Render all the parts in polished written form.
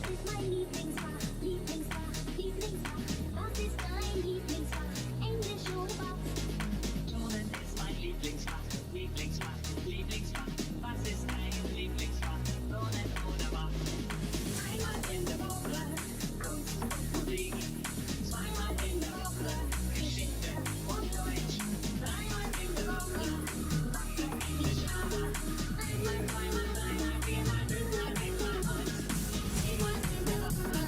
ist mein Lieblingsfach, Lieblingsfach, Lieblingsfach. Was ist dein Lieblingsfach? Englisch oder was? Turnen ist mein Lieblingsfach, Lieblingsfach, Lieblingsfach. Was ist dein Lieblingsfach? Turnen oder was? Einmal in der Woche Kunst und Musik, zweimal in der Woche Geschichte und Deutsch, dreimal in der Woche Mathe, Englisch, aber einmal, zweimal, dreimal, viermal, fünfmal, sechsmal, heute. Zehnmal in der Woche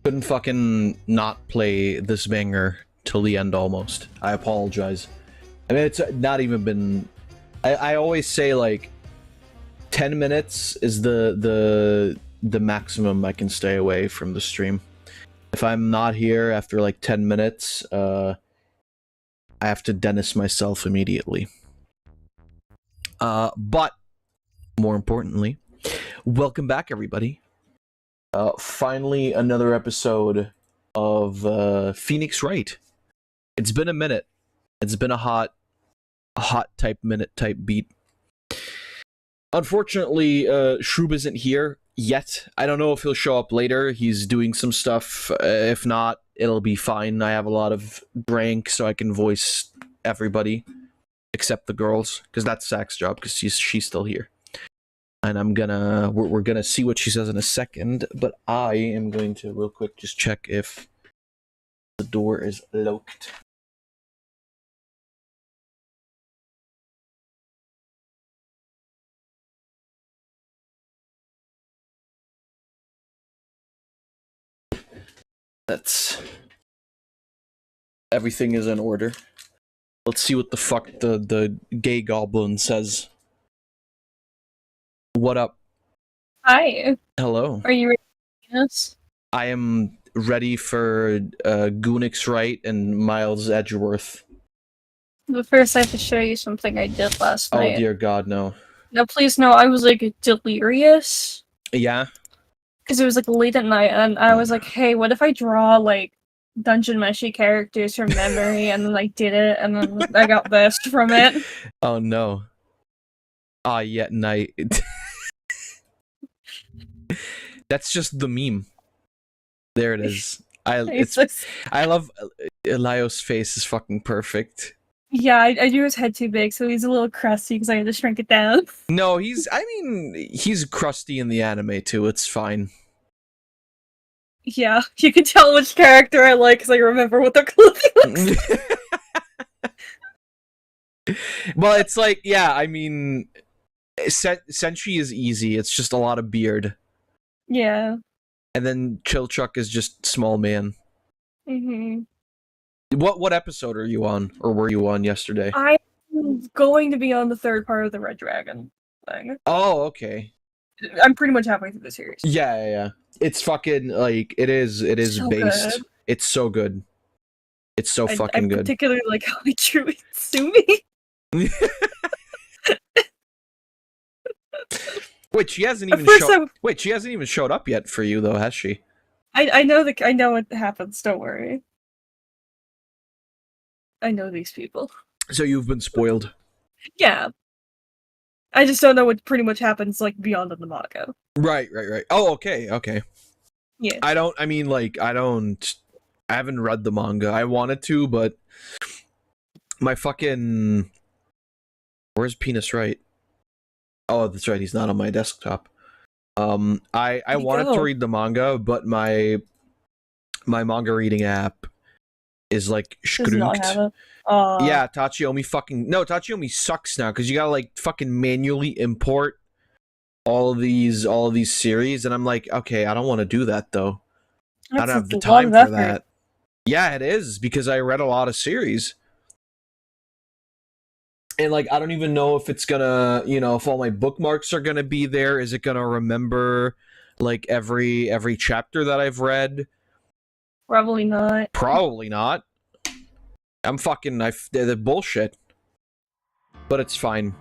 Couldn't fucking not play this banger till the end almost. I apologize. I mean, it's not even been... I always say, like, 10 minutes is the maximum I can stay away from the stream. If I'm not here after, like, 10 minutes, I have to dentist myself immediately. But, more importantly, welcome back, everybody. Finally, another episode of Phoenix Wright. It's been a minute. It's been a hot type minute type beat. Unfortunately, Shroob isn't here yet. I don't know if he'll show up later. He's doing some stuff. If not, it'll be fine. I have a lot of drank, so I can voice everybody except the girls, because that's Zach's job, because she's still here. And we're gonna see what she says in a second, but I am going to real quick just check if the door is locked. Everything is in order. Let's see what the fuck the gay goblin says. What up? Hi. Hello. Are you ready for this? I am ready for Goonix Wright and Miles Edgeworth. But first I have to show you something I did last night. Oh dear God, no. Now please know I was like delirious. Yeah? Because it was like late at night and I was like, hey, what if I draw like Dungeon Meshy characters from memory, and then I did it and then I got this from it. Oh no. Ah, yet night. That's just the meme. There it is. I love Elios' face is fucking perfect. Yeah, I drew his head too big, so he's a little crusty because I had to shrink it down. No, he's crusty in the anime too, it's fine. Yeah, you can tell which character I like because I remember what their clothing looks like. Well, it's like, yeah, I mean, Sentry is easy, it's just a lot of beard. Yeah. And then Chilchuck is just small man. Mm-hmm. What episode are you on, or were you on yesterday? I'm going to be on the third part of the Red Dragon thing. Oh, okay. I'm pretty much halfway through the series. Yeah. It's fucking, like, it is so based. Good. It's so good. It's so fucking good. I particularly like how he drew Sumi. Wait, she hasn't even showed up yet for you, though, has she? I know what happens, don't worry. I know these people. So you've been spoiled. Yeah. I just don't know what pretty much happens, like, beyond the manga. Right. Oh, okay. Yeah. I haven't read the manga. I wanted to, but my fucking... Where's Penis Wright? Oh, that's right, he's not on my desktop. I wanted to read the manga, but my manga reading app is like screwed. Yeah, Tachiomi sucks now because you gotta like fucking manually import all of these series, and I'm like, okay, I don't want to do that though. I don't have the time for that. Yeah, it is because I read a lot of series. And, like, I don't even know if it's gonna, if all my bookmarks are gonna be there. Is it gonna remember, like, every chapter that I've read? Probably not. Probably not. They're bullshit. But it's fine.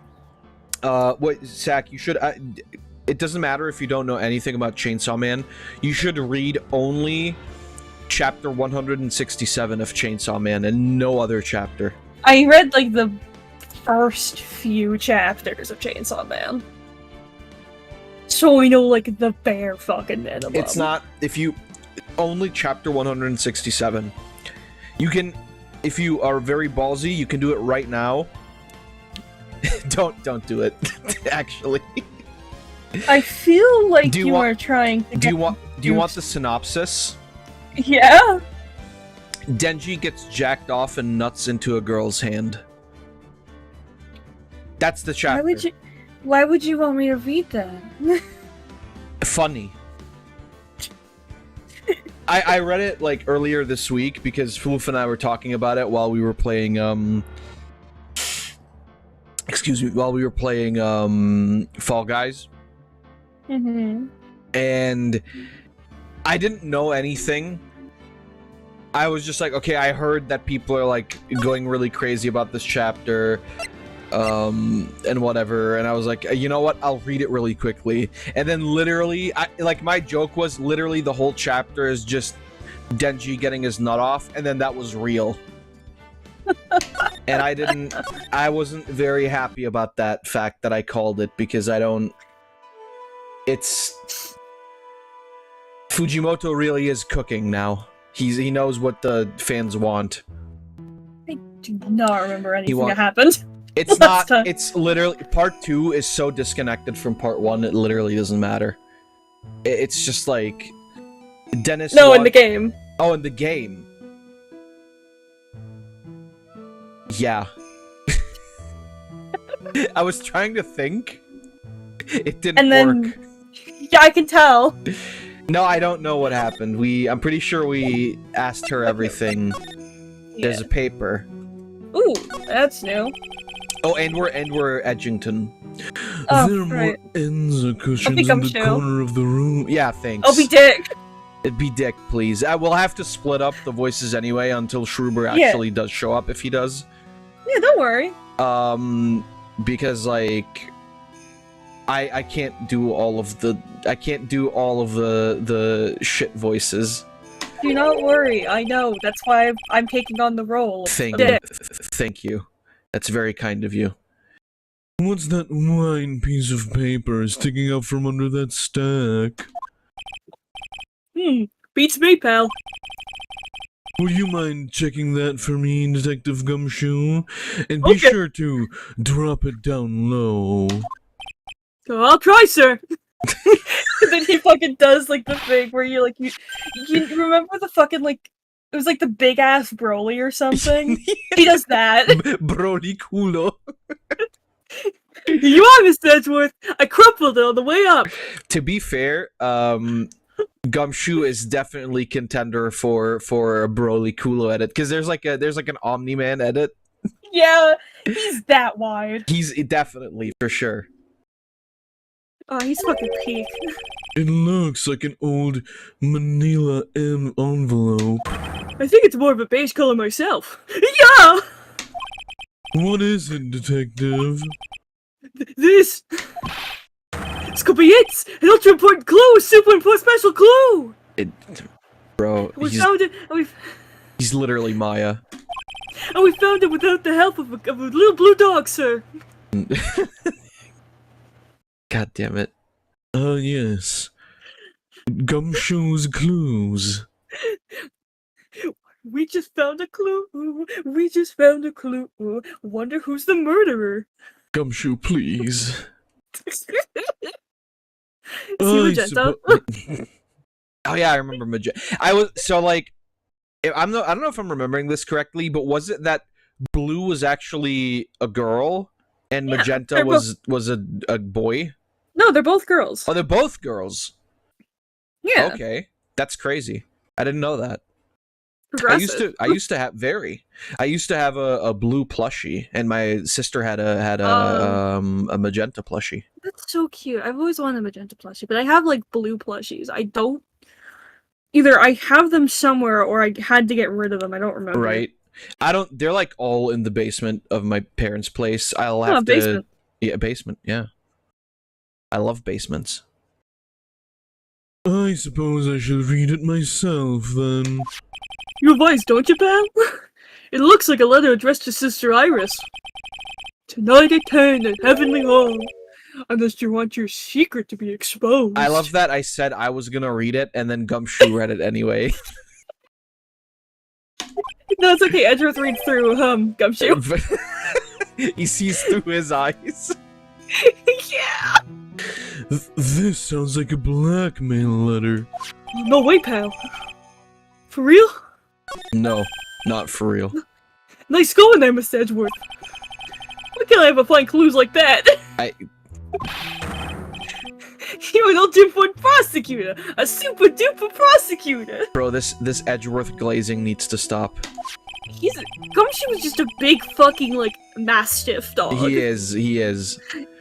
Wait, Zach, you should... it doesn't matter if you don't know anything about Chainsaw Man. You should read only chapter 167 of Chainsaw Man and no other chapter. I read, like, the first few chapters of Chainsaw Man. So we know, like, the bare fucking minimum. It's not... If you... Only chapter 167. You can... If you are very ballsy, you can do it right now. Don't do it, actually. I feel like you are trying to... Do you want the synopsis? Yeah. Denji gets jacked off and nuts into a girl's hand. That's the chapter. Why would you want me to read that? Funny. I read it like earlier this week because Floof and I were talking about it while we were playing while we were playing Fall Guys. Mm-hmm. And I didn't know anything. I was just like, okay, I heard that people are like going really crazy about this chapter, and whatever, and I was like, you know what, I'll read it really quickly. And then literally, my joke was literally the whole chapter is just Denji getting his nut off, and then that was real. And I wasn't very happy about that fact that I called it, because Fujimoto really is cooking now. He knows what the fans want. I do not remember anything that happened. It's not. It's literally part 2 is so disconnected from part 1. It literally doesn't matter. It's just like Dennis. No, in the game. Oh, in the game. Yeah. I was trying to think. It didn't work. Yeah, I can tell. No, I don't know what happened. I'm pretty sure we asked her everything. Yeah. There's a paper. Ooh, that's new. Oh, and we're Edgington. Oh, there are right. more ends or cushions in the corner of the room. Yeah, thanks. I'll be Dick. It'd be Dick, please. We'll have to split up the voices anyway until Shroob actually does show up, if he does. Yeah, don't worry. Because like, I can't do all of the shit voices. Do not worry. I know. That's why I'm taking on the role. Thank you. That's very kind of you. What's that wine piece of paper sticking up from under that stack? Beats me, pal. Would you mind checking that for me, Detective Gumshoe? And be sure to drop it down low. I'll try, sir. And then he fucking does like the thing where you remember the fucking like it was like the big ass Broly or something. He does that. Broly culo. You are Mr. Edgeworth. I crumpled it on the way up. To be fair, Gumshoe is definitely contender for a Broly culo edit, because there's like an Omni-Man edit. Yeah, he's that wide. He's definitely for sure. Oh, he's fucking peak. It looks like an old Manila M envelope. I think it's more of a beige color myself. Yeah! What is it, Detective? This could be it! An ultra important clue! A super important special clue! Bro, we found it, and he's literally Maya. And we found it without the help of a little blue dog, sir. God damn it. Yes. Gumshoe's clues. We just found a clue. We just found a clue. Wonder who's the murderer. Gumshoe, please. Magenta. Oh yeah, I remember Magenta. I don't know if I'm remembering this correctly, but was it that Blue was actually a girl and Magenta was a boy? No, they're both girls. Oh, they're both girls. Yeah. Okay, that's crazy. I didn't know that. Progressive. I used to have a blue plushie, and my sister had a magenta plushie. That's so cute. I've always wanted a magenta plushie, but I have like blue plushies. I don't. Either I have them somewhere, or I had to get rid of them. I don't remember. Right. I don't. They're like all in the basement of my parents' place. I'll have to. Basement. Yeah, basement. Yeah. I love basements. I suppose I should read it myself, then. You have eyes, don't you, pal? It looks like a letter addressed to Sister Iris. Tonight at 10 at Heavenly Hall. Unless you want your secret to be exposed. I love that I said I was gonna read it, and then Gumshoe read it anyway. No, it's okay. Edgeworth reads through, Gumshoe. He sees through his eyes. Yeah! This sounds like a blackmail letter. No way, pal. For real? No, not for real. Nice going there, Mr. Edgeworth. Why can't I ever find clues like that? You an ultimate prosecutor! A super duper prosecutor! Bro, this Edgeworth glazing needs to stop. Gumshoe was just a big fucking, like, mastiff dog. He is.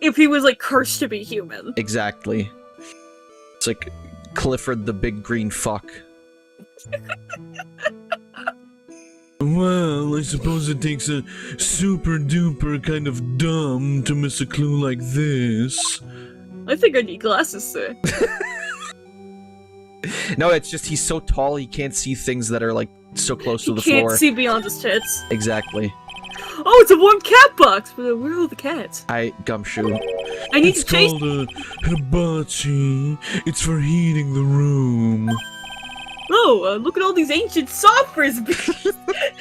If he was, like, cursed to be human. Exactly. It's like Clifford the big green fuck. Well, I suppose it takes a super duper kind of dumb to miss a clue like this. I think I need glasses, sir. No, it's just he's so tall he can't see things that are like so close to the He floor. can't see beyond his tits. Exactly. Oh, it's a warm cat box! But where are all the cats? Gumshoe. I need to chase- It's called a hibachi. It's for heating the room. Oh, look at all these ancient soft frisbees!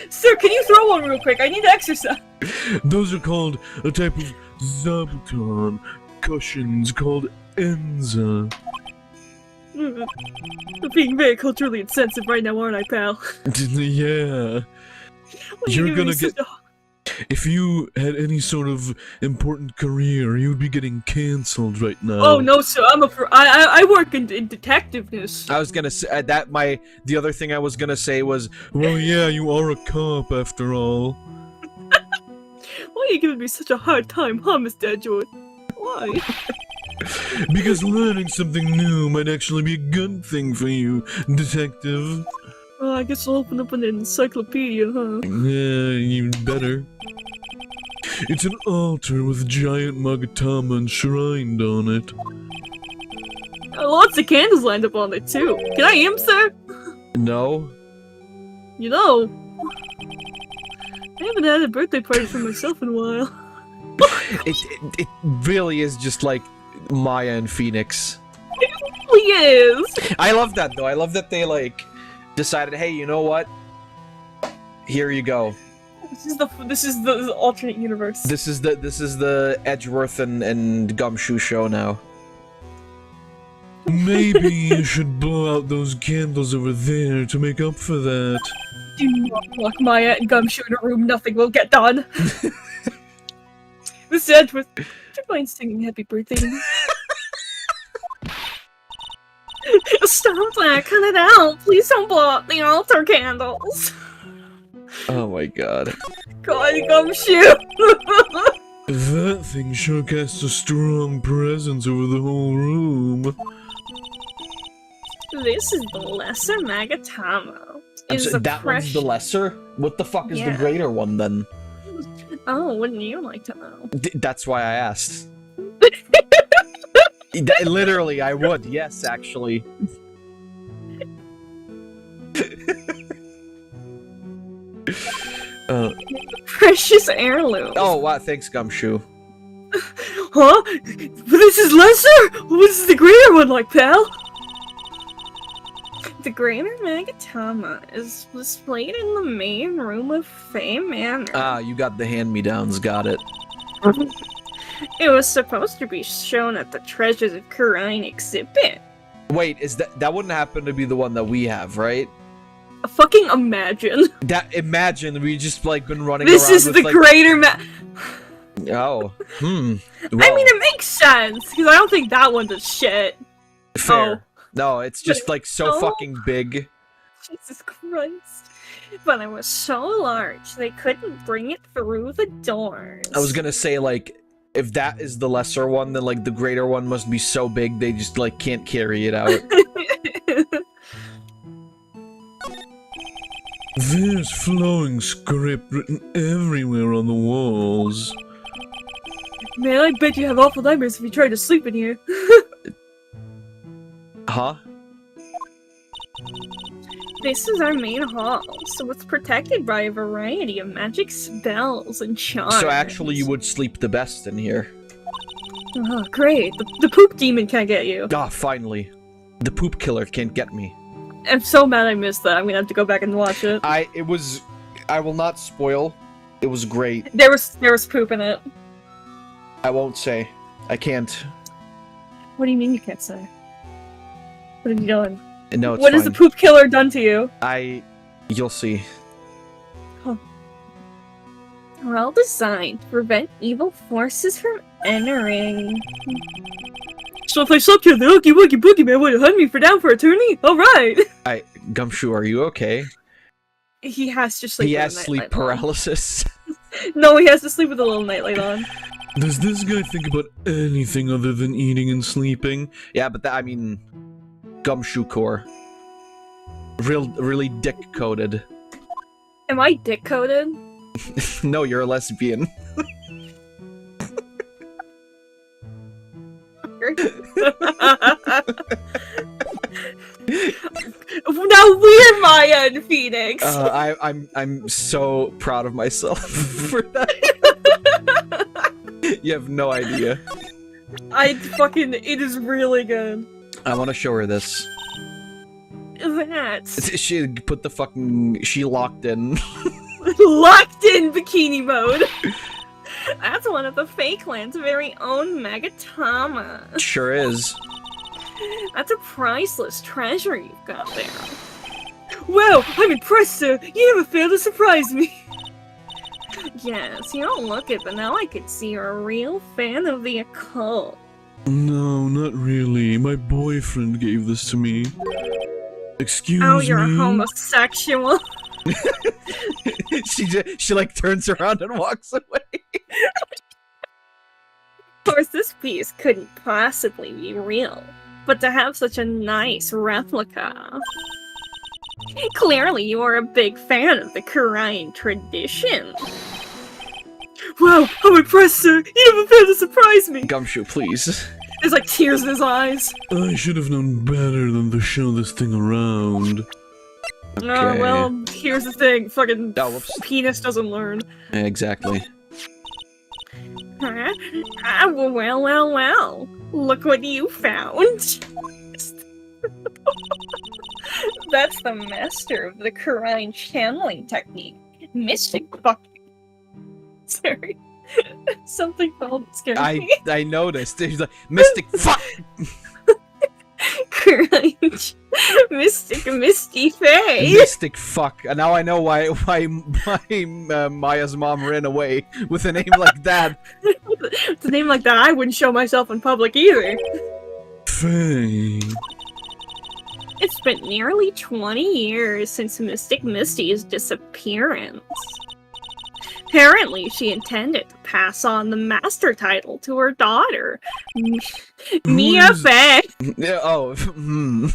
Sir, can you throw one real quick? I need to exercise. Those are called a type of zabuton cushions called Enza. I'm being very culturally insensitive right now, aren't I, pal? Yeah. Why are you You're giving gonna me such get- a- If you had any sort of important career, you'd be getting cancelled right now. Oh no, sir! I work in I detectiveness. was gonna say the other thing I was gonna say was, Well, yeah, you are a cop after all. Why are you giving me such a hard time, huh, Mr. Edgeworth? Why? Because learning something new might actually be a good thing for you, detective. Well, I guess I'll open up an encyclopedia, huh? Yeah, you better. It's an altar with giant Magatama enshrined on it. Lots of candles lined up on it, too. Can I aim, sir? no. You know, I haven't had a birthday party for myself in a while. It really is just like Maya and Phoenix. It really is! I love that though. I love that they like decided, hey, you know what? Here you go. This is the alternate universe. This is the Edgeworth and Gumshoe show now. Maybe you should blow out those candles over there to make up for that. Do not lock Maya and Gumshoe in a room, nothing will get done. Mr. Edgeworth, would you mind singing happy birthday to me? Stop that, cut it out. Please don't blow out the altar candles. Oh my god. God, Gumshoe. That thing sure casts a strong presence over the whole room. This is the lesser Magatama. I'm Is sorry, a that one's the lesser? What the fuck is the Yeah. greater one then? Oh, wouldn't you like to know? That's why I asked. Literally, I would. Yes, actually. Precious heirloom. Oh, wow, thanks, Gumshoe. Huh? But this is lesser? What is the greater one like, pal? The greater Magatama is displayed in the main room of Fey Manor. Ah, you got the hand-me-downs, got it. It was supposed to be shown at the Treasures of Kurine exhibit. Wait, is that wouldn't happen to be the one that we have, right? Fucking imagine. Imagine we just like been running This around is with the like... greater Oh, I Well, mean, it makes sense, because I don't think that one does shit. fair. No, it's just like so Oh. fucking big. Jesus Christ. But it was so large, they couldn't bring it through the doors. I was gonna say, like, if that is the lesser one, then like the greater one must be so big they just like can't carry it out. There's flowing script written everywhere on the walls. Man, I bet you have awful nightmares if you try to sleep in here. Huh? This is our main hall, so it's protected by a variety of magic spells and charms. So actually you would sleep the best in here. Oh, great. The poop demon can't get you. Ah, finally. The poop killer can't get me. I'm so mad I missed that. I'm gonna have to go back and watch it. I will not spoil. It was great. There was poop in it. I won't say. I can't. What do you mean you can't say? What have you done? No, it's What fine. has the poop killer done to you? You'll see. Well designed to prevent evil forces from entering. So if I slept here, the Oogie Woogie Boogeyman would have hunted me down for a tourney? Alright! Gumshoe, are you okay? He has to sleep He with has a sleep nightlight on. paralysis. No, he has to sleep with a little nightlight on. Does this guy think about anything other than eating and sleeping? Yeah, but that, I mean, Gumshoe core. Really dick-coded. Am I dick-coded? No, you're a lesbian. Now we're Maya and Phoenix! I'm so proud of myself for that. You have no idea. It is really good. I want to show her this. She put the fucking... She locked in. Locked in bikini mode! That's one of the Fake Land's very own Magatama. Sure is. That's a priceless treasure you've got there. Wow, I'm impressed, sir! You never fail to surprise me! Yes, you don't look it, but now I can see you're a real fan of the occult. No, not really. My boyfriend gave this to me. Excuse me? Oh, you're a homosexual. she like turns around and walks away. Of course, this piece couldn't possibly be real, but to have such a nice replica. Clearly, you are a big fan of the Korean tradition. Wow, I'm impressed, sir! You never failed to surprise me! Gumshoe, please. There's like tears in his eyes. I should have known better than to show this thing around. Okay. Oh, well, here's the thing. Fucking Oh, whoops. penis doesn't learn. Exactly. Huh? Ah, well. Look what you found. That's the master of the Korean channeling technique. Mystic fuck. Sorry. Something felt scary. I noticed. He's like, Mystic fuck! Cringe. Misty face. Mystic fuck. And now I know why Maya's mom ran away with a name like that. With a name like that, I wouldn't show myself in public either. Faye. It's been nearly 20 years since Mystic Misty's disappearance. Apparently, she intended to pass on the master title to her daughter, Mia Faye. Yeah, oh, Who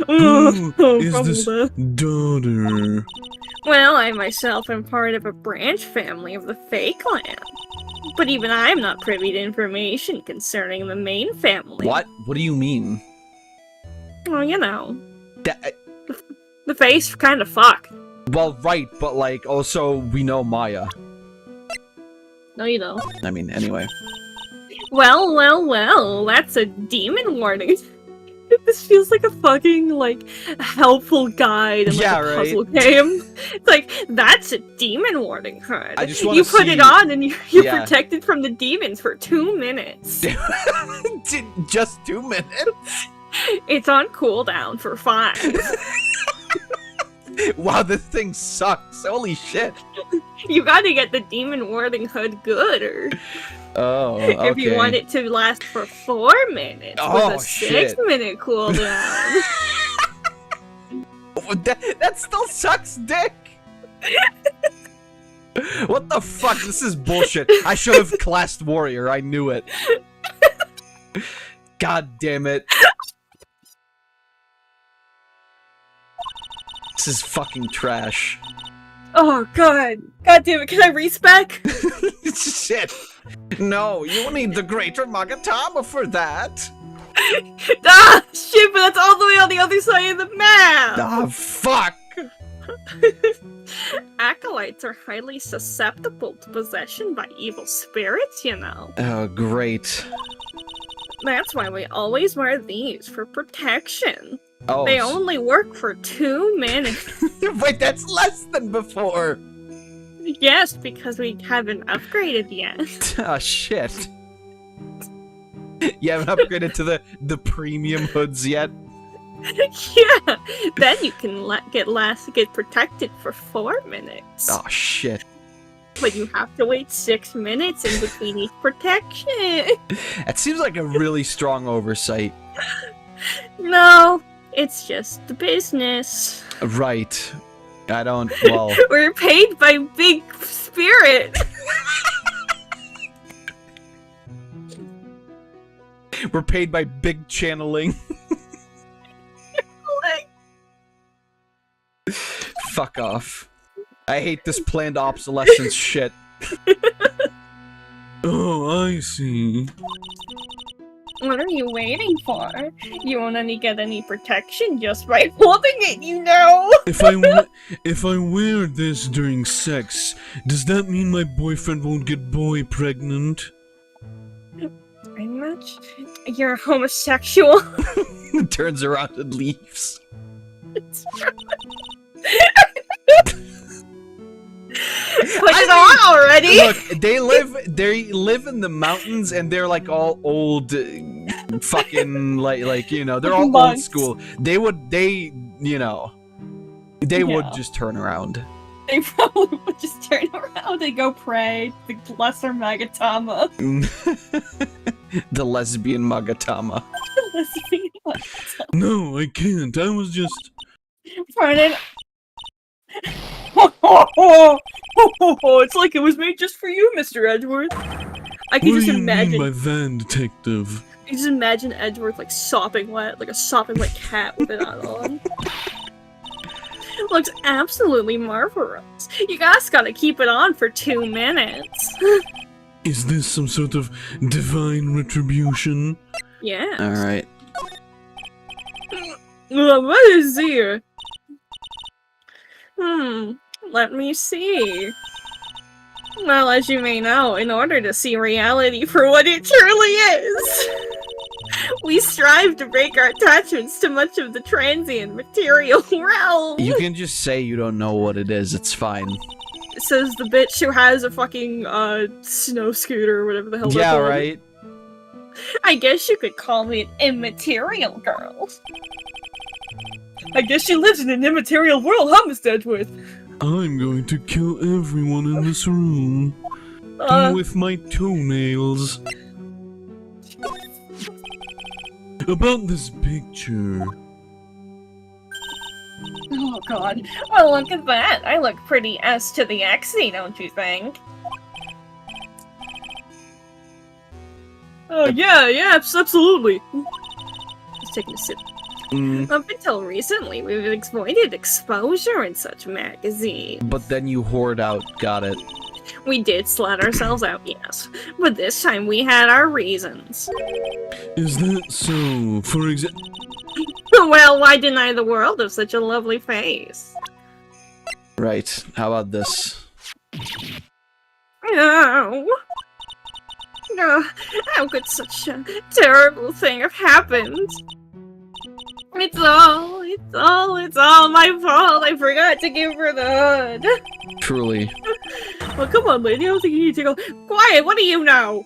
Oh, is this daughter? Well, I myself am part of a branch family of the Fake Land. But even I am not privy to information concerning the main family. what? What do you mean? Well, you know, That, the face kind of fucked. well, right, but like, also, we know Maya. No, you don't. I mean, anyway. Well, that's a demon warning. This feels like a fucking, like, helpful guide in, like, Yeah, a right. puzzle game. It's like, that's a demon warning card. I just wanna You put see- it on and you're Yeah. protected from the demons for 2 minutes. Just 2 minutes? It's on cooldown for 5. Wow, this thing sucks. Holy shit. You gotta get the demon warding hood good, or Oh, okay. if you want it to last for 4 minutes Oh, with a shit. 6-minute cooldown. That still sucks dick! What the fuck? This is bullshit. I should have classed warrior. I knew it. God damn it. This is fucking trash. Oh god. God damn it, can I respec? Shit. No, you need the greater Magatama for that. Ah, shit, but that's all the way on the other side of the map! Ah, fuck. Acolytes are highly susceptible to possession by evil spirits, you know. Oh, great. That's why we always wear these for protection. Oh, They only work for 2 minutes. wait, that's less than before. Yes, because we haven't upgraded yet. Ah, shit. You haven't upgraded to the premium hoods yet? Yeah, then you can get protected for 4 minutes. Oh, shit. but you have to wait 6 minutes in between each protection. That seems like a really strong oversight. No, it's just the business. Right. I don't, well... We're paid by Big Spirit. We're paid by big channeling. Fuck off. I hate this planned obsolescence shit. Oh, I see. What are you waiting for? You won't get any protection just by holding it, you know! If I wear this during sex, does that mean my boyfriend won't get boy pregnant? Very much. You're a homosexual. Turns around and leaves. It's Put it on already! Look, they live in the mountains and they're like all old fucking like you know, they're all Monks. old school. They would just turn around. They probably would just turn around and go pray to the lesser Magatama. The lesbian Magatama. Lesbian Magatama. No, I can't. I was just... Pardon. It's like it was made just for you, Mr. Edgeworth. I can What just do you imagine. mean by that, detective? You just imagine Edgeworth like sopping wet, like a sopping wet cat with it on. Looks absolutely marvelous. You guys gotta keep it on for 2 minutes. Is this some sort of divine retribution? Yeah. Alright. What is here? Let me see. Well, as you may know, in order to see reality for what it truly is, we strive to break our attachments to much of the transient material realm. You can just say you don't know what it is, it's fine. Says the bitch who has a fucking, snow scooter or whatever the hell they're Yeah, called. right? I guess you could call me an immaterial girl. I guess she lives in an immaterial world, huh, Mr. Edgeworth? I'm going to kill everyone in this room. With my toenails. About this picture. Oh god. Well, look at that. I look pretty S to the Xy, don't you think? Oh, yeah, absolutely. Just taking a sip. Up until recently, we've avoided exposure in such magazines. But then you hoard out, got it. We did slut ourselves out, yes. But this time we had our reasons. Is that so? For example... Well, why deny the world of such a lovely face? Right, how about this? No. No, how could such a terrible thing have happened? It's all my fault. I forgot to give her the hood. Truly. Well, come on, lady. I don't think you need to go. Quiet. What do you know?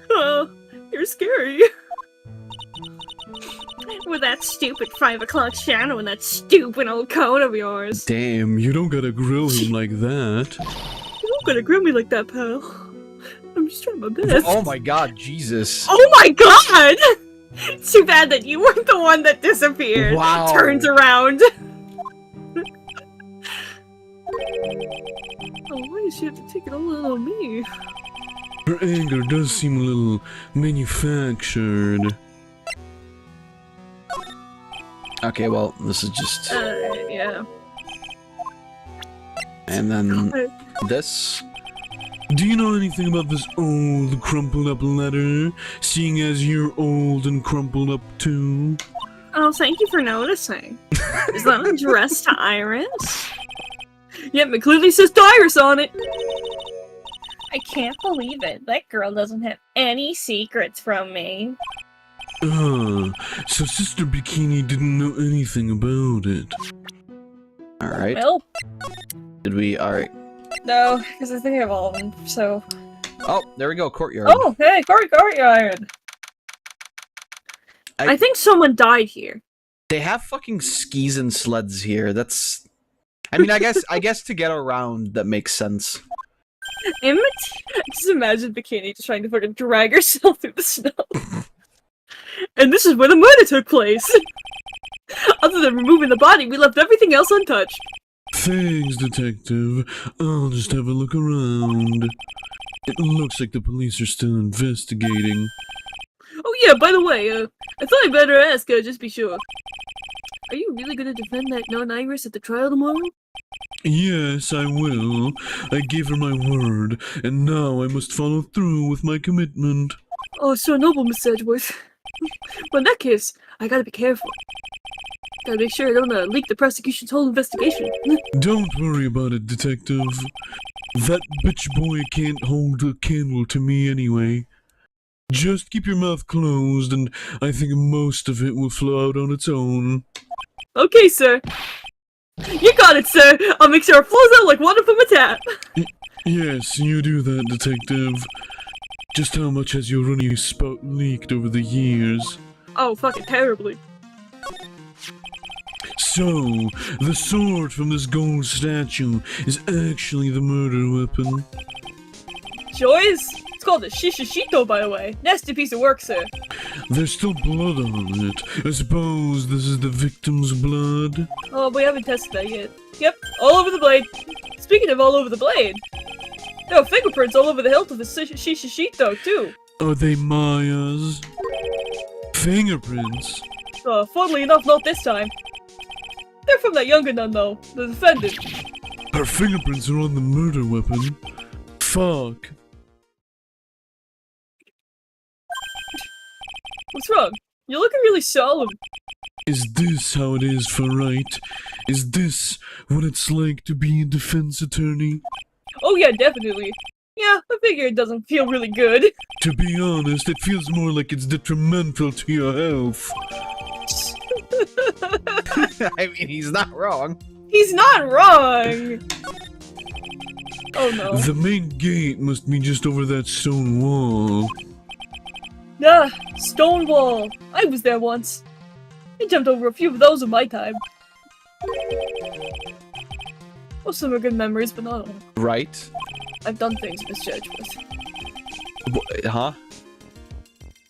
Oh, you're scary. With that stupid 5 o'clock shadow and that stupid old coat of yours. Damn, you don't gotta grill him like that. You don't gotta grill me like that, pal. I'm just trying my best. Oh my god, Jesus. Oh my god! Too bad that you weren't the one that disappeared. Wow. Turns around. Oh, why does she have to take it all out on me? Her anger does seem a little manufactured. Okay, well, this is just... Yeah. And then... this? Do you know anything about this old, crumpled up letter? Seeing as you're old and crumpled up too? Oh, thank you for noticing. Is that addressed to Iris? Yep, it clearly says to Iris on it. I can't believe it. That girl doesn't have any secrets from me. So Sister Bikini didn't know anything about it. Alright. Well, Did we... Alright. no, because I think I have all of them, so... Oh, there we go, courtyard. Oh, hey, courtyard! I think someone died here. They have fucking skis and sleds here, that's... I mean, I guess to get around, that makes sense. Just imagine Bikini just trying to fucking drag herself through the snow. And this is where the murder took place. Other than removing the body, we left everything else untouched. Thanks, detective. I'll just have a look around. It looks like the police are still investigating. Oh yeah, by the way, I thought I'd better ask, just be sure. Are you really gonna defend that non-Iris at the trial tomorrow? Yes, I will. I gave her my word, and now I must follow through with my commitment. Oh, so noble, Miss Edgeworth. Well, in that case, I gotta be careful. Gotta make sure I don't leak the prosecution's whole investigation. Don't worry about it, detective. That bitch boy can't hold a candle to me anyway. Just keep your mouth closed, and I think most of it will flow out on its own. Okay, sir. You got it, sir. I'll make sure it flows out like water from a tap. Yes, you do that, detective. Just how much has your runny spout leaked over the years? Oh, fucking terribly. So, the sword from this gold statue is actually the murder weapon. Sure is. It's called a shishishito, by the way. Nasty piece of work, sir. There's still blood on it. I suppose this is the victim's blood? Oh, we haven't tested that yet. Yep, all over the blade. Speaking of all over the blade, there are fingerprints all over the hilt of the shishishito, too. Are they Maya's? Fingerprints? Funnily enough, not this time. They're from that younger nun, though, the defendant. Her fingerprints are on the murder weapon. Fuck. What's wrong? You're looking really solemn. Is this how it is for right? Is this what it's like to be a defense attorney? Oh yeah, definitely. Yeah, I figure it doesn't feel really good. To be honest, it feels more like it's detrimental to your health. I mean, he's not wrong. He's not wrong! Oh no. The main gate must be just over that stone wall. Ah, Stonewall. I was there once. I jumped over a few of those in my time. Well, some are good memories, but not all. Right? I've done things, Miss Edgeworth. Huh?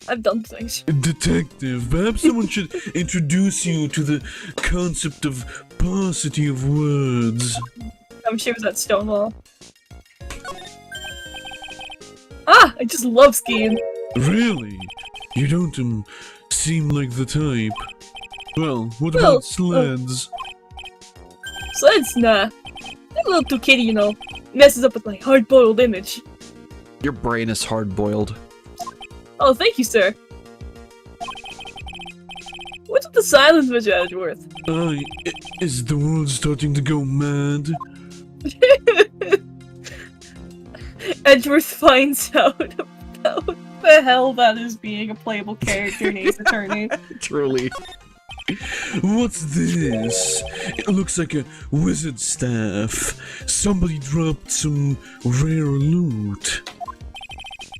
I've done things. Detective, perhaps someone should introduce you to the concept of paucity of words. She was at Stonewall. Ah! I just love skiing. Really? You don't, seem like the type. Well, what about sleds? Sleds? Nah. They're a little too kiddie, you know. Messes up with my hard-boiled image. Your brain is hard-boiled. Oh, thank you, sir. What's with the silence, Miss Edgeworth? Is the world starting to go mad? Edgeworth finds out about the hell that is being a playable character in Ace Attorney. Truly. What's this? It looks like a wizard staff. Somebody dropped some rare loot.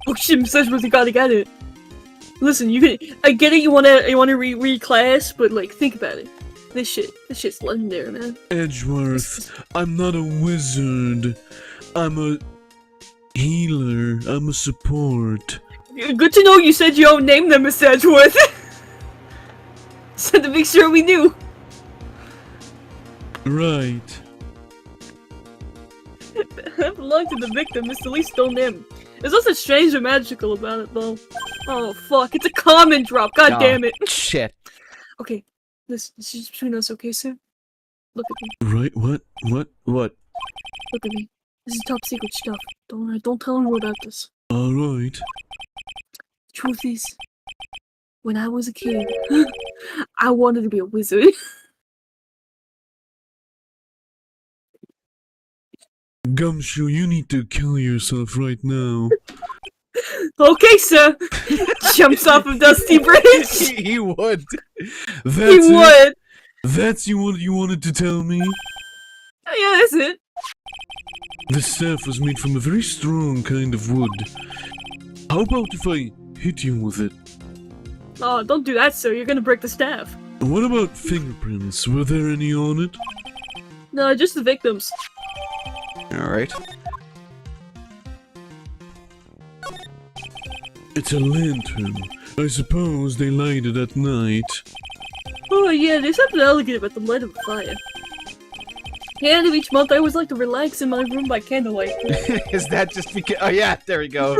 Oh shit, Miss Edgeworth, you gotta get it. Listen, I get it, you wanna reclass, but like, think about it. This shit's legendary, man. Edgeworth, I'm not a wizard. I'm a healer. I'm a support. Good to know you said your own name then, Miss Edgeworth. So to make sure we knew. Right. I belong to the victim, it's the least known name. There's nothing strange or magical about it, though. Oh, fuck, it's a common drop, god damn it. Shit. Okay, this is between us, okay, sir? Look at me. Right, what? What? Look at me. This is top secret stuff. Don't tell anyone about this. Alright. Truth is, when I was a kid, I wanted to be a wizard. Gumshoe, you need to kill yourself right now. Okay, sir. Jumps off of Dusty Bridge. He would. That's He would. That's what you wanted to tell me? Oh, yeah, that's it. This staff was made from a very strong kind of wood. How about if I hit you with it? Oh, don't do that, sir. You're gonna break the staff. What about fingerprints? Were there any on it? No, just the victims. Alright. It's a lantern. I suppose they light it at night. Oh yeah, there's something elegant about the light of a fire. The end of each month, I always like to relax in my room by candlelight. Is that just because? Oh yeah, there we go.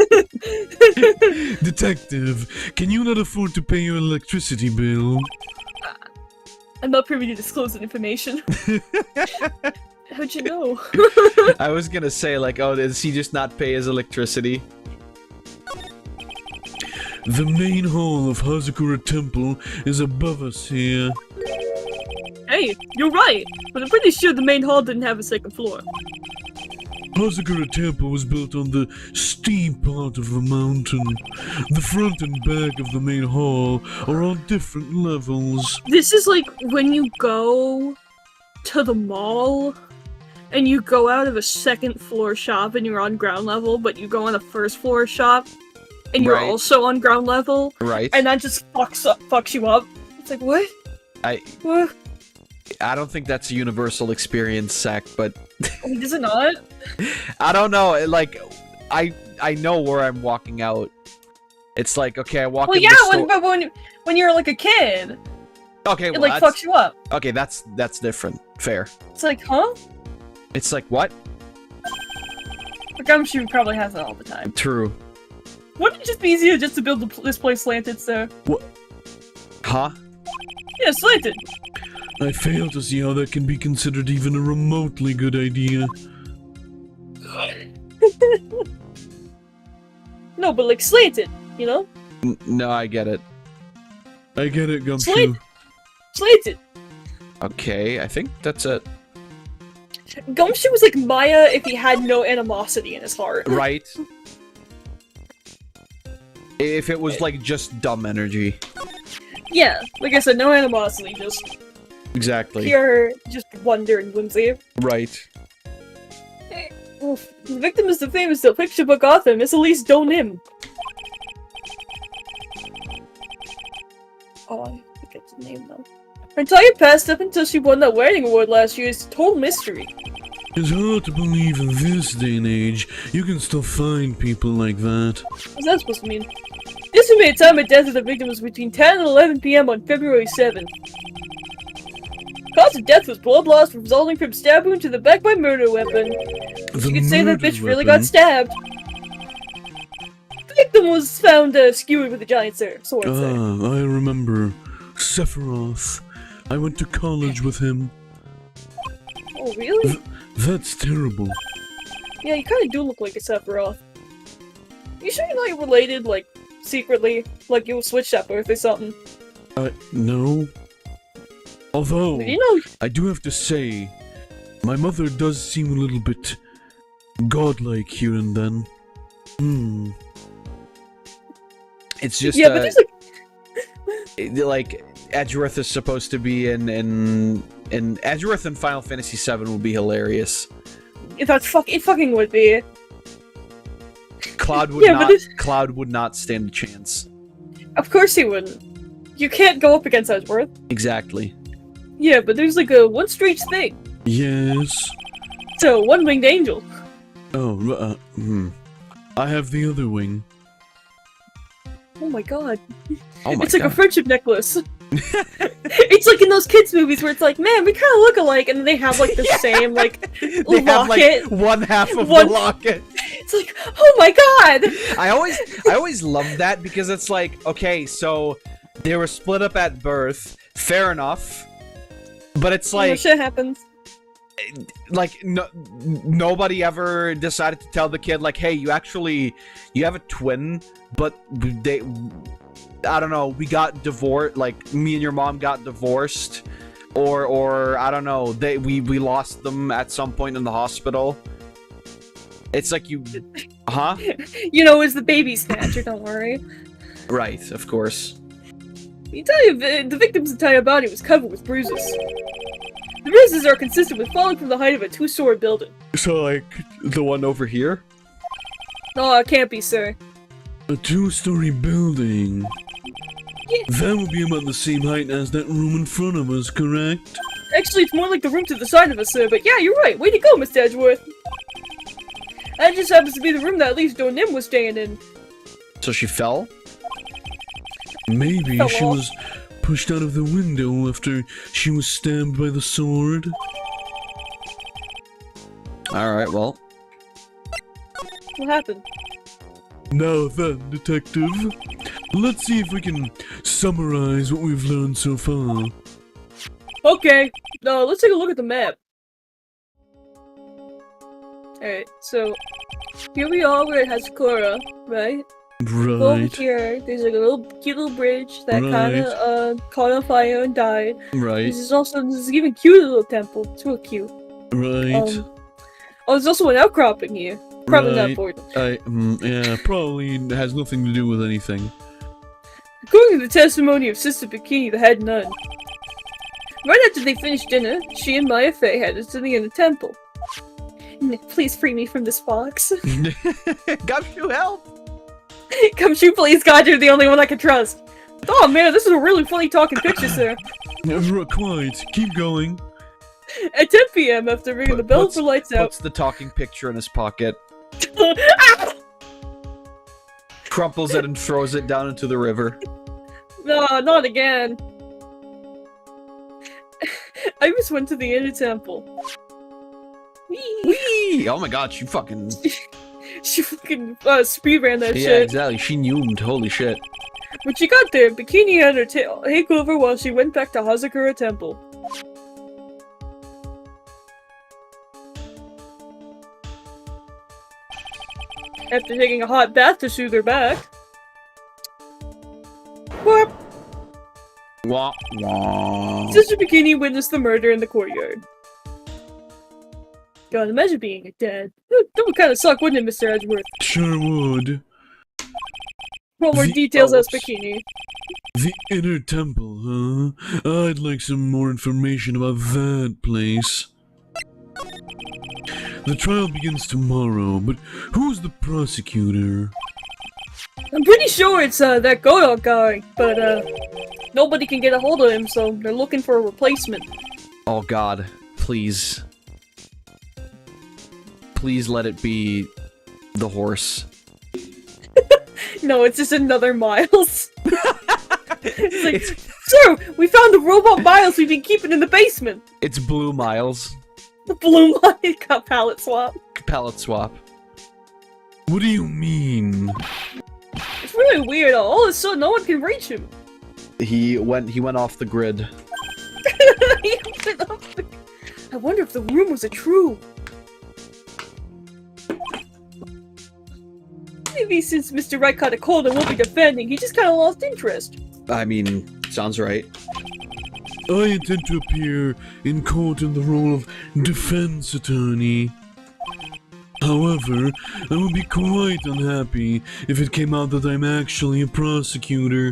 Detective, can you not afford to pay your electricity bill? I'm not privy to disclose that information. How'd you know? I was gonna say, like, oh, does he just not pay his electricity? The main hall of Hazakura Temple is above us here. Hey, you're right, but I'm pretty sure the main hall didn't have a second floor. Hazakura Temple was built on the steep part of the mountain. The front and back of the main hall are on different levels. This is like when you go to the mall and you go out of a second floor shop and you're on ground level, but you go on a first floor shop and you're Right. also on ground level, Right. and that just fucks you up. It's like, what? What? I don't think that's a universal experience, Zach, but Is it not? I don't know. Like, I know where I'm walking out. It's like, okay, I walk Well, in yeah, the store. but when you're like a kid, Okay, it well, like that's, fucks you up. okay, that's different. Fair. It's like, huh? It's like, what? But Gumshoe probably has that all the time. True. Wouldn't it just be easier just to build this place slanted, sir? Huh? Yeah, slanted. I fail to see how that can be considered even a remotely good idea. No, but like slanted, you know? No, I get it. I get it, Gumshoe. Slant- Slanted. Okay, I think that's it. Gumshoe was like Maya if he had no animosity in his heart. Right? If it was like just dumb energy. Yeah, like I said, no animosity, just Exactly. pure, just wonder and whimsy. Right. Oof. The victim is the famous picture book author, Miss Elise Donim. Oh, I forget the name though. Her entire past up until she won that wedding award last year is a total mystery. It's hard to believe in this day and age you can still find people like that. What's that supposed to mean? The estimated time of death of the victim was between 10 and 11 p.m. on February 7th. Cause of death was blood loss resulting from stab wound to the back by murder weapon. You could say that bitch really got stabbed. The victim was found skewered with a giant sword. Ah, I remember. Sephiroth. I went to college with him. Oh, really? That's terrible. Yeah, you kind of do look like a Sephiroth. You sure you're not related, like, secretly? Like you switched at birth or something? No. Although, You know, I do have to say, my mother does seem a little bit godlike here and then. It's just yeah, but there's like... Edgeworth is supposed to be in Edgeworth and Final Fantasy VII will be hilarious. It fucking would be. Cloud would Yeah, not. but Cloud would not stand a chance. Of course he wouldn't. You can't go up against Edgeworth. Exactly. Yeah, but there's like a one strange thing. Yes. So, one-winged angel. Oh, I have the other wing. Oh my god. Oh my It's like god. a friendship necklace. It's like in those kids movies where it's like, man, we kind of look alike, and then they have like the same like They locket. have like one half of One- the locket. It's like, oh my god. I always love that because it's like, okay, so they were split up at birth, fair enough, but it's You know, like shit happens. Nobody ever decided to tell the kid like, hey, you have a twin, but I don't know, we got divorced, like me and your mom got divorced, or I don't know, we lost them at some point in the hospital. It's like you, huh? You know, it's the baby snatcher, don't worry. Right, of course. You tell you, the victim's entire body was covered with bruises. The bruises are consistent with falling from the height of a two-story building. So like the one over here? No, it can't be, sir. A two-story building. Yeah. That would be about the same height as that room in front of us, correct? Actually, it's more like the room to the side of us, sir, but yeah, you're right. Way to go, Mr. Edgeworth. That just happens to be the room that at least Donim was staying in. So she fell? Maybe Fell she off. was pushed out of the window after she was stabbed by the sword. Alright, well. What happened? Now then, detective, let's see if we can summarize what we've learned so far. Okay, let's take a look at the map. Alright, so here we are where it has Cora, right? Go over Right, here, there's like a little cute little bridge that Right. kinda caught on fire and died. Right. This is even cute little temple. It's real cute. right. There's also an outcropping here. Probably not Right. important. Yeah, probably has nothing to do with anything. According to the testimony of Sister Bikini, the head nun, right after they finished dinner, she and Maya Fey headed to the inner temple. Please free me from this box. Gumshoe, help! Gumshoe, please, God, you're the only one I can trust. Oh man, this is a really funny talking picture, sir. Quite. Keep going. At 10 p.m., after ringing the bell for lights out, Puts the talking picture in his pocket, Ah! crumples it and throws it down into the river. No, not again. I just went to the inner temple. Whee! Whee! Oh my god, she fucking... She fucking speed ran that Yeah, shit. exactly. She neumed. Holy shit. When she got there, Bikini had her take over while she went back to Hazakura Temple. After taking a hot bath to soothe her back. Whoop! Wah, wah. Sister Bikini witnessed the murder in the courtyard. God, imagine being dead. That would kind of suck, wouldn't it, Mr. Edgeworth? Sure would. What more The details as elves. Bikini? The inner temple, huh? I'd like some more information about that place. The trial begins tomorrow, but who's the prosecutor? I'm pretty sure it's that Godot guy, but nobody can get a hold of him, so they're looking for a replacement. Oh god. Please. Please let it be the horse. No, it's just another Miles. It's like, sir, we found the robot Miles we've been keeping in the basement. It's Blue Miles. The blue Miles got palette swap. Palette swap. What do you mean? It's really weird. All of a sudden, no one can reach him. He went off the grid. He opened up the- I wonder if the rumors are true. Maybe since Mr. Wright caught a cold and won't be defending, he just kind of lost interest. I mean, sounds right. I intend to appear in court in the role of defense attorney. However, I would be quite unhappy if it came out that I'm actually a prosecutor.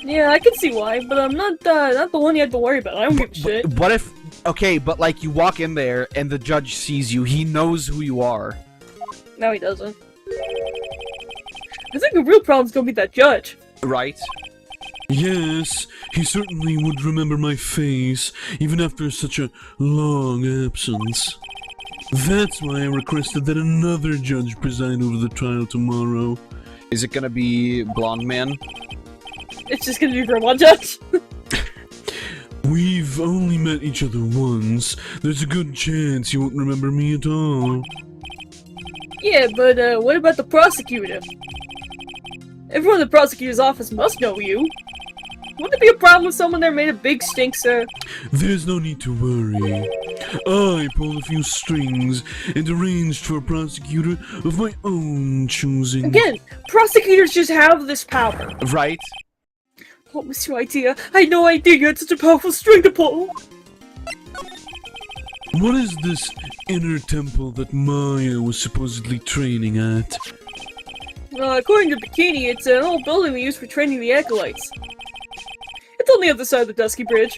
Yeah, I can see why, but I'm not the one you have to worry about. I don't give a shit. What if... Okay, but like you walk in there and the judge sees you, he knows who you are. No, he doesn't. I think the real problem's gonna be that judge. Right? Yes, he certainly would remember my face, even after such a long absence. That's why I requested that another judge preside over the trial tomorrow. Is it gonna be Blonde Man? It's just gonna be for one judge. We've only met each other once. There's a good chance you won't remember me at all. Yeah, but what about the prosecutor? Everyone in the prosecutor's office must know you. Wouldn't it be a problem if someone there made a big stink, sir? There's no need to worry. I pulled a few strings and arranged for a prosecutor of my own choosing. Again, prosecutors just have this power. Right? What was your idea? I had no idea you had such a powerful string to pull. What is this inner temple that Maya was supposedly training at? According to Bikini, it's an old building we use for training the acolytes. It's on the other side of the Dusky Bridge.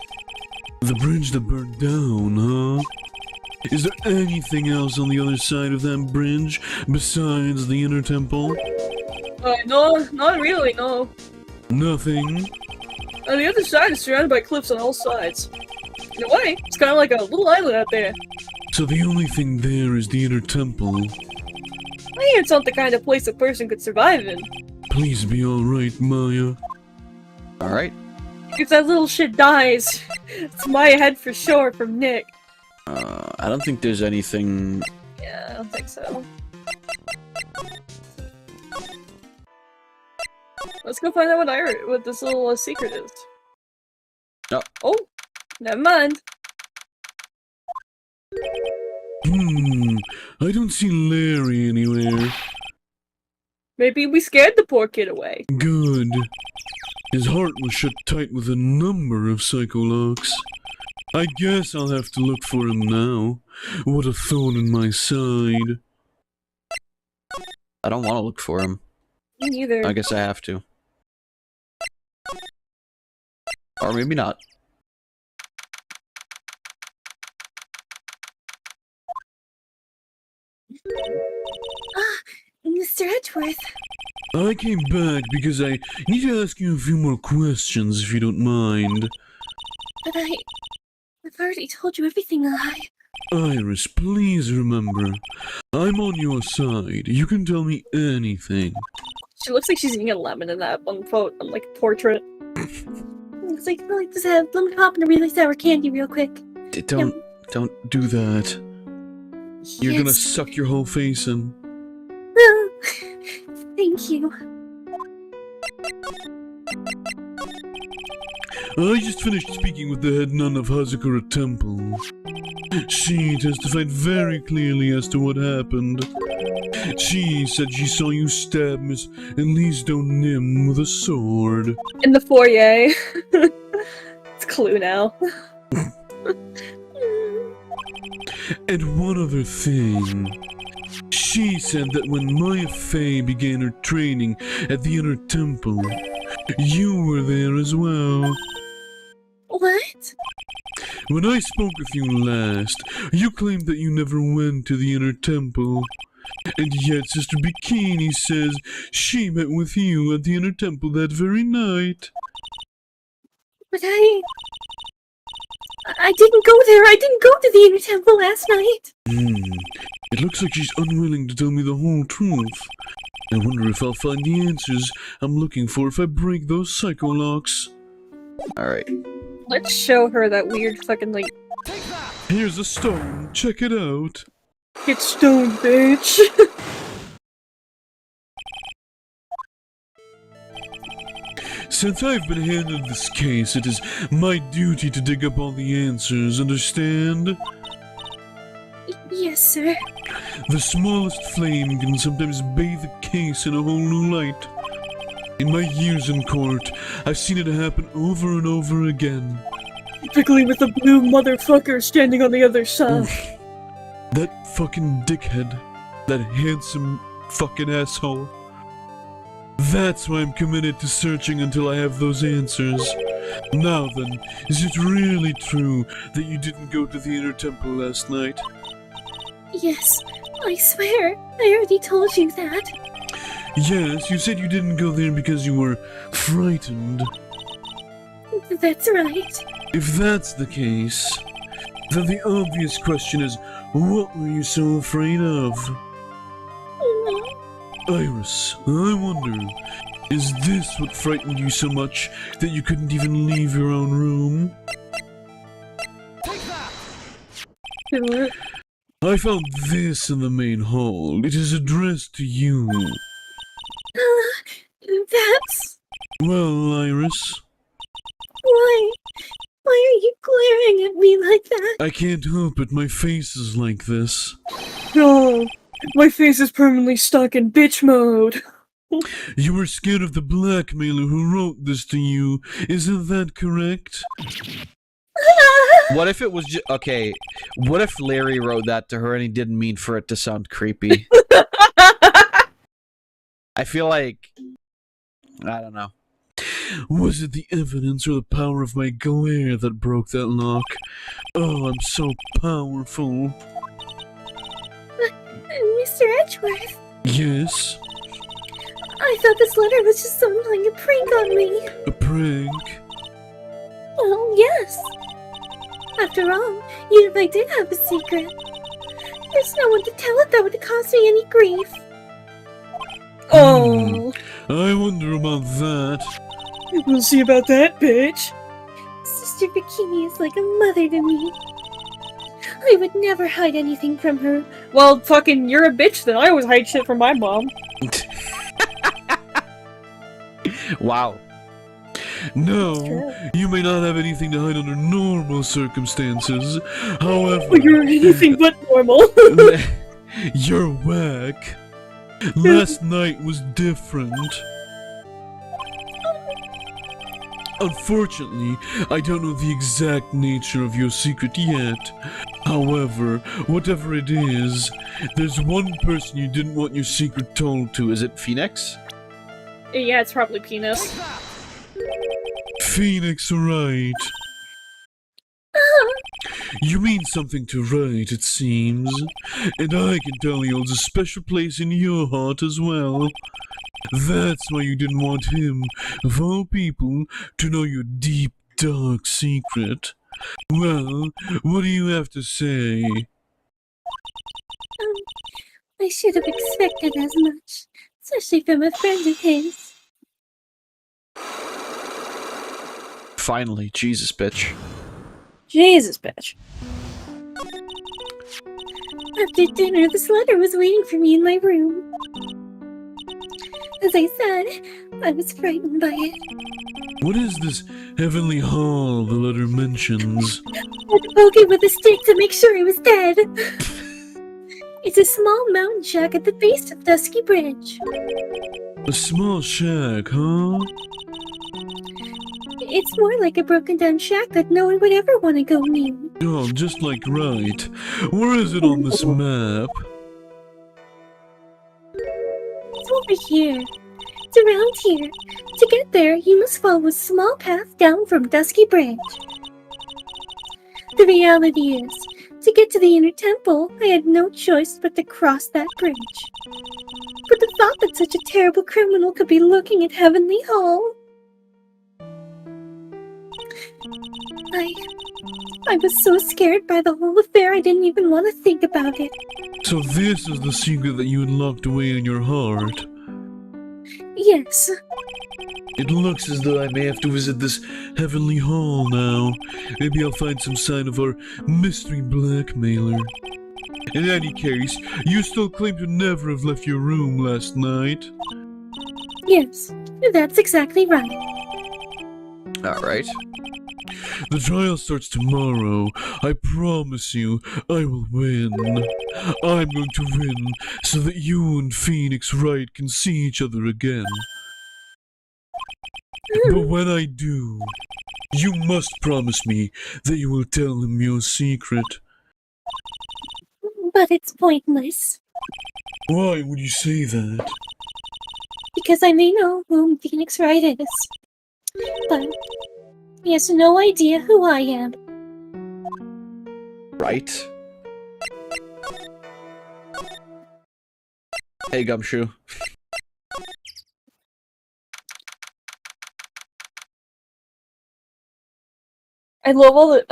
The bridge that burned down, huh? Is there anything else on the other side of that bridge besides the inner temple? No, not really, no. Nothing. The other side is surrounded by cliffs on all sides. In a way, it's kind of like a little island out there. So the only thing there is the inner temple. I hear it's not the kind of place a person could survive in. Please be alright, Maya. Alright. If that little shit dies, it's my head for sure from Nick. I don't think there's anything... Yeah, I don't think so. Let's go find out what this little secret is. Oh, never mind. I don't see Larry anywhere. Maybe we scared the poor kid away. Good. His heart was shut tight with a number of psycholocks. I guess I'll have to look for him now. What a thorn in my side. I don't want to look for him. Me neither. I guess I have to. Or maybe not. Mr. Edgeworth. I came back because I need to ask you a few more questions, if you don't mind. But I've already told you everything Iris, please remember, I'm on your side. You can tell me anything. She looks like she's eating a lemon in that one photo, like portrait. Looks like I like to have lemon pop and a really sour candy real quick. Don't do that. You're gonna suck your whole face in. Oh, thank you. I just finished speaking with the head nun of Hazakura Temple. She testified very clearly as to what happened. She said she saw you stab Miss Elise Donim with a sword. In the foyer. It's a clue now. And one other thing. She said that when Maya Fey began her training at the Inner Temple, you were there as well. What? When I spoke with you last, you claimed that you never went to the Inner Temple. And yet Sister Bikini says she met with you at the Inner Temple that very night. But I didn't go there. I didn't go to the Inner Temple last night. It looks like she's unwilling to tell me the whole truth. I wonder if I'll find the answers I'm looking for if I break those psycholocks. Alright. Let's show her that weird fucking, like... Here's a stone. Check it out. Get stoned, bitch! Since I've been handed this case, it is my duty to dig up all the answers, understand? Yes, sir. The smallest flame can sometimes bathe a case in a whole new light. In my years in court, I've seen it happen over and over again. Particularly with the blue motherfucker standing on the other side. Oof. That fucking dickhead. That handsome fucking asshole. That's why I'm committed to searching until I have those answers. Now then, is it really true that you didn't go to the Inner Temple last night? Yes, I swear. I already told you that. Yes, you said you didn't go there because you were frightened. That's right. If that's the case, then the obvious question is, what were you so afraid of? Iris, I wonder, is this what frightened you so much that you couldn't even leave your own room? I found this in the main hall. It is addressed to you. That's... Well, Iris, Why are you glaring at me like that? I can't help it. My face is like this. No, my face is permanently stuck in bitch mode. You were scared of the blackmailer who wrote this to you. Isn't that correct? What if it was just... Okay, what if Larry wrote that to her and he didn't mean for it to sound creepy? I feel like... I don't know. Was it the evidence or the power of my glare that broke that lock? Oh, I'm so powerful. Mr. Edgeworth, Yes, I thought this letter was just someone playing a prank on me. a prank. Well, yes. After all, even if I did have a secret, there's no one to tell it that would cause me any grief. Oh, I wonder about that. we'll see about that, bitch. Sister Bikini is like a mother to me. I would never hide anything from her. Well, fucking, you're a bitch then. I always hide shit from my mom. Wow. No, true. you may not have anything to hide under normal circumstances. However, But you're anything but normal. you're whack. Last night was different. Unfortunately, I don't know the exact nature of your secret yet. However, whatever it is, there's one person you didn't want your secret told to. Is it Phoenix? Yeah, it's probably penis. Phoenix, right? You mean something to write, it seems. And I can tell he holds a special place in your heart as well. That's why you didn't want him, of all people, to know your deep, dark secret. Well, what do you have to say? I should have expected as much, especially from a friend of his. Finally, Jesus, bitch. Jesus, bitch. After dinner, this letter was waiting for me in my room. As I said, I was frightened by it. What is this heavenly hall the letter mentions? I had to poke it with a stick to make sure he was dead. It's a small mountain shack at the base of Dusky Bridge. A small shack, huh? It's more like a broken down shack that no one would ever want to go near. Oh, just like right. Where is it on this map? It's over here. It's around here. To get there, you must follow a small path down from Dusky Bridge. The reality is, to get to the inner temple, I had no choice but to cross that bridge. But the thought that such a terrible criminal could be looking at Heavenly Hall... I was so scared by the whole affair I didn't even want to think about it. So this is the secret that you had locked away in your heart. Yes, It looks as though I may have to visit this heavenly hall now. Maybe I'll find some sign of our mystery blackmailer. In any case, you still claim to never have left your room last night. yes, that's exactly right. Alright. The trial starts tomorrow. I promise you, I will win. I'm going to win so that you and Phoenix Wright can see each other again. But when I do, you must promise me that you will tell him your secret. But it's pointless, Why would you say that? because I may know whom Phoenix Wright is. But he has no idea who I am. Right. Hey, Gumshoe. I love all the.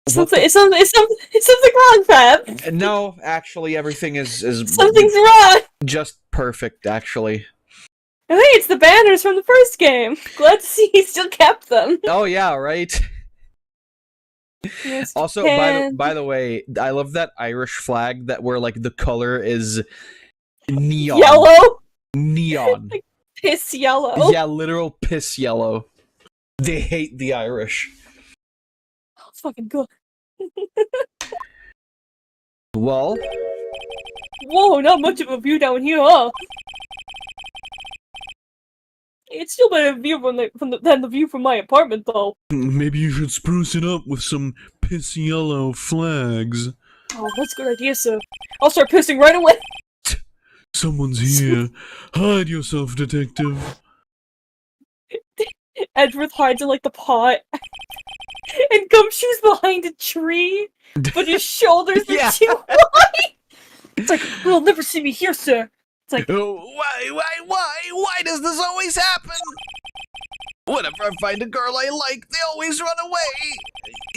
Something wrong, Fab. No, actually, everything is Something's wrong. just perfect, actually. I think it's the banners from the first game. Glad to see he still kept them. Oh yeah, right. Yes, Also, by the way, I love that Irish flag that where like the color is neon. Yellow, Neon. piss yellow. Yeah, literal piss yellow. They hate the Irish. Oh, fucking good. Well, Whoa, not much of a view down here, huh? It's still better view than the view from my apartment, though. Maybe you should spruce it up with some piss yellow flags. Oh, that's a good idea, sir. I'll start pissing right away. Someone's here. Hide yourself, detective. Edgeworth hides in like the pot, and Gumshoe's behind a tree, but his shoulders Yeah. are too wide. It's like, you'll never see me here, sir. It's like, oh, why does this always happen? Whenever I find a girl I like, they always run away.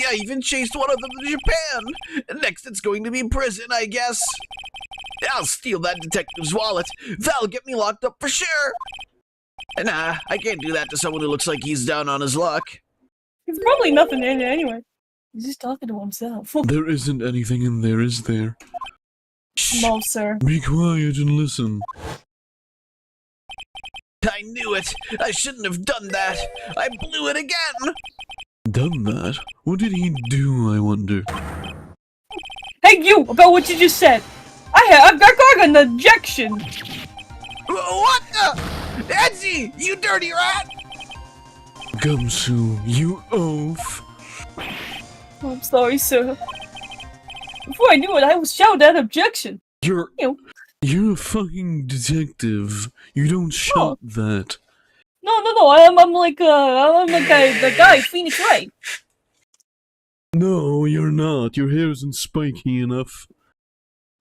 I even chased one of them to Japan. Next, it's going to be prison, I guess. I'll steal that detective's wallet. That'll get me locked up for sure. Nah, I can't do that to someone who looks like he's down on his luck. There's probably nothing in it anyway. He's just talking to himself. There isn't anything in there, is there? No, sir. Be quiet and listen. I knew it. I shouldn't have done that. I blew it again. Done that? What did he do, I wonder? Hey, you! About what you just said! I've got an objection! What the? Edgy, you dirty rat! Gumshoe, you oaf! Oh, I'm sorry, sir. Before I knew it, I was shouting that objection. You're You. a fucking detective. You don't shout that. No, I'm like the guy, Phoenix Wright. No, you're not. Your hair isn't spiky enough.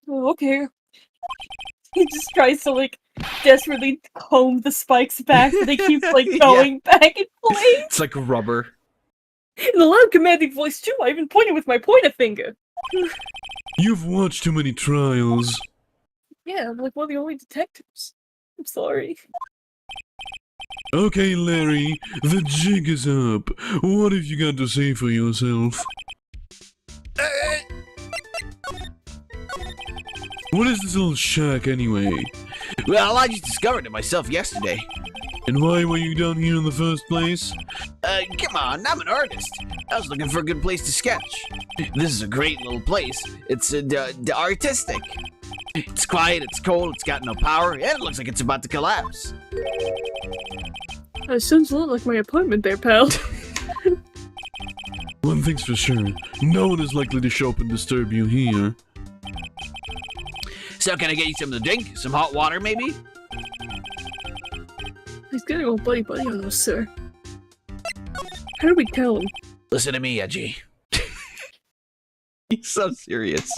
Oh, okay. He just tries to, like, desperately comb the spikes back, but they keep, like, going back in place. It's like rubber. In a loud commanding voice, too. I even pointed with my pointer finger. You've watched too many trials. Yeah, I'm like one of the only detectives. I'm sorry. Okay, Larry, the jig is up. What have you got to say for yourself? What is this little shack anyway? Well, I just discovered it myself yesterday. And why were you down here in the first place? Come on, I'm an artist. I was looking for a good place to sketch. This is a great little place. It's artistic. It's quiet, it's cold, it's got no power, and it looks like it's about to collapse. That sounds a lot like my apartment there, pal. One thing's for sure, no one is likely to show up and disturb you here. So can I get you something to drink? Some hot water, maybe? He's gonna go buddy-buddy on us, sir. How do we tell him? Listen to me, Edgy. He's so serious.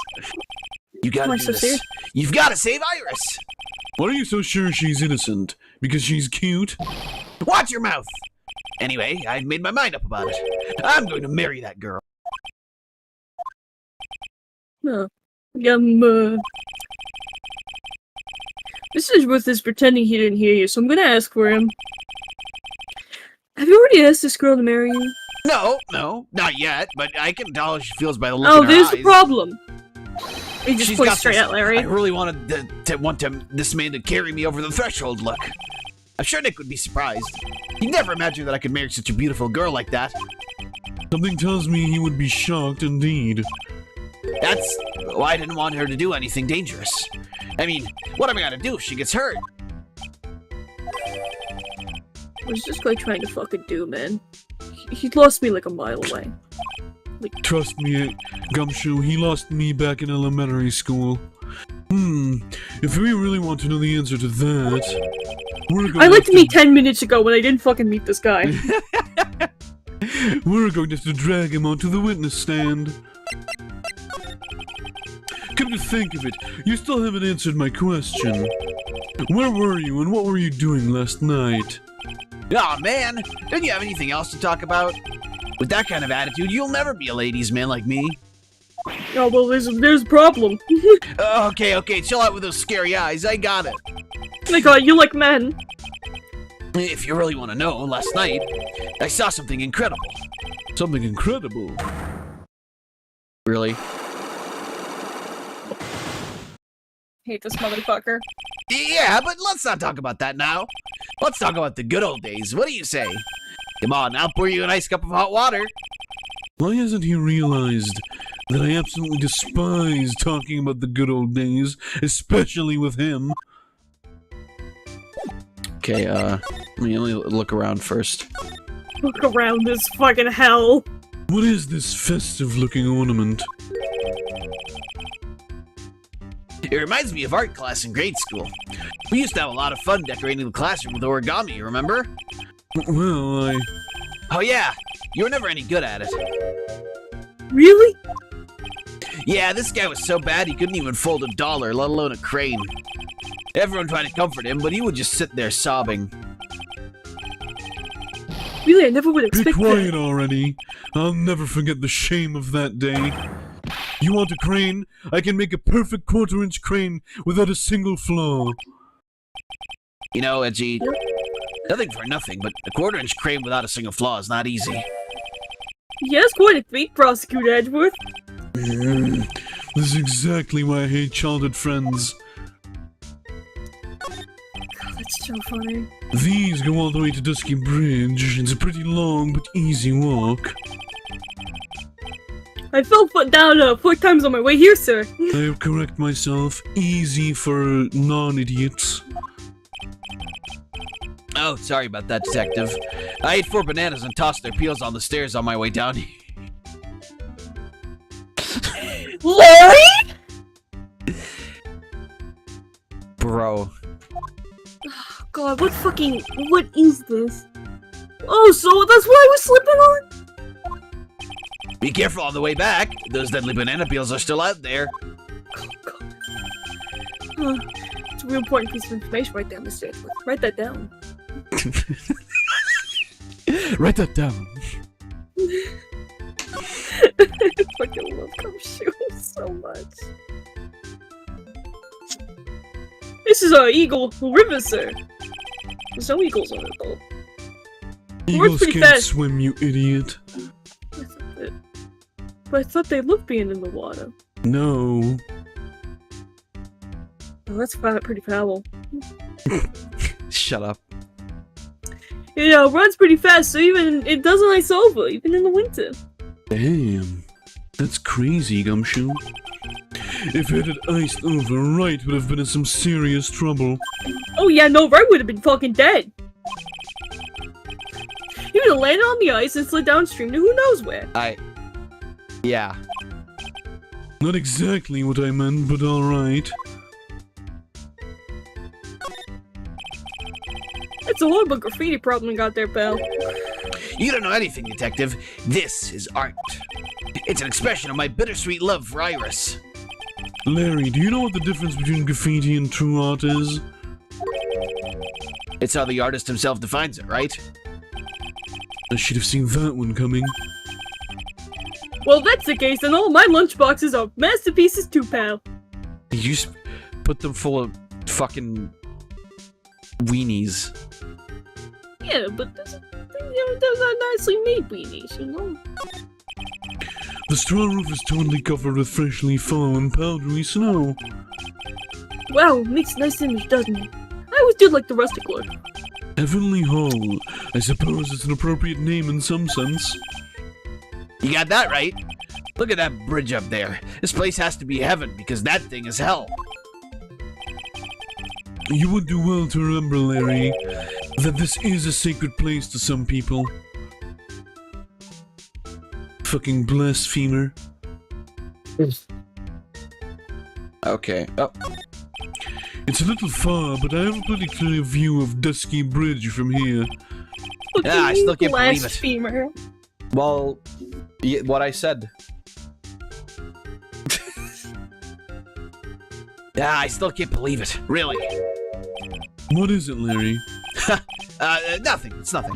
You gotta Am I do so this. serious? You've gotta save Iris! Why are you so sure she's innocent? Because she's cute? Watch your mouth! Anyway, I've made my mind up about it. I'm going to marry that girl. No. Mr. Edgeworth is pretending he didn't hear you, so I'm gonna ask for him. Have you already asked this girl to marry you? No, not yet, but I can tell how she feels by the look in Oh, her there's eyes. the problem! He just She's points got straight this, at Larry. I really wanted this man to carry me over the threshold look. I'm sure Nick would be surprised. He'd never imagine that I could marry such a beautiful girl like that. Something tells me he would be shocked indeed. That's why I didn't want her to do anything dangerous. I mean, what am I gonna do if she gets hurt? What's this guy trying to fucking do, man? He lost me like a mile away. Trust me, Gumshoe, he lost me back in elementary school. If we really want to know the answer to that, we're going I liked me 10 minutes ago when I didn't fucking meet this guy. We're going to have to drag him onto the witness stand. Come to think of it, you still haven't answered my question. Where were you and what were you doing last night? Aw, man, didn't you have anything else to talk about? With that kind of attitude, you'll never be a ladies' man like me. Oh, well, there's a problem. Okay, chill out with those scary eyes, I got it. Oh my god, you like men. If you really want to know, last night, I saw something incredible. Something incredible. Really? Hate this motherfucker. Yeah, but let's not talk about that now. Let's talk about the good old days. What do you say? Come on, I'll pour you a nice cup of hot water. Why hasn't he realized that I absolutely despise talking about the good old days, especially with him? Okay, let me look around first. Look around this fucking hell. What is this festive-looking ornament? It reminds me of art class in grade school. We used to have a lot of fun decorating the classroom with origami, you remember? Well, Oh yeah, you were never any good at it. Really? Yeah, this guy was so bad he couldn't even fold $1, let alone a crane. Everyone tried to comfort him, but he would just sit there sobbing. Really, I never would Be expect quiet that. already. I'll never forget the shame of that day. You want a crane? I can make a perfect quarter-inch crane without a single flaw. You know, Edgy, nothing for nothing, but a quarter-inch crane without a single flaw is not easy. Yeah, that's quite a feat, Prosecutor Edgeworth. This is exactly why I hate childhood friends. God, that's so funny. These go all the way to Dusky Bridge. It's a pretty long but easy walk. I fell down 4 times on my way here, sir. I'll correct myself. Easy for non-idiots. Oh, sorry about that, Detective. I ate 4 bananas and tossed their peels on the stairs on my way down here. Larry? Bro. God, what is this? Oh, so that's what I was slipping on? Be careful on the way back. Those deadly banana peels are still out there. Oh, God. It's a real important piece of information right there, Mr. Edgeworth. Write that down. Write that down. I fucking love Gumshoe so much. This is Eagle River, sir. There's no eagles on it, though. Eagles pretty can't fast. swim, you idiot. But I thought they loved being in the water. No. Oh, that's pretty foul. Shut up. You know, it runs pretty fast, so even it doesn't ice over, even in the winter. Damn. That's crazy, Gumshoe. If it had iced over, Wright would have been in some serious trouble. Oh yeah, no, Ray would have been fucking dead. He would have landed on the ice and slid downstream to who knows where. Yeah. Not exactly what I meant, but alright. It's a horrible graffiti problem you got there, pal. You don't know anything, Detective. This is art. It's an expression of my bittersweet love for Iris. Larry, do you know what the difference between graffiti and true art is? It's how the artist himself defines it, right? I should have seen that one coming. Well, if that's the case, then all my lunchboxes are masterpieces too, pal. You just put them full of fucking weenies. Yeah, but those are nicely made weenies, you know? The straw roof is totally covered with freshly fallen powdery snow. Wow, makes a nice image, doesn't it? I always did like the rustic look. Heavenly Hall. I suppose it's an appropriate name in some sense. You got that right. Look at that bridge up there. This place has to be heaven because that thing is hell. You would do well to remember, Larry, that this is a sacred place to some people. Fucking blasphemer. Okay. Oh. It's a little far, but I have a pretty clear view of Dusky Bridge from here. Yeah, I still can't believe it. Blasphemer. Well, what I said. Yeah, I still can't believe it. Really. What is it, Larry? Nothing. It's nothing.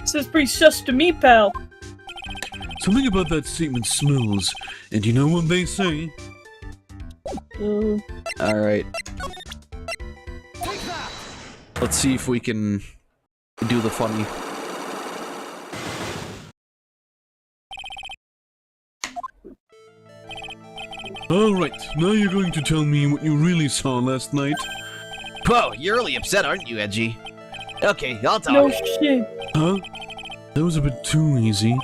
Sounds pretty sus to me, pal. Something about that statement smells, and you know what they say? Alright. Let's see if we can do the funny. Alright, now you're going to tell me what you really saw last night. Whoa, you're really upset, aren't you, Edgy? Okay, I'll talk. No shit. Huh? That was a bit too easy.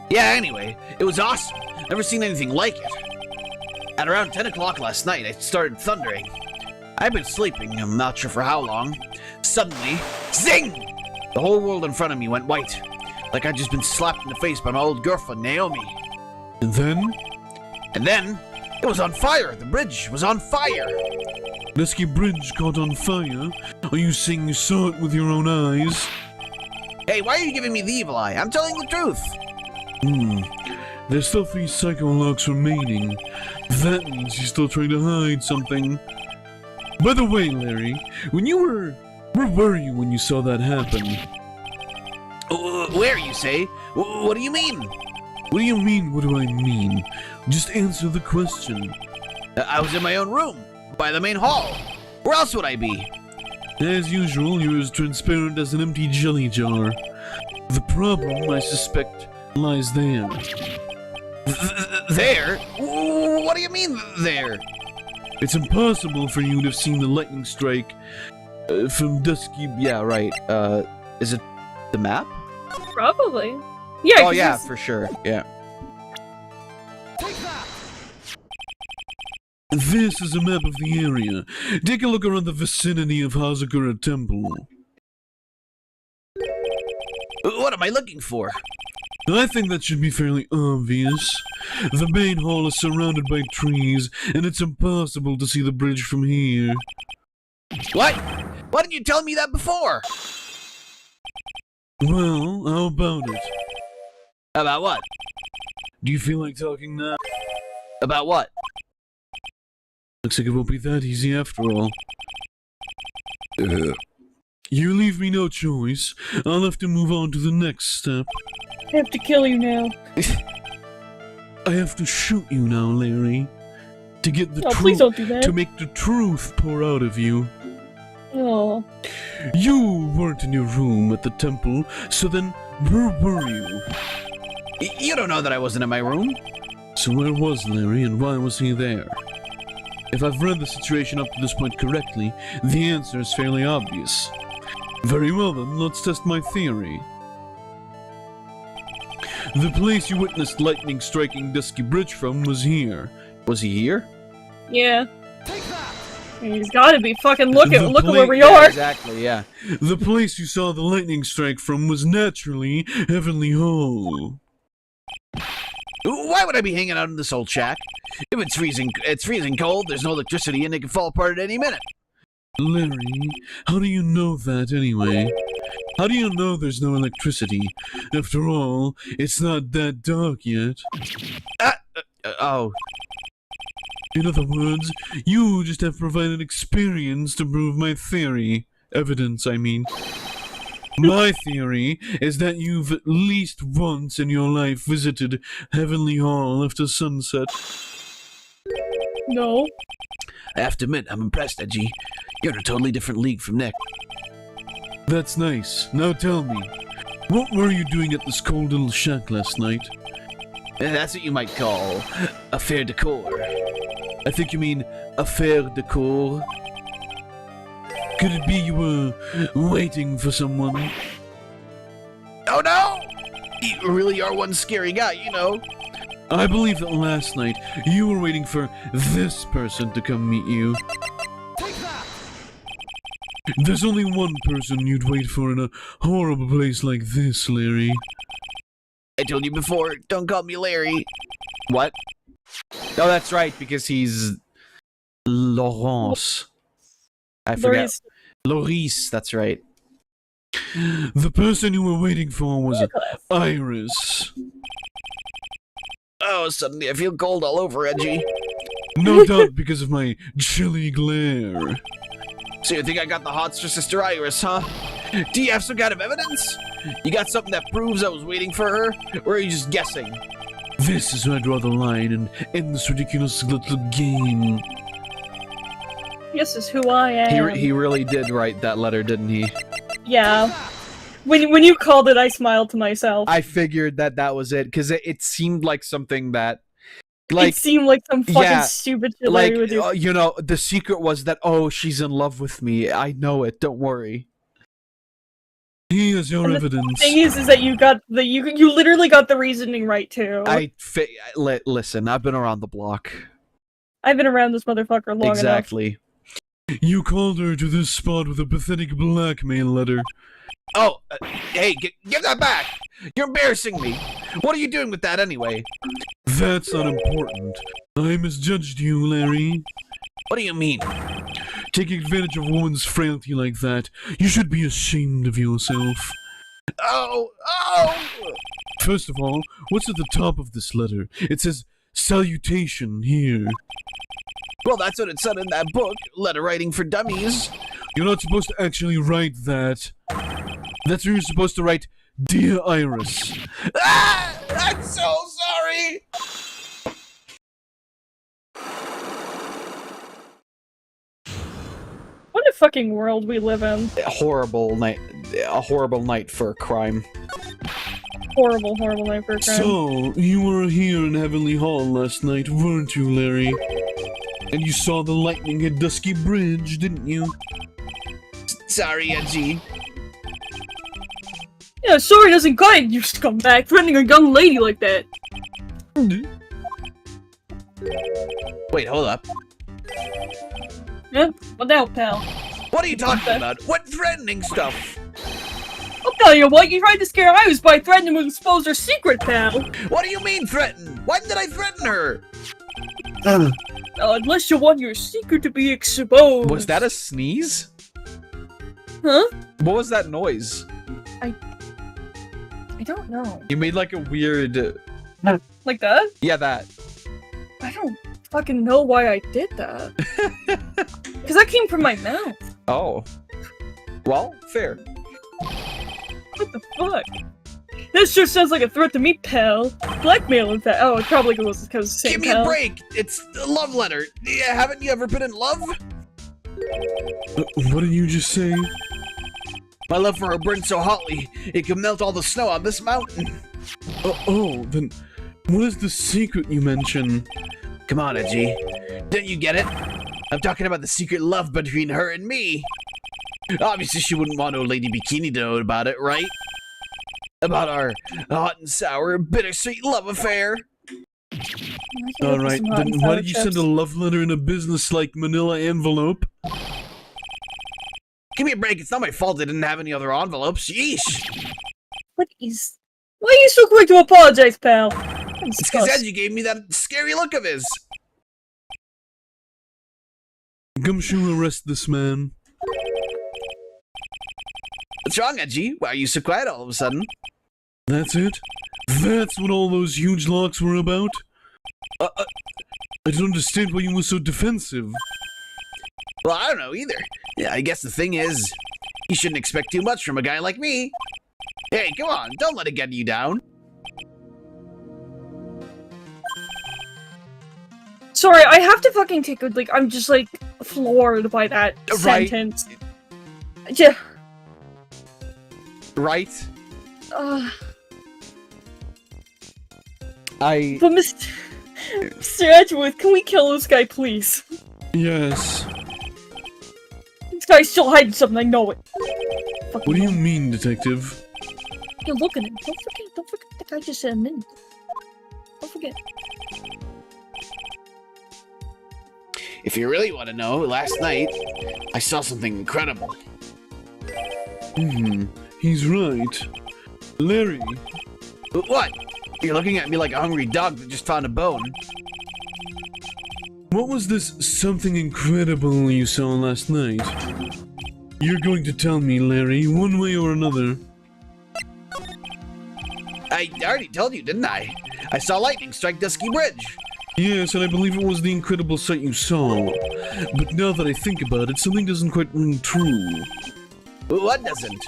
Yeah, anyway, it was awesome. Never seen anything like it. At around 10 o'clock last night, it started thundering. I've been sleeping, I'm not sure for how long. Suddenly, zing! The whole world in front of me went white. Like I'd just been slapped in the face by my old girlfriend, Naomi. And then? And then, it was on fire! The bridge was on fire! Dusky Bridge caught on fire? Are you saying you saw it with your own eyes? Hey, why are you giving me the evil eye? I'm telling the truth! There's still 3 psycho locks remaining. That means you're still trying to hide something. By the way, Larry, when you were Where were you when you saw that happen? Where, you say? What do you mean? What do you mean, what do I mean? Just answer the question. I was in my own room, by the main hall. Where else would I be? As usual, you're as transparent as an empty jelly jar. The problem, I suspect, lies there. There? What do you mean, there? It's impossible for you to have seen the lightning strike from dusky... Yeah, right. Is it the map? Probably. Yeah. Oh 'cause yeah, it's- for sure. Yeah. This is a map of the area. Take a look around the vicinity of Hazakura Temple. What am I looking for? I think that should be fairly obvious. The main hall is surrounded by trees, and it's impossible to see the bridge from here. What? Why didn't you tell me that before? Well, how about it? About what? Do you feel like talking now? About what? Looks like it won't be that easy after all. You leave me no choice. I'll have to move on to the next step. I have to kill you now. I have to shoot you now, Larry. To get the Oh, please truth, don't do that. to make the truth pour out of you. Oh. You weren't in your room at the temple, so then where were you? You don't know that I wasn't in my room. So where was Larry, and why was he there? If I've read the situation up to this point correctly, the answer is fairly obvious. Very well then, let's test my theory. The place you witnessed lightning striking Dusky Bridge from was here. Was he here? Yeah. He's gotta be. Fucking look The at where we Yeah, are. exactly. Yeah. The place you saw the lightning strike from was naturally Heavenly Hall. Why would I be hanging out in this old shack? If it's freezing cold, there's no electricity, and it can fall apart at any minute. Larry, how do you know that anyway? How do you know there's no electricity? After all, it's not that dark yet. Oh. In other words, you just have provided experience to prove my theory. Evidence, I mean. My theory is that you've at least once in your life visited Heavenly Hall after sunset. No. I have to admit, I'm impressed, Edgy. You're in a totally different league from Nick. That's nice. Now tell me, what were you doing at this cold little shack last night? That's what you might call affaire de cour. I think you mean affaire de cour. Could it be you were waiting for someone? Oh no! You really are one scary guy, you know. I believe that last night you were waiting for this person to come meet you. There's only one person you'd wait for in a horrible place like this, Larry. I told you before, don't call me Larry. What? No, that's right, because he's Laurence. I forget. Loris, that's right. The person you were waiting for was Iris. Oh, suddenly I feel cold all over, Edgy. No doubt because of my chilly glare. So you think I got the hots for Sister Iris, huh? Do you have some kind of evidence? You got something that proves I was waiting for her? Or are you just guessing? This is where I draw the line and end this ridiculous little game. This is who I am. He really did write that letter, didn't he? Yeah. When you called it, I smiled to myself. I figured that was it, because it seemed like something that... Like, it seemed like some fucking yeah, stupid shit like, Larry would do. you know, the secret was that, oh, she's in love with me. I know it, don't worry. Here's your And the evidence. thing is that you got the you literally got the reasoning right too. Listen, I've been around the block. I've been around this motherfucker long enough. Exactly. You called her to this spot with a pathetic blackmail letter. Oh, hey, give that back! You're embarrassing me! What are you doing with that anyway? That's not important. I misjudged you, Larry. What do you mean? Taking advantage of a woman's frailty like that, you should be ashamed of yourself. Oh! First of all, what's at the top of this letter? It says, salutation here. Well, that's what it said in that book, Letter Writing for Dummies. You're not supposed to actually write that. That's where you're supposed to write, Dear Iris. Ah! I'm so sorry! What a fucking world we live in. A horrible night for crime. Horrible, horrible night for a crime. So, you were here in Heavenly Hall last night, weren't you, Larry? And you saw the lightning hit Dusky Bridge, didn't you? Sorry, Edgy. Yeah, sorry doesn't cut it, you scumbag, threatening a young lady like that. Wait, hold up. Yeah, what the hell, pal? What are you talking about? What threatening stuff? I'll tell you what, you tried to scare Iris by threatening to expose her secret, pal. What do you mean threaten? When did I threaten her? Unless you want your secret to be exposed. Was that a sneeze? Huh? What was that noise? I don't know. You made like a weird... Like that? Yeah, that. I don't fucking know why I did that. Because that came from my mouth. Oh. Well, fair. What the fuck? This sure sounds like a threat to me, pal. Blackmail, in fact. Oh, it probably was because of the same Give me pal. a break. It's a love letter. Yeah, haven't you ever been in love? What did you just say? My love for her burns so hotly, it could melt all the snow on this mountain. Then what is the secret you mention? Come on, Edgy. Don't you get it? I'm talking about the secret love between her and me. Obviously, she wouldn't want no Lady Bikini to know about it, right? About our hot and sour, bittersweet love affair. Alright, then why did you send a love letter in a business-like manila envelope? Give me a break, it's not my fault I didn't have any other envelopes. Yeesh! What is... Why are you so quick to apologize, pal? It's because Edgy gave me that scary look of his. Gumshoe, arrest this man. What's wrong, Edgy? Why are you so quiet all of a sudden? That's it? That's what all those huge locks were about? I don't understand why you were so defensive. Well, I don't know either. Yeah, I guess the thing is, you shouldn't expect too much from a guy like me. Hey, come on, don't let it get you down. Sorry, I have to fucking take a, like, I'm just, like, floored by that Right. sentence. Yeah. Right? But Mr. Edgeworth, can we kill this guy, please? Yes. This guy's still hiding something, I know it. What do you mean, detective? Yeah, look at him. Don't forget the guy just said a minute. Don't forget. If you really want to know, last night, I saw something incredible. He's right. Larry, What? You're looking at me like a hungry dog that just found a bone. what was this something incredible you saw last night? You're going to tell me, Larry, one way or another. I already told you, didn't I? I saw lightning strike Dusky Bridge. Yes, and I believe it was the incredible sight you saw. But now that I think about it, something doesn't quite ring true. What doesn't?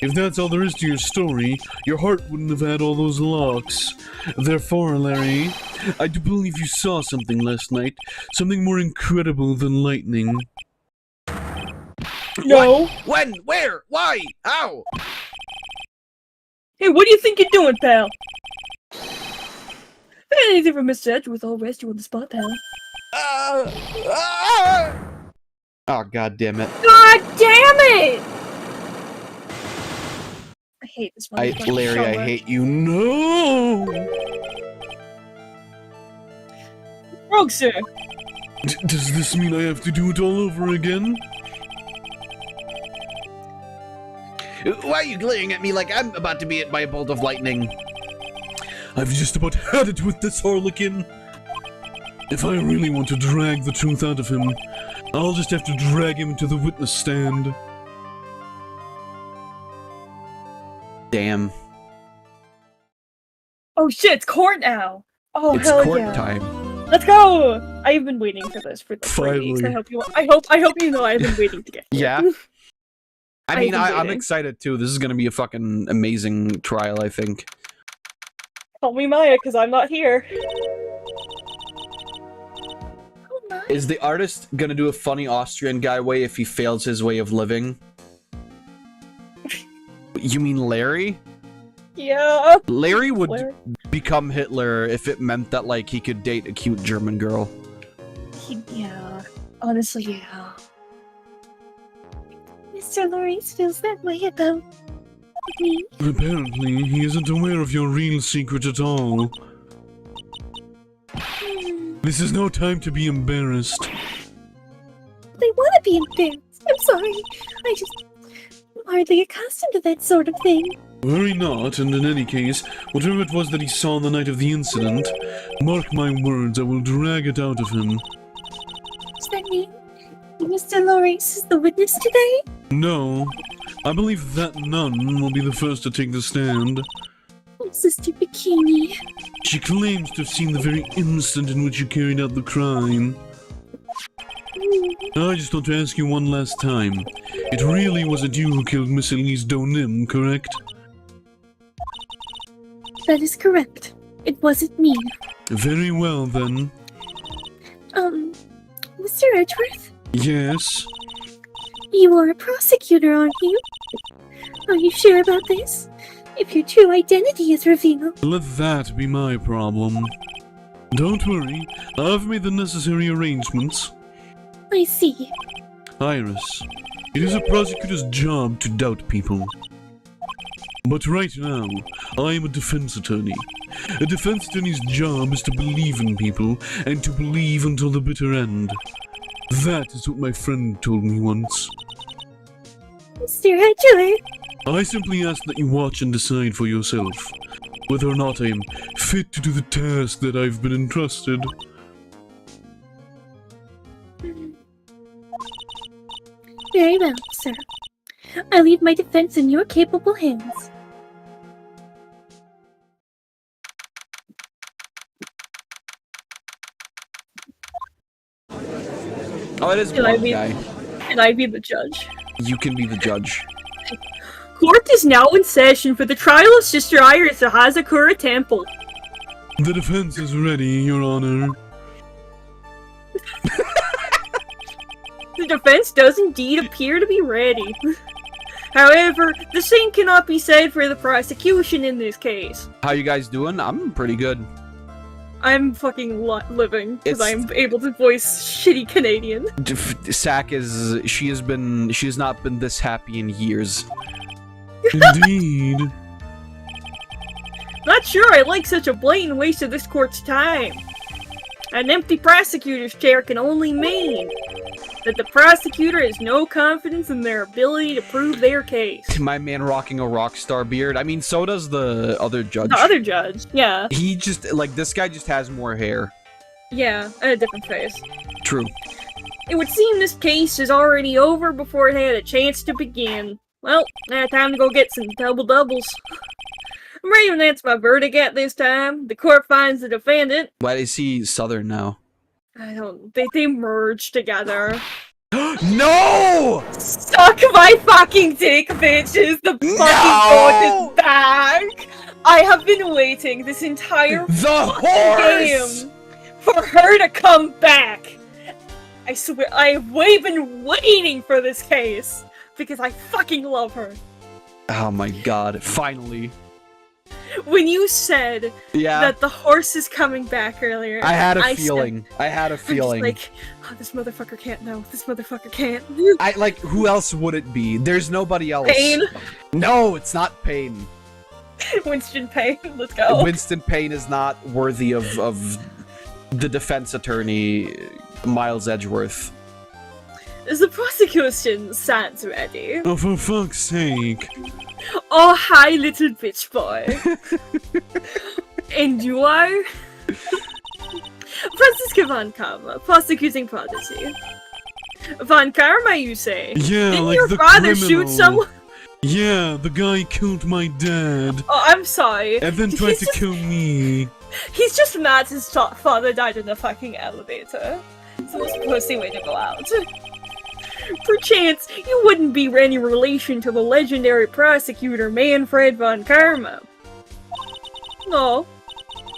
If that's all there is to your story, your heart wouldn't have had all those locks. Therefore, Larry, I do believe you saw something last night. Something more incredible than lightning. No. What? When? Where? Why? How? Hey, what do you think you're doing, pal? If anything from Mr. Edgeworth, I'll arrest you on the spot, pal. Oh, god damn it. God damn it! I hate this motherfucker Larry, so I much. hate you. No! Rogue, sir. Does this mean I have to do it all over again? Why are you glaring at me like I'm about to be hit by a bolt of lightning? I've just about had it with this harlequin. If I really want to drag the truth out of him, I'll just have to drag him to the witness stand. Damn. Oh shit, it's court now. Oh It's hell court yeah. time. Let's go! I've been waiting for this for 3 weeks. Finally. I hope you know I've been waiting to get here. Yeah. I mean, I've been I'm waiting. excited too. This is gonna be a fucking amazing trial, I think. Call me Maya, because I'm not here. Oh my. Is the artist gonna do a funny Austrian guy way if he fails his way of living? You mean Larry? Yeah. Larry would Larry. become Hitler if it meant that, like, he could date a cute German girl. Yeah. Honestly, yeah. Mr. Lawrence feels that way about me. Apparently, he isn't aware of your real secret at all. This is no time to be embarrassed. They want to be embarrassed. I'm sorry. I'm hardly accustomed to that sort of thing. Worry not, and in any case, whatever it was that he saw on the night of the incident, mark my words, I will drag it out of him. Does that mean Mr. Lawrence is the witness today? No, I believe that nun will be the first to take the stand. Oh, Sister Bikini. She claims to have seen the very instant in which you carried out the crime. I just want to ask you one last time. It really wasn't you who killed Miss Elise Donim, correct? That is correct. It wasn't me. Very well, then. Mr. Edgeworth? Yes? You are a prosecutor, aren't you? Are you sure about this? If your true identity is revealed. Let that be my problem. Don't worry, I've made the necessary arrangements. I see. Iris, it is a prosecutor's job to doubt people. But right now, I am a defense attorney. A defense attorney's job is to believe in people, and to believe until the bitter end. That is what my friend told me once. Mr. Edgeworth? I simply ask that you watch and decide for yourself, whether or not I am fit to do the task that I've been entrusted. Very well, sir. I leave my defense in your capable hands. Oh, it is Can I one be- guy. Can I be the judge? You can be the judge. Court is now in session for the trial of Sister Iris of Hazakura Temple. The defense is ready, Your Honor. The defense does indeed appear to be ready. However, the same cannot be said for the prosecution in this case. How you guys doing? I'm pretty good. I'm fucking living because It's- I'm able to voice shitty Canadian. Sack is she has not been this happy in years. Indeed. Not sure I like such a blatant waste of this court's time. An empty prosecutor's chair can only mean that the prosecutor has no confidence in their ability to prove their case. My man rocking a rock star beard. I mean, so does the other judge. The other judge, yeah. He just, like, this guy just has more hair. Yeah, and a different face. True. It would seem this case is already over before it had a chance to begin. Well, now time to go get some double-doubles. I'm ready to announce my verdict at this time. The court finds the defendant. Why is he southern now? I don't... They merge together. No! Suck my fucking dick, bitches! The fucking No! court is back! I have been waiting this entire The fucking horse! game for her to come back! I swear, I've been waiting for this case! Because I fucking love her. Oh my god, finally. When you said Yeah, that the horse is coming back earlier, I had a said- feeling. I had a I'm just feeling. like, oh, this motherfucker can't know. This motherfucker can't. Like, who else would it be? There's nobody else. Pain. No, it's not Pain. Winston Payne, let's go. Winston Payne is not worthy of the defense attorney, Miles Edgeworth. Is the prosecution sounds ready? Oh, for fuck's sake. Oh, hi, little bitch boy. And you are? Franziska von Karma, prosecuting prodigy. Von Karma, you say? Yeah, Didn't like your the father criminal. shoot someone? Yeah, the guy killed my dad. Oh, I'm sorry. And then tried to kill me. He's just mad his father died in the fucking elevator. It's the most pussy way to go out. Perchance, you wouldn't be any relation to the legendary prosecutor Manfred von Karma. No.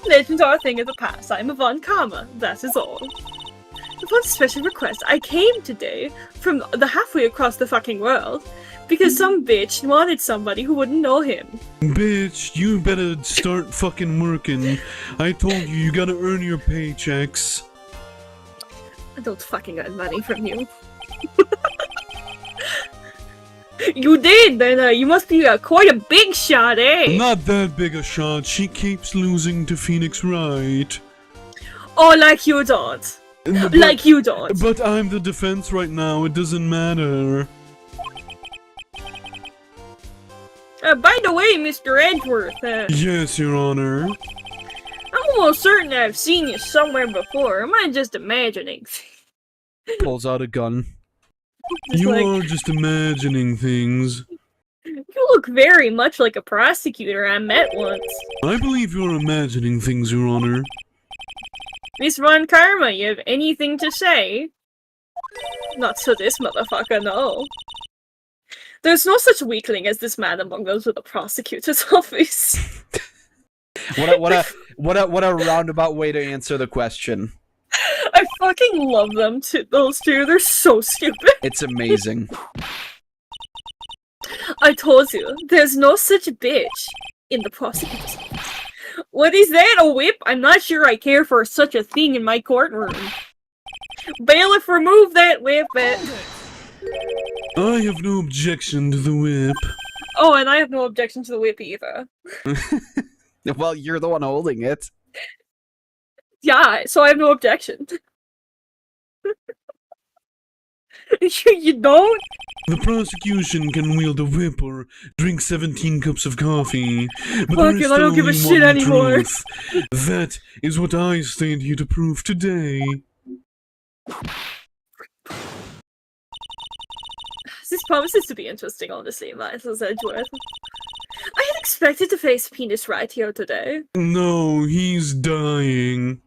Legends are a thing of the past. I'm a von Karma. That is all. Upon special request, I came today from the halfway across the fucking world because some bitch wanted somebody who wouldn't know him. Bitch, you better start fucking working. I told you, you gotta earn your paychecks. I don't fucking earn money from you. You did, then you must be quite a big shot, eh? Not that big a shot. She keeps losing to Phoenix Wright. Oh, like you don't. Like you don't. But I'm the defense right now. It doesn't matter. By the way, Mr. Edgeworth, Yes, Your Honor. I'm almost certain I've seen you somewhere before. Am I just imagining? Pulls out a gun. You are just imagining things. You look very much like a prosecutor I met once. I believe you're imagining things, Your Honor. Miss Von Karma, you have anything to say? Not to this motherfucker, no. There's no such weakling as this man among those with the prosecutor's office. What a roundabout way to answer the question. I fucking love them, those two. They're so stupid. It's amazing. I told you, there's no such bitch in the prosecutor's office. What is that, a whip? I'm not sure I care for such a thing in my courtroom. Bailiff, remove that whip. I have no objection to the whip. Oh, and I have no objection to the whip either. Well, you're the one holding it. Yeah, so I have no objection. You don't? The prosecution can wield a whip or drink 17 cups of coffee. But Fuck there is it, I don't give a only shit one anymore. truth. That is what I stand here to prove today. This promises to be interesting on the same lines as Edgeworth. I had expected to face Penis right here today. No, he's dying.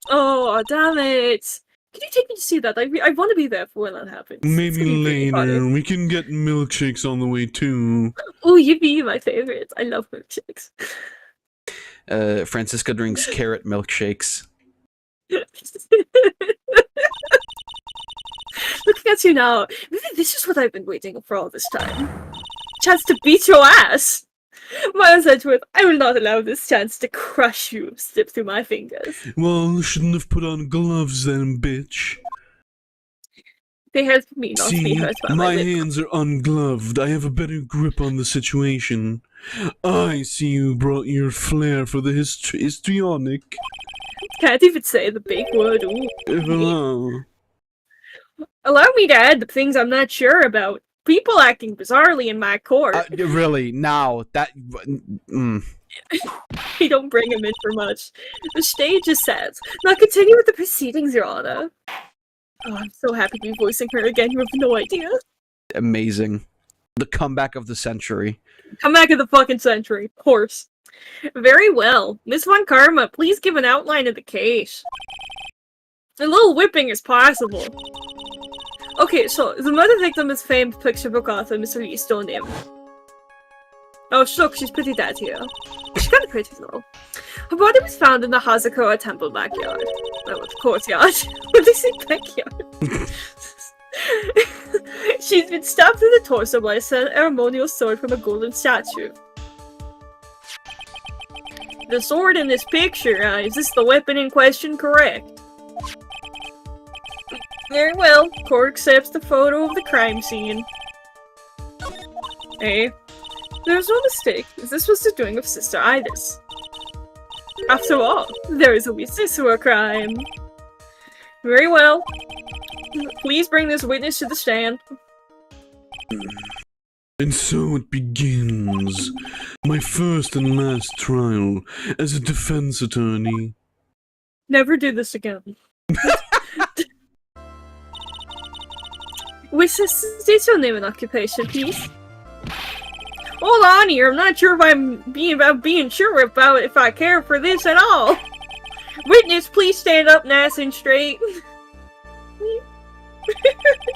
Oh, damn it! Can you take me to see that? I want to be there for when that happens. It's Maybe gonna be really later. funny. We can get milkshakes on the way too. Oh, yippee, my favorite. I love milkshakes. Francisca drinks carrot milkshakes. Looking at you now, maybe this is what I've been waiting for all this time. Chance to beat your ass! Miles Edgeworth, I will not allow this chance to crush you slip through my fingers. Well, shouldn't have put on gloves then, bitch. They help me not be See, hurt by my lip. hands are ungloved. I have a better grip on the situation. I see you brought your flair for the histrionic. Can't even say the big word, ooh. Hello. Allow me to add the things I'm not sure about. People acting bizarrely in my court. Really, now, that... We don't bring him in for much. The stage is set. Now continue with the proceedings, Your Honor. Oh, I'm so happy to be voicing her again. You have no idea. Amazing. The comeback of the century. Come back of the fucking century, of course. Very well. Miss Von Karma, please give an outline of the case. A little whipping is possible. Okay, so the murder victim is famed picture book author Mr. Easton Im. Oh, look, she's pretty dead here. She's kind of pretty though. Her body was found in the Hazakura temple backyard. Oh, the courtyard. What did they say backyard? She's been stabbed through the torso by a ceremonial sword from a golden statue. The sword in this picture, is this the weapon in question correct? Very well, court accepts the photo of the crime scene. Hey, there's no mistake, this was the doing of Sister Idas. After all, there is a witness to a crime. Very well. Please bring this witness to the stand. And so it begins. My first and last trial as a defense attorney. Never do this again. Witness, state your name and occupation, please. Hold on here, I'm not sure if I'm being sure about if I care for this at all. Witness, please stand up nice and straight.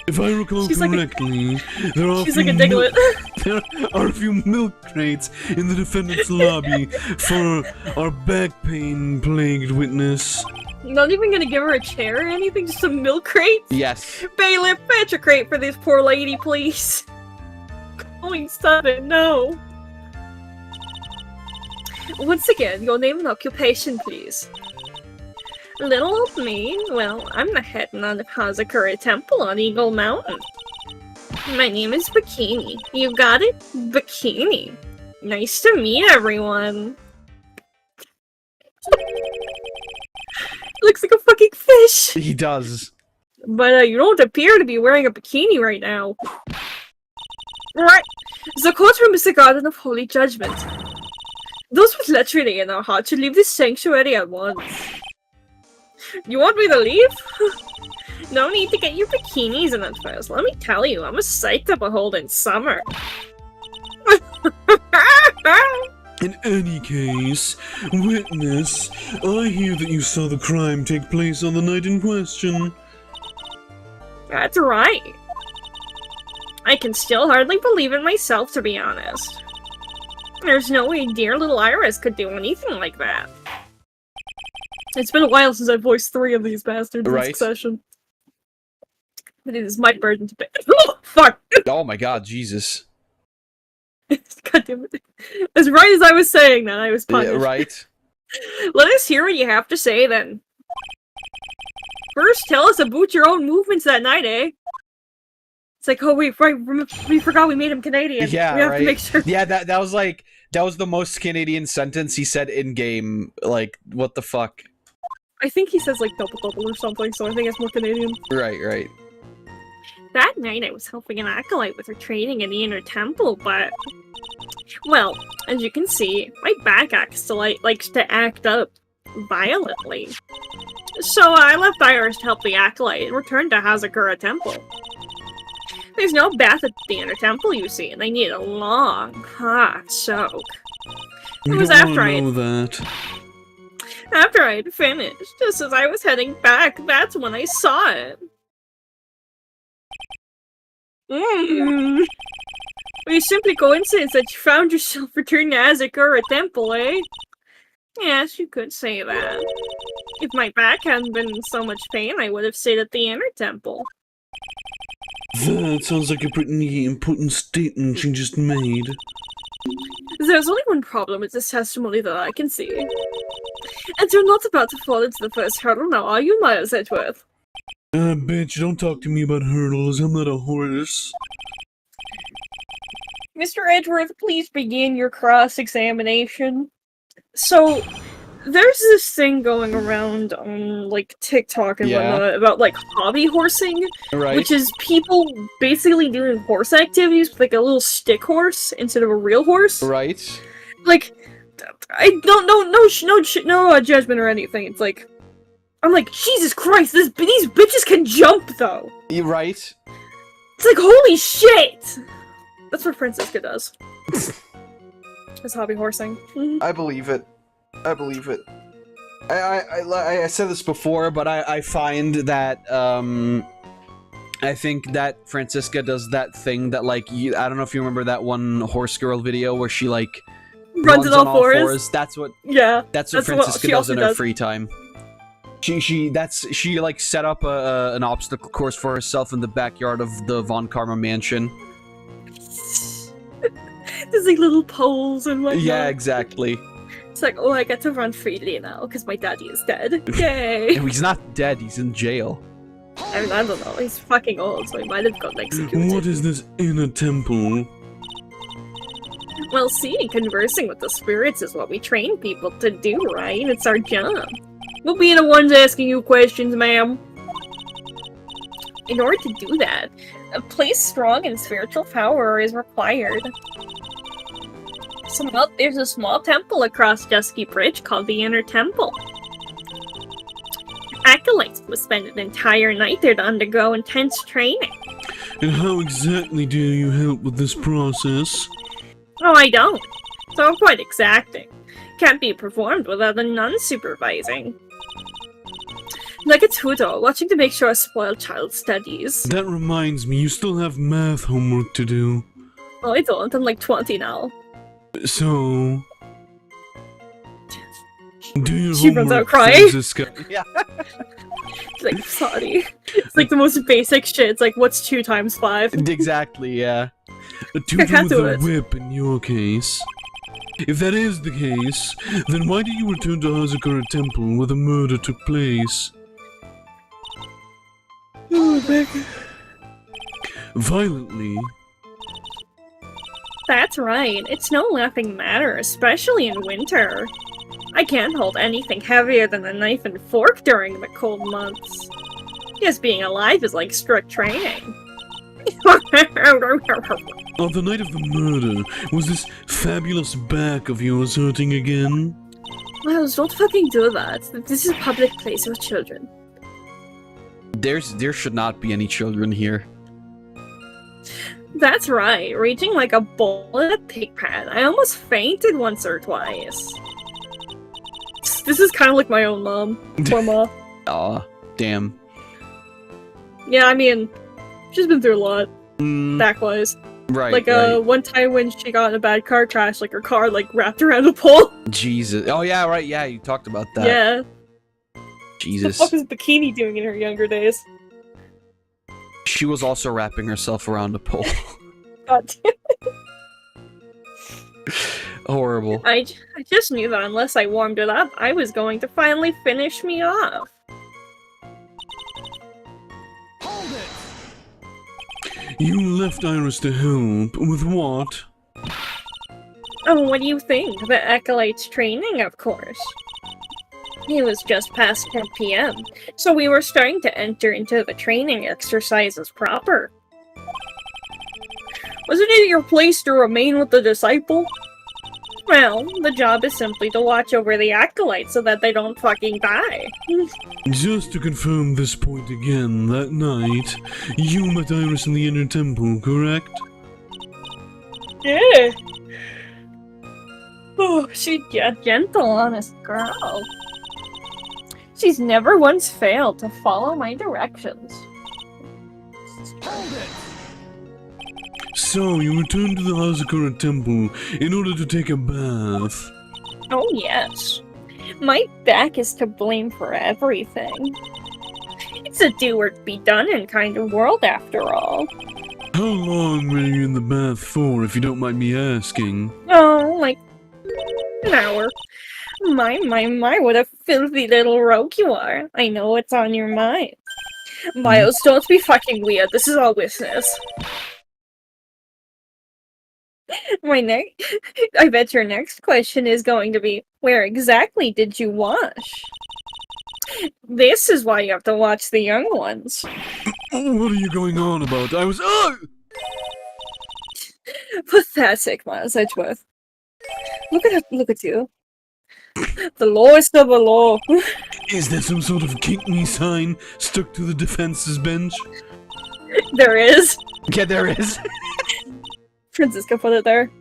If I recall She's like a- correctly, there are She's like a Diglett. there are a few milk crates in the defendant's lobby for our back pain plagued witness. Not even gonna give her a chair or anything, just some milk crates? Yes. Bailiff, fetch a crate for this poor lady, please. Going sudden, no. Once again, your name and occupation, please. Little old me? Well, I'm the head nun of Hazakura Temple on Eagle Mountain. My name is Bikini. You got it? Bikini. Nice to meet everyone. Looks like a fucking fish! He does. But you don't appear to be wearing a bikini right now. Right. The courtroom is the garden of holy judgment. Those with lechery in our hearts should leave this sanctuary at once. You want me to leave? No need to get your bikinis in at first. Let me tell you, I'm a sight to behold in summer. In any case, witness, I hear that you saw the crime take place on the night in question. That's right. I can still hardly believe it myself, to be honest. There's no way dear little Iris could do anything like that. It's been a while since I voiced 3 of these bastards in succession. But it is my burden to bear. Oh, fuck! Oh my god, Jesus. God damn it. As right as I was saying that, I was punished. Yeah, right. Let us hear what you have to say, then. First, tell us about your own movements that night, eh? It's like, oh, we forgot we made him Canadian. Yeah, we have to make sure. Yeah, that was like, that was the most Canadian sentence he said in-game. Like, what the fuck? I think he says, like, double-double or something, so I think it's more Canadian. Right. That night I was helping an acolyte with her training in the inner temple, but... Well, as you can see, my back acolyte likes to act up violently. So I left Iris to help the acolyte and returned to Hazakura Temple. There's no bath at the inner temple, you see, and I need a long, hot soak. We It was don't after wanna I know that. After I had finished, just as I was heading back, that's when I saw it. It was simply coincidence that you found yourself returning to Hazakura Temple, eh? Yes, you could say that. If my back hadn't been in so much pain, I would have stayed at the inner temple. That sounds like a pretty important statement you just made. There's only one problem with this testimony that I can see. And you're not about to fall into the first hurdle now, are you, Miles Edgeworth? Bitch, don't talk to me about hurdles, I'm not a horse. Mr. Edgeworth, please begin your cross-examination. So, there's this thing going around on, like, TikTok and whatnot about, like, hobby horsing. Right. Which is people basically doing horse activities with, like, a little stick horse instead of a real horse. Right. Like, I don't know, no judgment or anything. It's like, I'm like, Jesus Christ, these bitches can jump, though. You're right. It's like, holy shit! That's what Francisca does. It's hobby horsing. I believe it. I said this before, but I find that, I think that Francisca does that thing that, like, I don't know if you remember that one horse girl video where she, like, runs on all fours. That's what that's Francisca does in her free time. She like set up an obstacle course for herself in the backyard of the Von Karma mansion. There's like little poles and whatnot. Yeah, exactly. It's like, oh, I get to run freely now because my daddy is dead. Yay! He's not dead. He's in jail. I mean, I don't know. He's fucking old, so he might have gotten executed. What is this inner temple? Well, see, conversing with the spirits is what we train people to do, right? It's our job. We'll be the ones asking you questions, ma'am. In order to do that, a place strong in spiritual power is required. So, well, there's a small temple across Dusky Bridge called the Inner Temple. Acolytes will spend an entire night there to undergo intense training. And how exactly do you help with this process? Oh, I don't. So I'm quite exacting. Can't be performed without a nun supervising. Like a tutor, watching to make sure a spoiled child studies. That reminds me, you still have math homework to do. Oh, I don't. I'm like 20 now. So... do your She runs out homework, crying. Francisca. It's like, sorry. It's like the most basic shit. It's like, what's 2 times 5? Exactly, yeah. A tutor can't with do a it. whip in your case. If that is the case, then why did you return to Hazakura Temple where the murder took place? Violently. That's right. It's no laughing matter, especially in winter. I can't hold anything heavier than a knife and fork during the cold months. Just being alive is like strict training. On the night of the murder, was this fabulous back of yours hurting again? Miles, don't fucking do that. This is a public place with children. There should not be any children here. That's right. Reaching like a bull in a pig pen. I almost fainted once or twice. This is kind of like my own mom. Poor ma. Aw, damn. Yeah, I mean, she's been through a lot. Back-wise. Right, Like, right. one time when she got in a bad car crash, like, her car, like, wrapped around a pole. Jesus. Oh, yeah, right, yeah, you talked about that. Yeah. Jesus. What the fuck was Bikini doing in her younger days? She was also wrapping herself around a pole. God damn. Horrible. I just knew that unless I warmed it up, I was going to finally finish me off. You left Iris to help. With what? Oh, what do you think? The Acolyte's training, of course. It was just past 10 p.m., so we were starting to enter into the training exercises proper. Wasn't it your place to remain with the disciple? Well, the job is simply to watch over the Acolyte so that they don't fucking die. Just to confirm this point again, that night, you met Iris in the inner temple, correct? Yeah. Oh, she's a gentle, honest girl. She's never once failed to follow my directions. So, you returned to the Hazakura Temple in order to take a bath. Oh, yes. My back is to blame for everything. It's a do-or-be-done-in kind of world, after all. How long were you in the bath for, if you don't mind me asking? Oh, like an hour. My, what a filthy little rogue you are. I know what's on your mind. Miles, don't be fucking weird. This is all business. I bet your next question is going to be, where exactly did you wash? This is why you have to watch the young ones. What are you going on about? I was- Pathetic, Miles Edgeworth. Look at you. The law is still the law. Is there some sort of kick me sign stuck to the defense's bench? There is. Yeah, there is. Francisca put it there.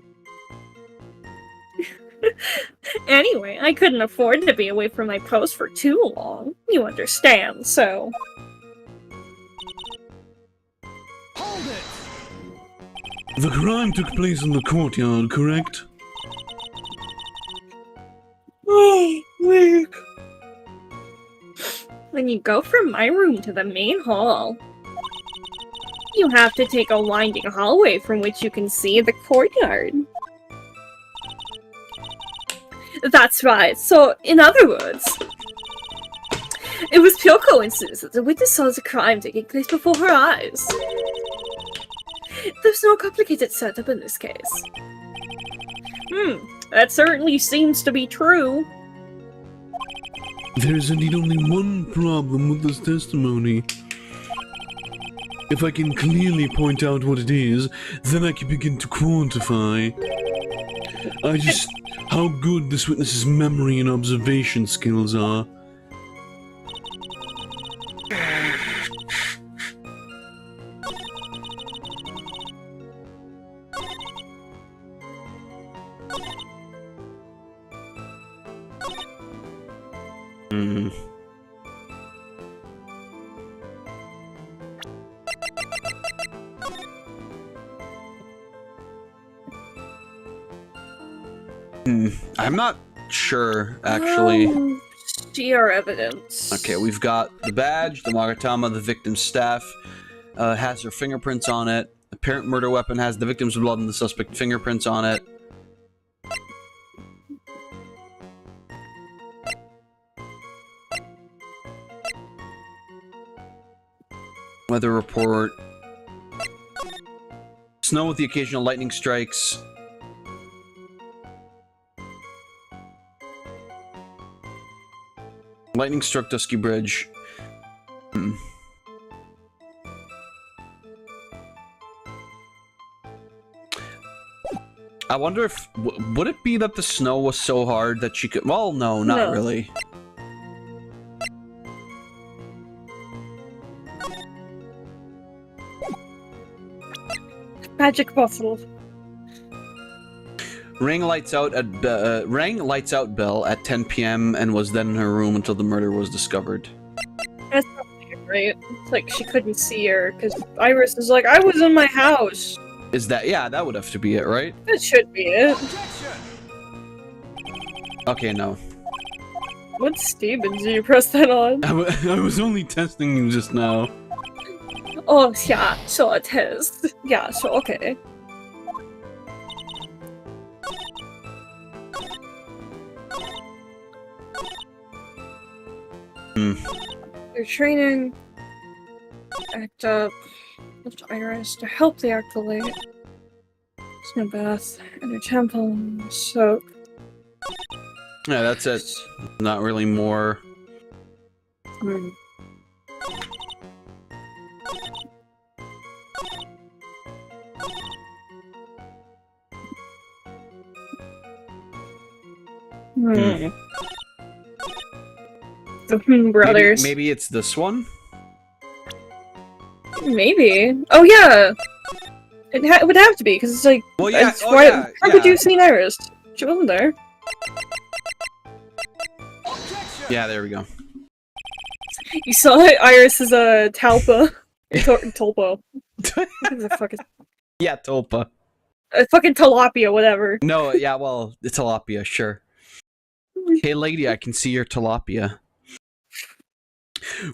Anyway, I couldn't afford to be away from my post for too long. You understand, so... The crime took place in the courtyard, correct? Oh, weak. When you go from my room to the main hall, you have to take a winding hallway from which you can see the courtyard. That's right. So, in other words, it was pure coincidence that the witness saw the crime taking place before her eyes. There's no complicated setup in this case. That certainly seems to be true. There's indeed only one problem with this testimony. If I can clearly point out what it is, then I can begin to quantify. How good this witness's memory and observation skills are. Hmm. I'm not sure, actually. See our evidence. Okay, we've got the badge, the Magatama, the victim's staff, has her fingerprints on it. The apparent murder weapon has the victim's blood and the suspect fingerprints on it. Weather report. Snow with the occasional lightning strikes. Lightning struck Dusky Bridge. I wonder if... would it be that the snow was so hard that she could... well, no, not really. Magic bottle. Rang lights out bell at 10 p.m. and was then in her room until the murder was discovered. That's probably right. It's like she couldn't see her because Iris is like, I was in my house. Is that... yeah, that would have to be it, right? That should be it. Okay, no. What Stevens did you press that on? I was only testing you just now. Oh, yeah, so it is. Yeah, so okay. Your training. Act up. Lift Iris to help the acolyte. Snow bath. Enter temple. Soak. Yeah, that's it. Not really more. The brothers. Maybe it's this one? Maybe. Oh yeah! It would have to be, because it's like... well, yeah, that's why how would you have seen Iris? She wasn't there. Yeah, there we go. You saw it? Iris is a Talpa. Tolpo. What the fuck is... Yeah, Tulpa. Fucking tilapia, whatever. No, yeah, well, the tilapia, sure. Hey, lady, I can see your tilapia.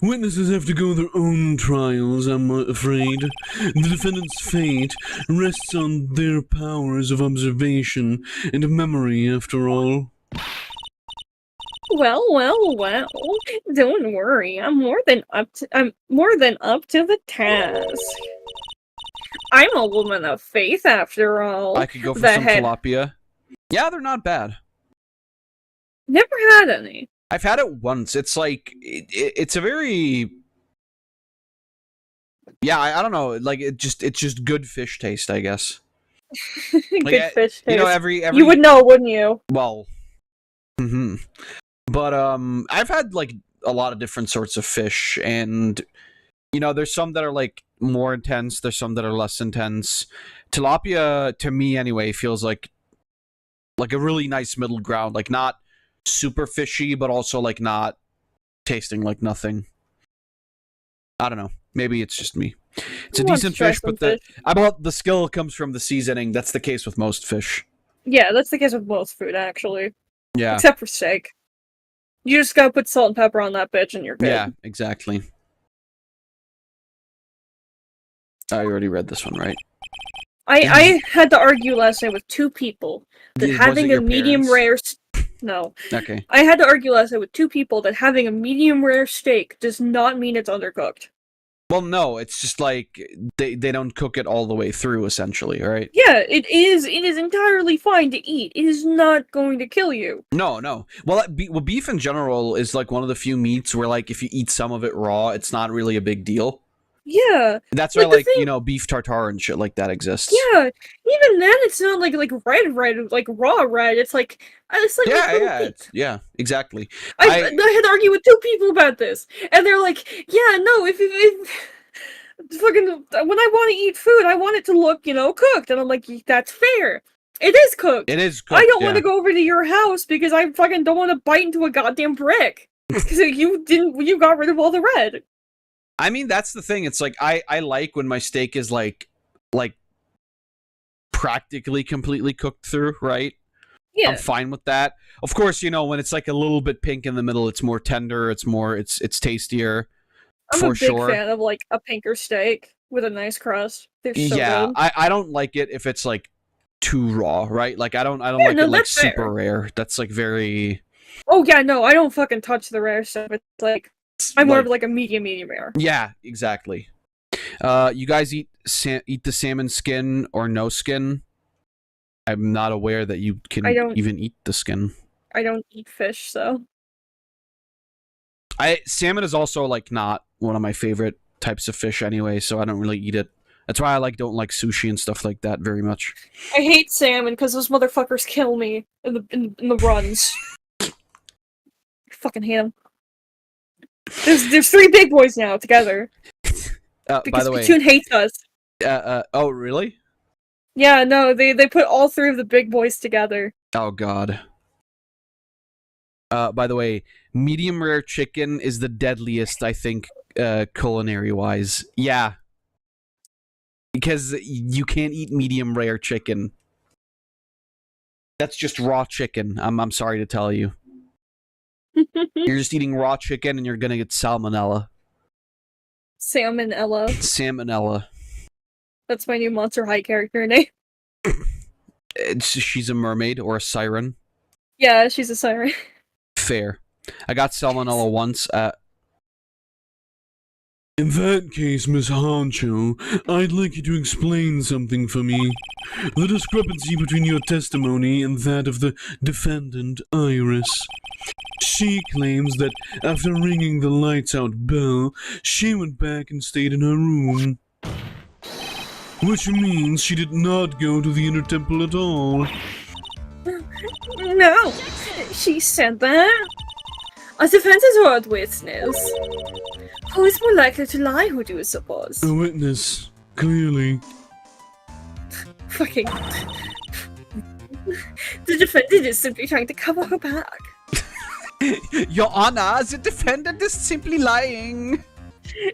Witnesses have to go their own trials, I'm afraid. The defendant's fate rests on their powers of observation and memory, after all. Well. Don't worry. I'm more than up to the task. I'm a woman of faith, after all. I could go for some tilapia. Yeah, they're not bad. Never had any. I've had it once. It's like it's a very I don't know. Like it's just good fish taste, I guess. Good fish taste. You know, every you would know, wouldn't you? Well, but I've had like a lot of different sorts of fish, and you know, there's some that are like more intense. There's some that are less intense. Tilapia, to me anyway, feels like a really nice middle ground. Like not super fishy, but also like not tasting like nothing. I don't know. Maybe it's just me. It's a decent fish, but the skill comes from the seasoning. That's the case with most fish. Yeah, that's the case with most food, actually. Yeah. Except for steak. You just gotta put salt and pepper on that bitch and you're good. Yeah, exactly. I already read this one, right? I had to argue last night with two people that having a medium rare... No. Okay. I had to argue last night with two people that having a medium rare steak does not mean it's undercooked. Well, no, it's just like they don't cook it all the way through, essentially, right? Yeah, it is entirely fine to eat. It is not going to kill you. No. Well, beef in general is like one of the few meats where like if you eat some of it raw, it's not really a big deal. Yeah. That's why like you know, beef tartare and shit like that exists. Yeah. Even then it's not like red, like raw red. It's like yeah, exactly. I had to argue with two people about this, and they're like, yeah, no, if fucking when I want to eat food, I want it to look, you know, cooked, and I'm like, that's fair. It is cooked. It is cooked. I don't want to go over to your house because I fucking don't want to bite into a goddamn brick. Because you got rid of all the red. I mean, that's the thing. It's like I like when my steak is like practically completely cooked through, right? Yeah. I'm fine with that. Of course, you know, when it's like a little bit pink in the middle, it's more tender, it's tastier. I'm for a big sure. fan of like a pinker steak with a nice crust. They're so Yeah, good. I don't like it if it's like too raw, right? Like I don't Yeah, like no, it like that's fair. super rare. That's like very Oh yeah, no, I don't fucking touch the rare stuff. It's like I'm more of like- like a medium rare. Yeah, exactly. You guys eat the salmon skin or no skin? I'm not aware that you can I don't- even eat the skin. I don't eat fish, so Salmon is also like not one of my favorite types of fish anyway, so I don't really eat it. That's why I don't like sushi and stuff like that very much. I hate salmon because those motherfuckers kill me in the runs. I fucking hate them. There's 3 big boys now together By because the way, Platoon hates us. oh really? Yeah, no, they put all 3 of the big boys together. Oh god. By the way, medium rare chicken is the deadliest, I think, culinary wise. Yeah. Because you can't eat medium rare chicken. That's just raw chicken. I'm sorry to tell you. You're just eating raw chicken and you're gonna get salmonella. Salmonella. Salmonella. That's my new Monster High character name. She's a mermaid or a siren. Yeah, she's a siren. Fair. I got salmonella once. In that case, Miss Honcho, I'd like you to explain something for me. The discrepancy between your testimony and that of the defendant, Iris. She claims that after ringing the lights out bell, she went back and stayed in her room. Which means she did not go to the inner temple at all. No, she said that. As defense's word witness. Who is more likely to lie, who do you suppose? A witness, clearly. Fucking... The defendant is simply trying to cover her back. Your Honor, the defendant is simply lying.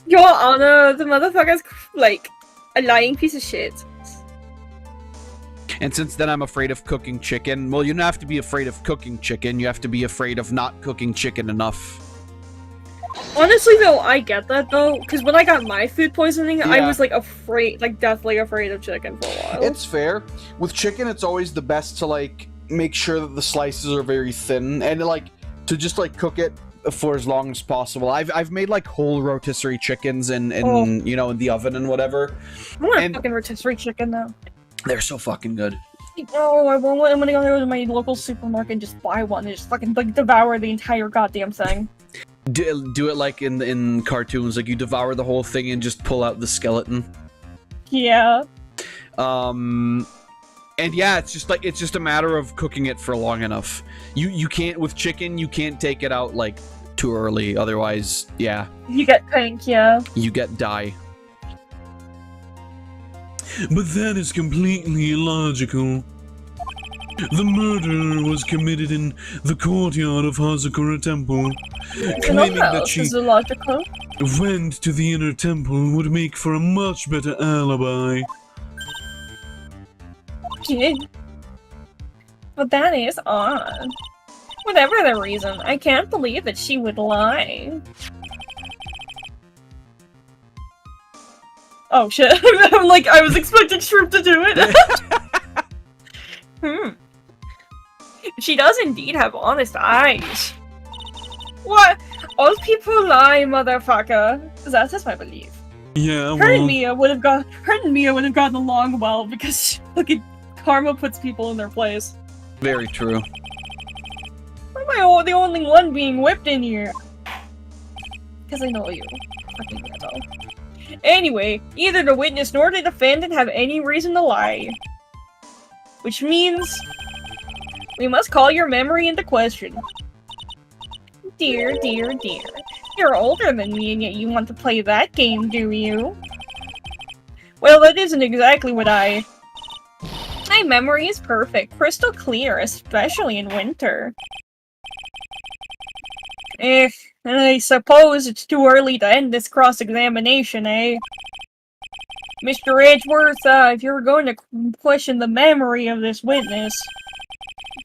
Your Honor, the motherfucker's like a lying piece of shit. And since then I'm afraid of cooking chicken, well, you don't have to be afraid of cooking chicken, you have to be afraid of not cooking chicken enough. Honestly though, I get that though, because when I got my food poisoning, I Yeah. was like afraid, like deathly afraid of chicken for a while. It's fair. With chicken, it's always the best to like make sure that the slices are very thin and like to just like cook it for as long as possible. I've made like whole rotisserie chickens in you know, in the oven and whatever. I want a And- fucking rotisserie chicken now. They're so fucking good. No, I'm gonna go to my local supermarket and just buy one and just fucking like devour the entire goddamn thing. Do it like in cartoons, like you devour the whole thing and just pull out the skeleton. Yeah. And yeah, it's just a matter of cooking it for long enough. You can't with chicken, you can't take it out like too early, otherwise, yeah, You get pink, yeah. you get dye. But that is completely illogical. The murder was committed in the courtyard of Hazakura Temple, claiming that else she is illogical. went to the inner temple would make for a much better alibi. Gee. But that is odd. Whatever the reason, I can't believe that she would lie. Oh shit, I'm like, I was expecting Shroob to do it. She does indeed have honest eyes. What? All people lie, motherfucker. That's my belief. Yeah, Her and well, Mia would have gotten along well because look at karma puts people in their place. Very true. Why am I the only one being whipped in here? Because I know you. Fucking weirdo. Anyway, neither the witness nor the defendant have any reason to lie. Which means we must call your memory into question. Dear, dear, dear. You're older than me and yet you want to play that game, do you? Well, that isn't exactly what My memory is perfect, crystal clear, especially in winter. I suppose it's too early to end this cross-examination, eh? Mr. Edgeworth, if you're going to question the memory of this witness,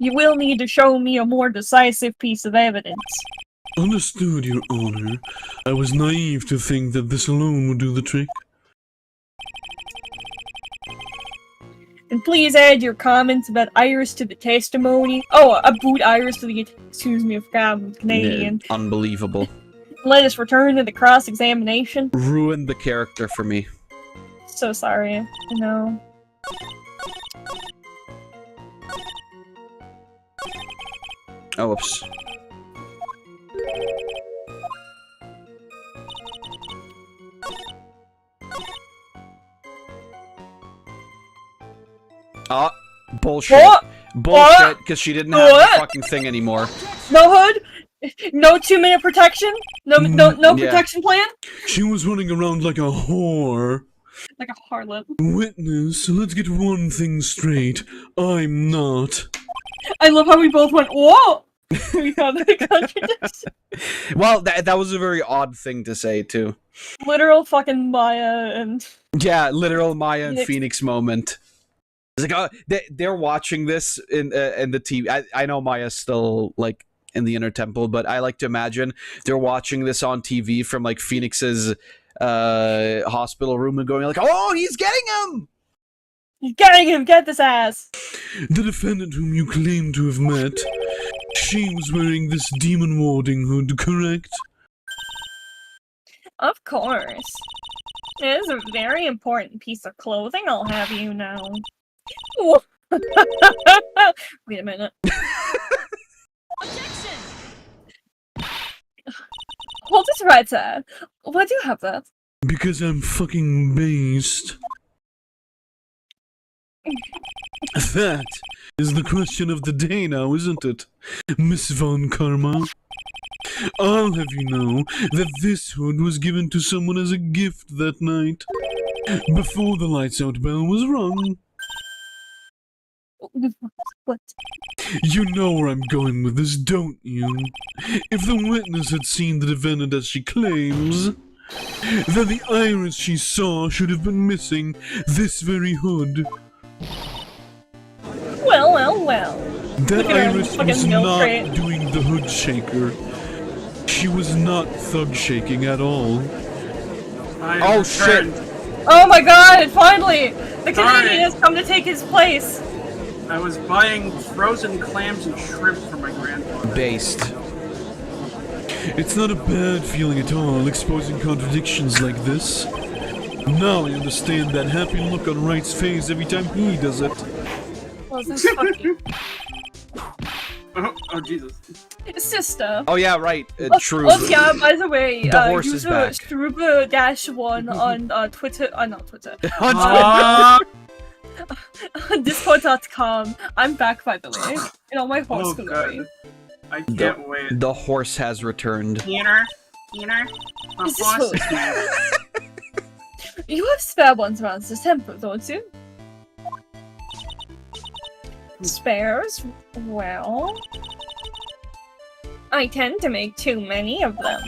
you will need to show me a more decisive piece of evidence. Understood, Your Honor. I was naive to think that this alone would do the trick. And please add your comments about Iris to the testimony. Oh, about Iris to the... Excuse me, I forgot I'm Canadian. Yeah, unbelievable. Let us return to the cross-examination. Ruined the character for me. So sorry. I know. Oh, whoops. Ah, bullshit. What? Bullshit, because she didn't have What? the fucking thing anymore. No hood? No 2-minute protection? No Yeah. protection plan? She was running around like a whore. Like a harlot. Witness, let's get one thing straight. I'm not. I love how we both went, whoa! We found the contradiction. Well, that was a very odd thing to say, too. Literal fucking Maya and... Yeah, literal Maya and Phoenix. Phoenix moment. It's like, they're watching this in the TV. I know Maya's still, like, in the Inner Temple, but I like to imagine they're watching this on TV from, like, Phoenix's hospital room and going like, oh, he's getting him! He's getting him! Get this ass! The defendant whom you claim to have met, she was wearing this demon warding hood, correct? Of course. It is a very important piece of clothing, I'll have you know. Wait a minute. Objection! Hold this right there. Why do you have that? Because I'm fucking based. That is the question of the day now, isn't it, Miss Von Karma? I'll have you know that this hood was given to someone as a gift that night, before the lights out bell was rung. What? You know where I'm going with this, don't you? If the witness had seen the defendant as she claims, then the iris she saw should have been missing this very hood. Well. That Look at her iris fucking was milk not crate. doing the hood shaker. She was not thug shaking at all. Oh, shit. Oh my god, finally! The Sorry. Canadian has come to take his place! I was buying frozen clams and shrimp for my grandfather. Based. It's not a bad feeling at all, exposing contradictions like this. Now I understand that happy look on Wright's face every time he does it. Well, this fucking Oh, Jesus. sister. Oh, yeah, right. True. Oh, yeah, by the way, The horse is user back. Shroob-1 on Twitter, not Twitter, on Discord.com. I'm back, by the way, in all my horse Oh, glory. good. I can't wait. The horse has returned. Keener? Is this food? You have spare ones around this temple, don't you? Spares? Well... I tend to make too many of them.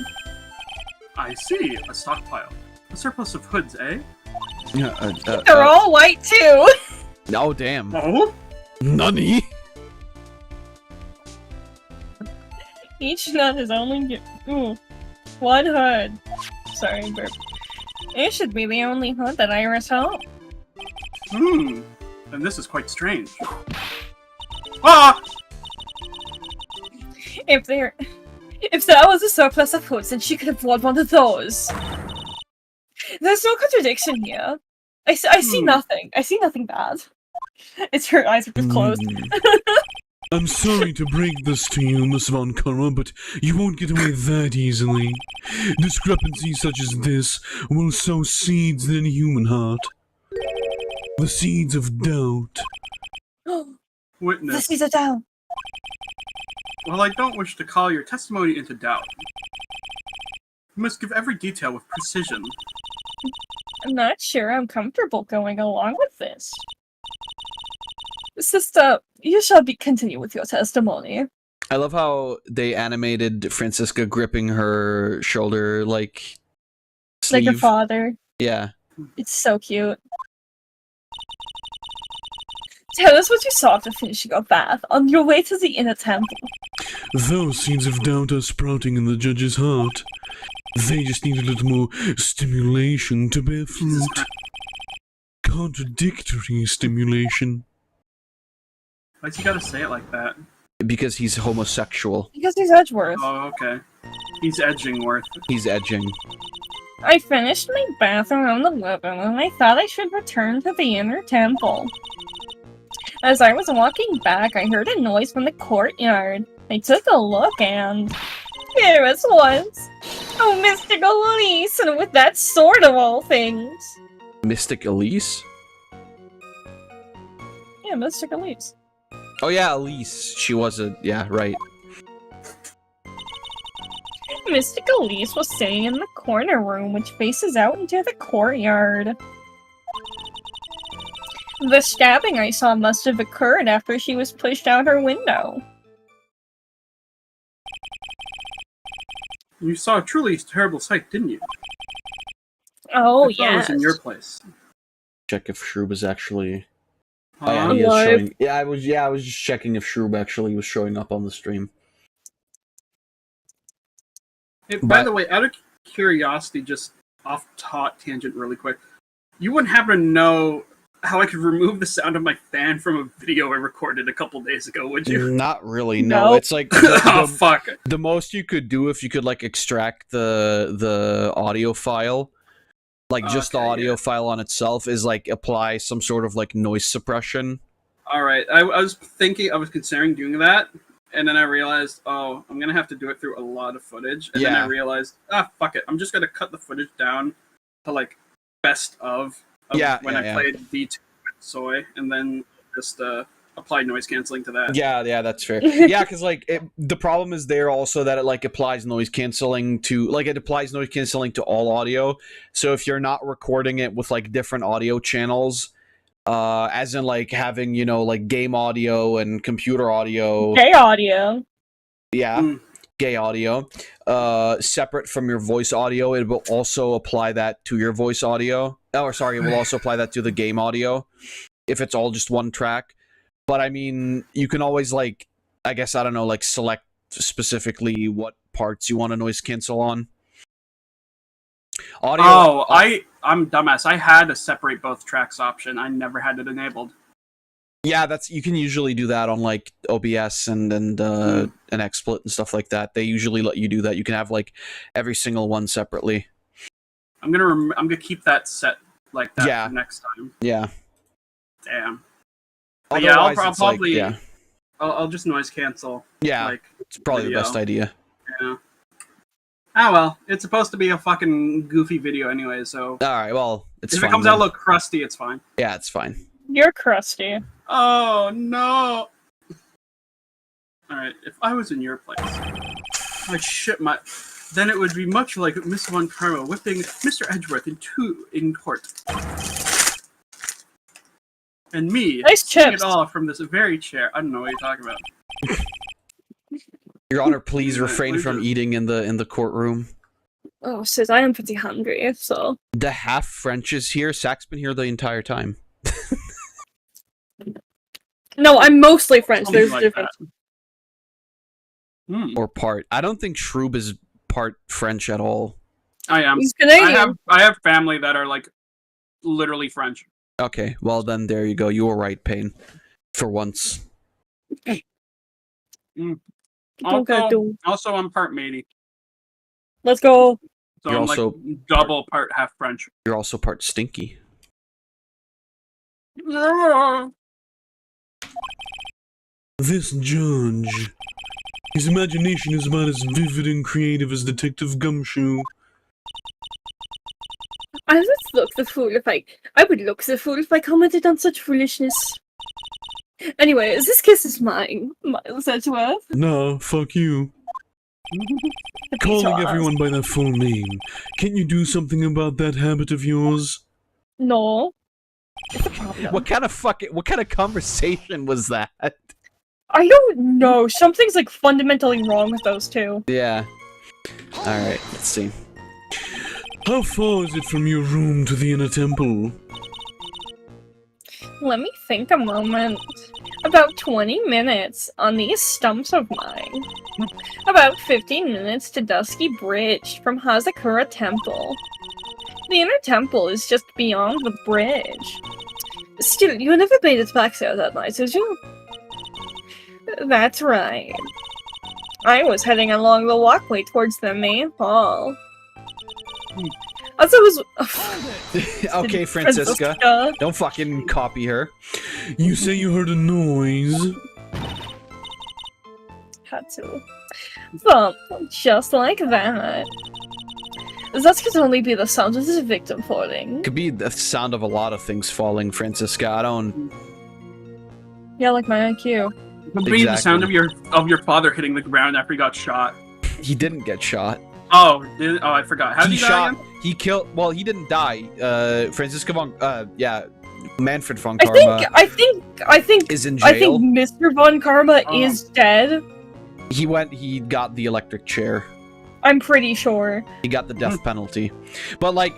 I see. A stockpile. A surplus of hoods, eh? They're all white, too! Oh, damn. Oh? Nani? Each nut is only one hood. Sorry, burp. It should be the only hood that Iris owns. And this is quite strange. Ah! If there was a surplus of hoods, then she could have worn one of those. There's no contradiction here. I see nothing. I see nothing bad. It's her eyes are just closed. I'm sorry to break this to you, Miss Von Karma, but you won't get away that easily. Discrepancies such as this will sow seeds in a human heart. The seeds of doubt. Witness. The seeds are down. While I don't wish to call your testimony into doubt, you must give every detail with precision. I'm not sure I'm comfortable going along with this. Sister, you shall continue with your testimony. I love how they animated Francisca gripping her shoulder like Like her sleeve. father. Yeah. It's so cute. Tell us what you saw after finishing your bath on your way to the inner temple. Those seeds of doubt are sprouting in the judge's heart. They just need a little more stimulation to bear fruit. Contradictory stimulation. Why's you gotta say it like that? Because he's homosexual. Because he's Edgeworth. Oh, okay. He's edging worth. He's edging. I finished my bath around 11 and I thought I should return to the inner temple. As I was walking back, I heard a noise from the courtyard. I took a look and... there it was! Oh, Mystic Elise, and with that sword of all things! Mystic Elise? Yeah, Mystic Elise. Oh yeah, Elise. She was a... yeah, right. Mystic Elise was sitting in the corner room, which faces out into the courtyard. The stabbing I saw must have occurred after she was pushed out her window. You saw a truly terrible sight, didn't you? Oh, I thought I was in your place. Check if Shroob is actually... Huh? Oh, yeah, he is Alive. showing... Yeah, I was just checking if Shroob actually was showing up on the stream. Hey, by But- the way, out of curiosity, just off tangent really quick, you wouldn't happen to know how I could remove the sound of my fan from a video I recorded a couple days ago, would you? Not really, no. No. It's like... Oh, fuck. The most you could do if you could like extract the audio file, like just the Okay, audio yeah. file on itself, is like apply some sort of like noise suppression. Alright, I was considering doing that, and then I realized, oh, I'm gonna have to do it through a lot of footage, and then Yeah. I realized, fuck it, I'm just gonna cut the footage down to like best of Yeah, when yeah, I yeah. played V2 with Soy, and then just apply noise canceling to that. Yeah, that's fair. Yeah, because like the problem is there also that it like applies noise canceling to all audio. So if you're not recording it with like different audio channels, as in like having like game audio and computer audio. Gay audio. Yeah. Mm. Gay audio, separate from your voice audio, it will also apply that to your voice audio. Oh, sorry, it will also apply that to the game audio if it's all just one track. But I mean, you can always like, I guess, I don't know, like select specifically what parts you want to noise cancel on. Audio. Oh, I'm dumbass. I had a separate both tracks option. I never had it enabled. Yeah, you can usually do that on like OBS and XSplit and stuff like that. They usually let you do that. You can have like every single one separately. I'm gonna keep that set like that Yeah. for next time. Yeah. Damn. But yeah, Otherwise, I'll it's like, probably yeah, I'll just noise cancel. yeah, Like, it's probably video. the best idea. yeah. Ah well, it's supposed to be a fucking goofy video anyway, so All right, well, it's if fine. it comes then. out a little crusty, it's fine. Yeah, it's fine. You're crusty. Oh no! Alright, if I was in your place, I'd shit my. Then it would be much like Miss Von Karma whipping Mr. Edgeworth in court. And me, Nice seeing chips. it all from this very chair. I don't know what you're talking about. Your Honor, please Yeah, refrain please from do. eating in the courtroom. Oh, sis, I am pretty hungry, so... The half French is here. Sack's been here the entire time. No, I'm mostly French, Something there's a like difference. that. Hmm. Or part. I don't think Shroob is part French at all. I am. He's Canadian. I have family that are like literally French. Okay, well then there you go. You were right, Payne. For once. Also, I'm part Métis, Let's go. so You're I'm also like double part half French. You're also part Stinky. This judge. His imagination is about as vivid and creative as Detective Gumshoe. I would look the fool if I commented on such foolishness. Anyway, this kiss is mine, Miles Edgeworth. Nah, fuck you. Calling everyone by their full name. Can't you do something about that habit of yours? No. It's a problem. What kind of conversation was that? I don't know. Something's like fundamentally wrong with those two. Yeah. Alright, let's see. How far is it from your room to the inner temple? Let me think a moment. About 20 minutes on these stumps of mine. About 15 minutes to Dusky Bridge from Hazakura Temple. The inner temple is just beyond the bridge. Still, you never made it back there that night, did you? That's right. I was heading along the walkway towards the main hall. As I was... Okay, Francisca. Don't fucking copy her. You say you heard a noise? Had to. Thump, just like that. That could only be the sound of the victim falling. Could be the sound of a lot of things falling, Francisca. I don't... Yeah, like my IQ. Could be the sound of your father hitting the ground after he got shot. He didn't get shot. Oh, I forgot. How did He he die shot... again? He killed... Well, he didn't die. Francisca von... yeah. Manfred von Karma I think is in jail. I think Mr. Von Karma is dead. He got the electric chair. I'm pretty sure. He got the death penalty. But, like,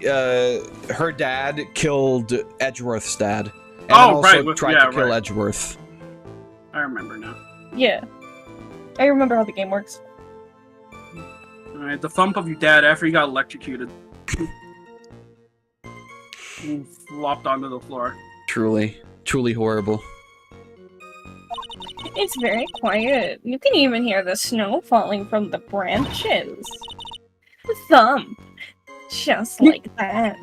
her dad killed Edgeworth's dad. And also tried to kill Edgeworth. I remember now. Yeah. I remember how the game works. Alright, the thump of your dad after he got electrocuted. He flopped onto the floor. Truly horrible. It's very quiet. You can even hear the snow falling from the branches. Thump. Just like that.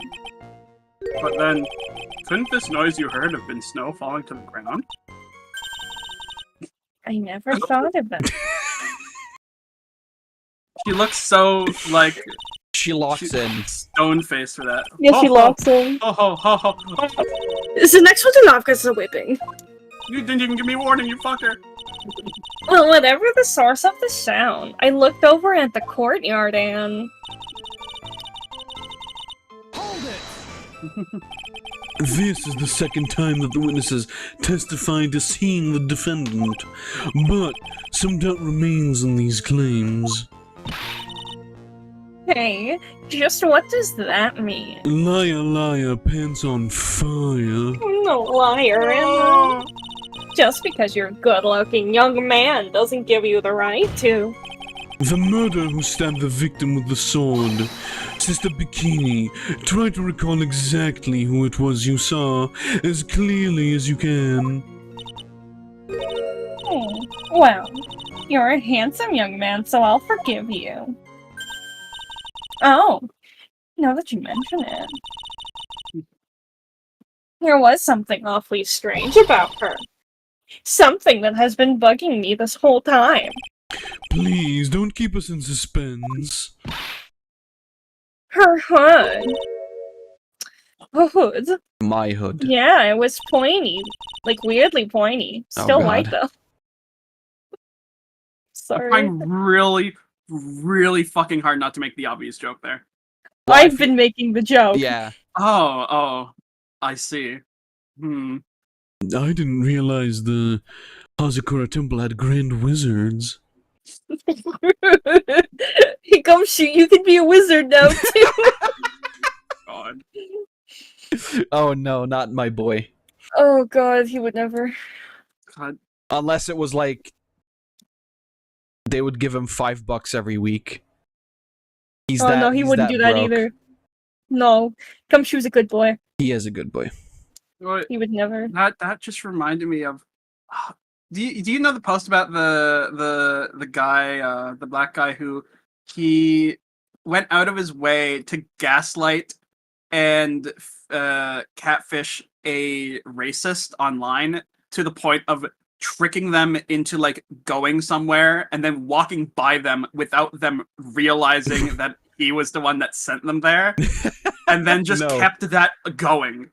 But then, couldn't this noise you heard have been snow falling to the ground? I never thought of that. She looks so, like... She locks in. Stone-faced for that. Yeah, she locks in. Is the next one to laugh because of the whipping? You didn't even give me a warning, you fucker! Well, whatever the source of the sound, I looked over at the courtyard and... This is the second time that the witnesses testified to seeing the defendant, but some doubt remains in these claims. Hey, just what does that mean? Liar, liar, pants on fire. I'm no liar, am I? Just because you're a good-looking young man doesn't give you the right to. The murderer who stabbed the victim with the sword. Sister Bikini, try to recall exactly who it was you saw, as clearly as you can. Well, you're a handsome young man, so I'll forgive you. Oh, now that you mention it. There was something awfully strange about her. Something that has been bugging me this whole time. Please, don't keep us in suspense. Her hood. A hood? My hood. Yeah, it was pointy. Like, weirdly pointy. Still white, though. Sorry. I'm really fucking hard not to make the obvious joke there. I've been making the joke. Yeah. Oh, I see. I didn't realize the Hazakura Temple had grand wizards. He comes shoot, you can be a wizard now, too. God. Oh no, not my boy. Oh god, he would never. God. Unless it was like... they would give him $5 every week. No, he wouldn't do that broke. either. No. Gumshoe's a good boy. He is a good boy. He would never. That just reminded me of... Do you know the post about the guy, the black guy who he went out of his way to gaslight and catfish a racist online to the point of tricking them into like going somewhere and then walking by them without them realizing that he was the one that sent them there, and then just kept that going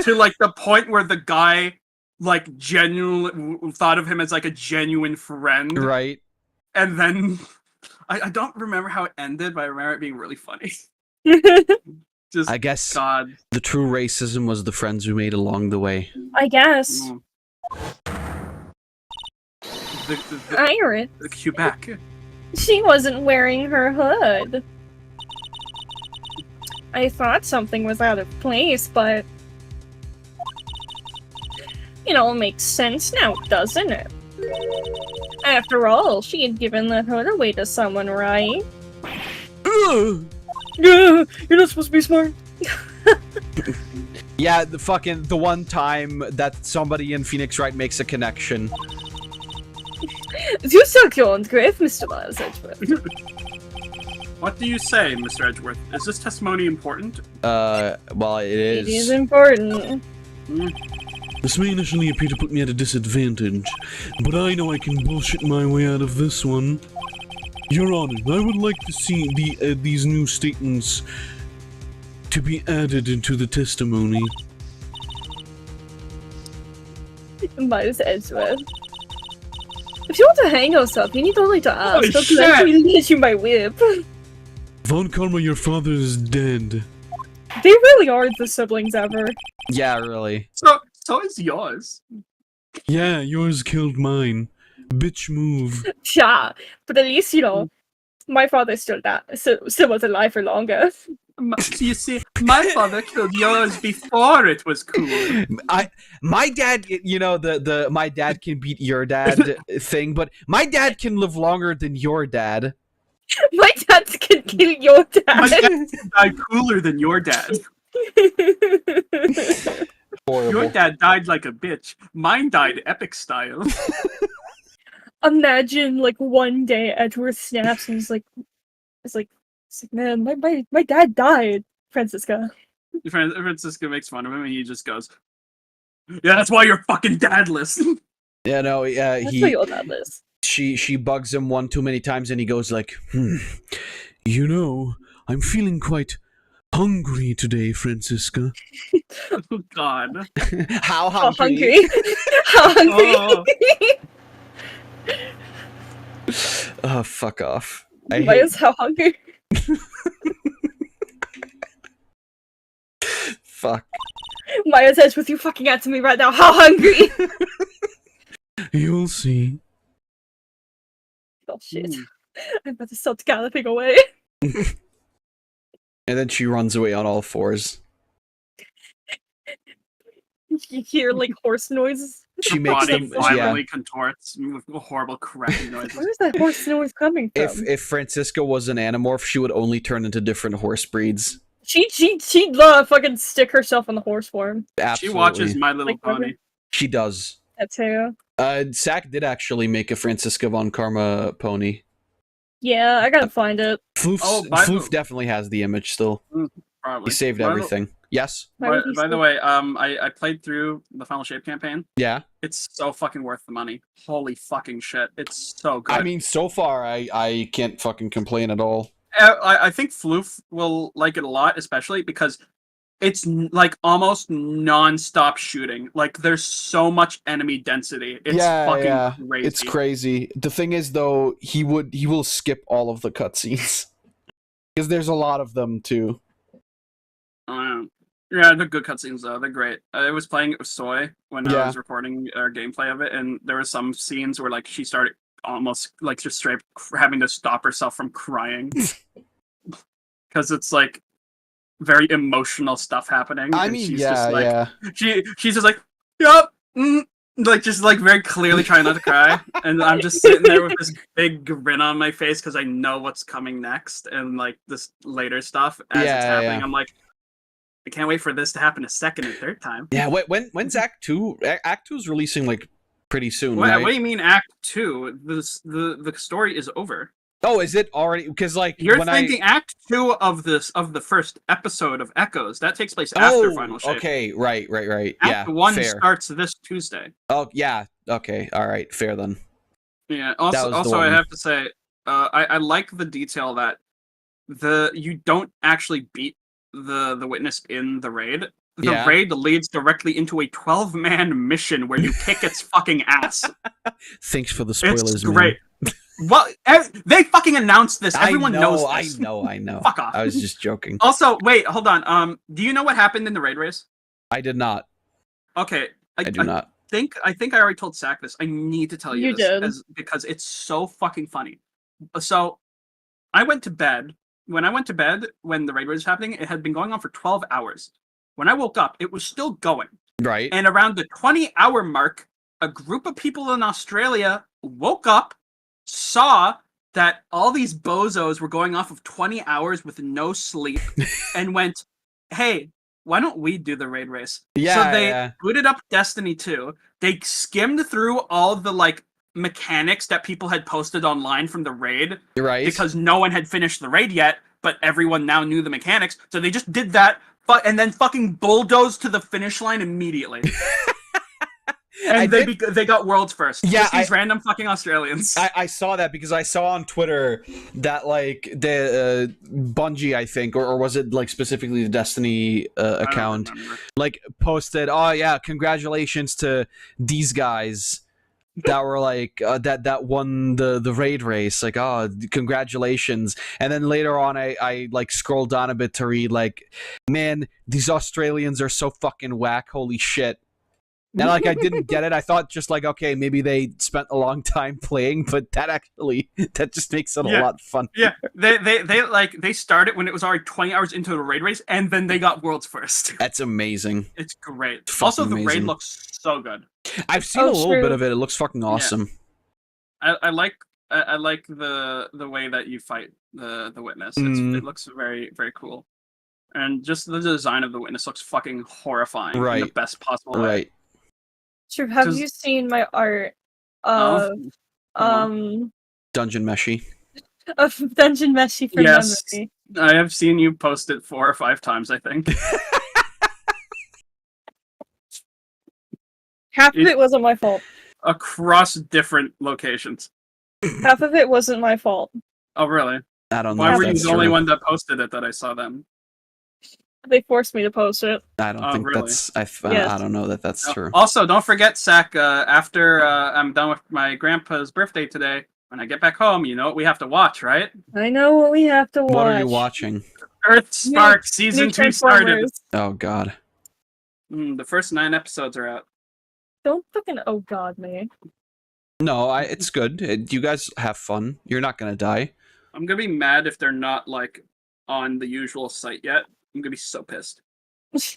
to like the point where the guy like genuinely thought of him as like a genuine friend, right? And then I don't remember how it ended, but I remember it being really funny. Just, I guess God. The true racism was the friends we made along the way. I guess. Iris. the Quebec. She wasn't wearing her hood. I thought something was out of place, but... It all makes sense now, doesn't it? After all, she had given the hood away to someone, right? You're not supposed to be smart. Yeah, the one time that somebody in Phoenix Wright makes a connection. You suck your own grave, Mr. Miles Edgeworth. What do you say, Mr. Edgeworth? Is this testimony important? Well, it is. It is important. This may initially appear to put me at a disadvantage, but I know I can bullshit my way out of this one. Your Honor, I would like to see these new statements to be added into the testimony. Miles Edgeworth. If you want to hang yourself, you need only to ask. Holy Don't shit! let me hit you my whip. Von Karma, your father is dead. They really are the siblings ever. Yeah, really. So is yours. Yeah, yours killed mine. Bitch move. Yeah, but at least, you know, my father still was alive for longer. You see, my father killed yours before it was cool. My dad, you know, the my dad can beat your dad thing, but my dad can live longer than your dad. My dad can kill your My dad. dad died cooler than your dad. Horrible. Your dad died like a bitch. Mine died epic style. Imagine, like, one day Edgeworth snaps and is like, man, my dad died, Francisca. Francisco makes fun of him and he just goes, yeah, that's why you're fucking dadless. Yeah, no, That's why you're dadless. she bugs him one too many times and he goes like, You know, I'm feeling quite hungry today, Francisca. Oh god. how How hungry? hungry? How hungry? Oh, fuck off. Why is how hungry? Fuck. Maya's edge with you fucking answer me right now. How hungry? You'll see. Oh shit. I'm about to start galloping away. And then she runs away on all fours. You hear like horse noises. She makes Body them. violently contorts with horrible crappy noises. Where's that horse noise coming from? If Francisca was an Animorph, she would only turn into different horse breeds. She'd fucking stick herself on the horse form. Absolutely. She watches My Little Like, Pony. She does. That too. Zach did actually make a Francisca von Karma pony. Yeah, I gotta find it. Floof definitely has the image still. Probably. He saved everything. Yes? Why would he By the still- way, I played through the Final Shape campaign. Yeah. It's so fucking worth the money. Holy fucking shit. It's so good. I mean, so far, I can't fucking complain at all. I think Floof will like it a lot, especially because it's like almost non-stop shooting. Like there's so much enemy density. It's fucking crazy. It's crazy. The thing is, though, he will skip all of the cutscenes because there's a lot of them too. Yeah, they're good cutscenes though. They're great. I was playing it with Soy when I Yeah. was recording our gameplay of it, and there were some scenes where like she started almost like just straight having to stop herself from crying because it's like very emotional stuff happening. I and mean, she's yeah, just, like, yeah. She's just like, yup, like just like very clearly trying not to cry, and I'm just sitting there with this big grin on my face because I know what's coming next and like this later stuff as it's happening. Yeah. I'm like, I can't wait for this to happen a second and third time. Yeah, when's Act 2? Act 2 is releasing like pretty soon, What, right? what do you mean Act 2? The story is over. Oh, is it already? Because like You're when thinking Act 2 of the first episode of Echoes. That takes place after Final Shape. Okay, right. Act Yeah, 1 fair. starts this Tuesday. Oh, yeah. Okay, all right, fair then. Yeah. That was the Also, I one. have to say, I like the detail that you don't actually beat the witness in the raid. The Yeah. raid leads directly into a 12-man mission where you kick its fucking ass. Thanks for the spoilers, It's man. great. Well, they fucking announced this. Everyone knows this. I know. Fuck off. I was just joking. Also, wait, hold on. Do you know what happened in the raid race? I did not. Okay, I do not. think I already told Zach this. I need to tell you, You this did. because it's so fucking funny. So I went to bed. When I went to bed, when the raid was happening, it had been going on for 12 hours. When I woke up, it was still going. Right. And around the 20-hour mark, a group of people in Australia woke up, saw that all these bozos were going off of 20 hours with no sleep, and went, hey, why don't we do the raid race? Yeah, So they yeah. booted up Destiny 2. They skimmed through all the like mechanics that people had posted online from the raid, Right. because no one had finished the raid yet, but everyone now knew the mechanics. So they just did that, and then fucking bulldozed to the finish line immediately. And they got worlds first. Yeah, Just these random fucking Australians. I saw that because I saw on Twitter that like the Bungie, I think, or was it like specifically the Destiny account, like posted, oh yeah, congratulations to these guys that were like that won the raid race, like, oh, congratulations. And then later on I like scrolled down a bit to read like, man, these Australians are so fucking whack, holy shit. And like I didn't get it. I thought just like, okay, maybe they spent a long time playing, but that just makes it a lot fun. Yeah, they started when it was already 20 hours into the raid race, and then they got worlds first. That's amazing. It's great. Fucking Also, the raid amazing. looks so good. I've seen a little true. bit of it. It looks fucking awesome. I like the way that you fight the witness. It looks very, very cool, and just the design of the witness looks fucking horrifying in the best possible way. Right. Sure. Have you seen my art of Dungeon Meshy. of Dungeon Meshy from Yes, memory? I have seen you post it 4 or 5 times, I think. Half of it wasn't my fault. Across different locations. Half of it wasn't my fault. Oh, really? I don't know. Why if were you that's the only true. one that posted it that I saw them? They forced me to post it. I don't think really? that's. Yes. I don't know that that's true. Also, don't forget, Zach, after I'm done with my grandpa's birthday today, when I get back home, you know what we have to watch, right? I know what we have to watch. What are you watching? Earth Spark Season 2 started. Oh God. The first 9 episodes are out. Don't fucking oh god me. No, it's good. You guys have fun. You're not gonna die. I'm gonna be mad if they're not like on the usual site yet. I'm gonna be so pissed.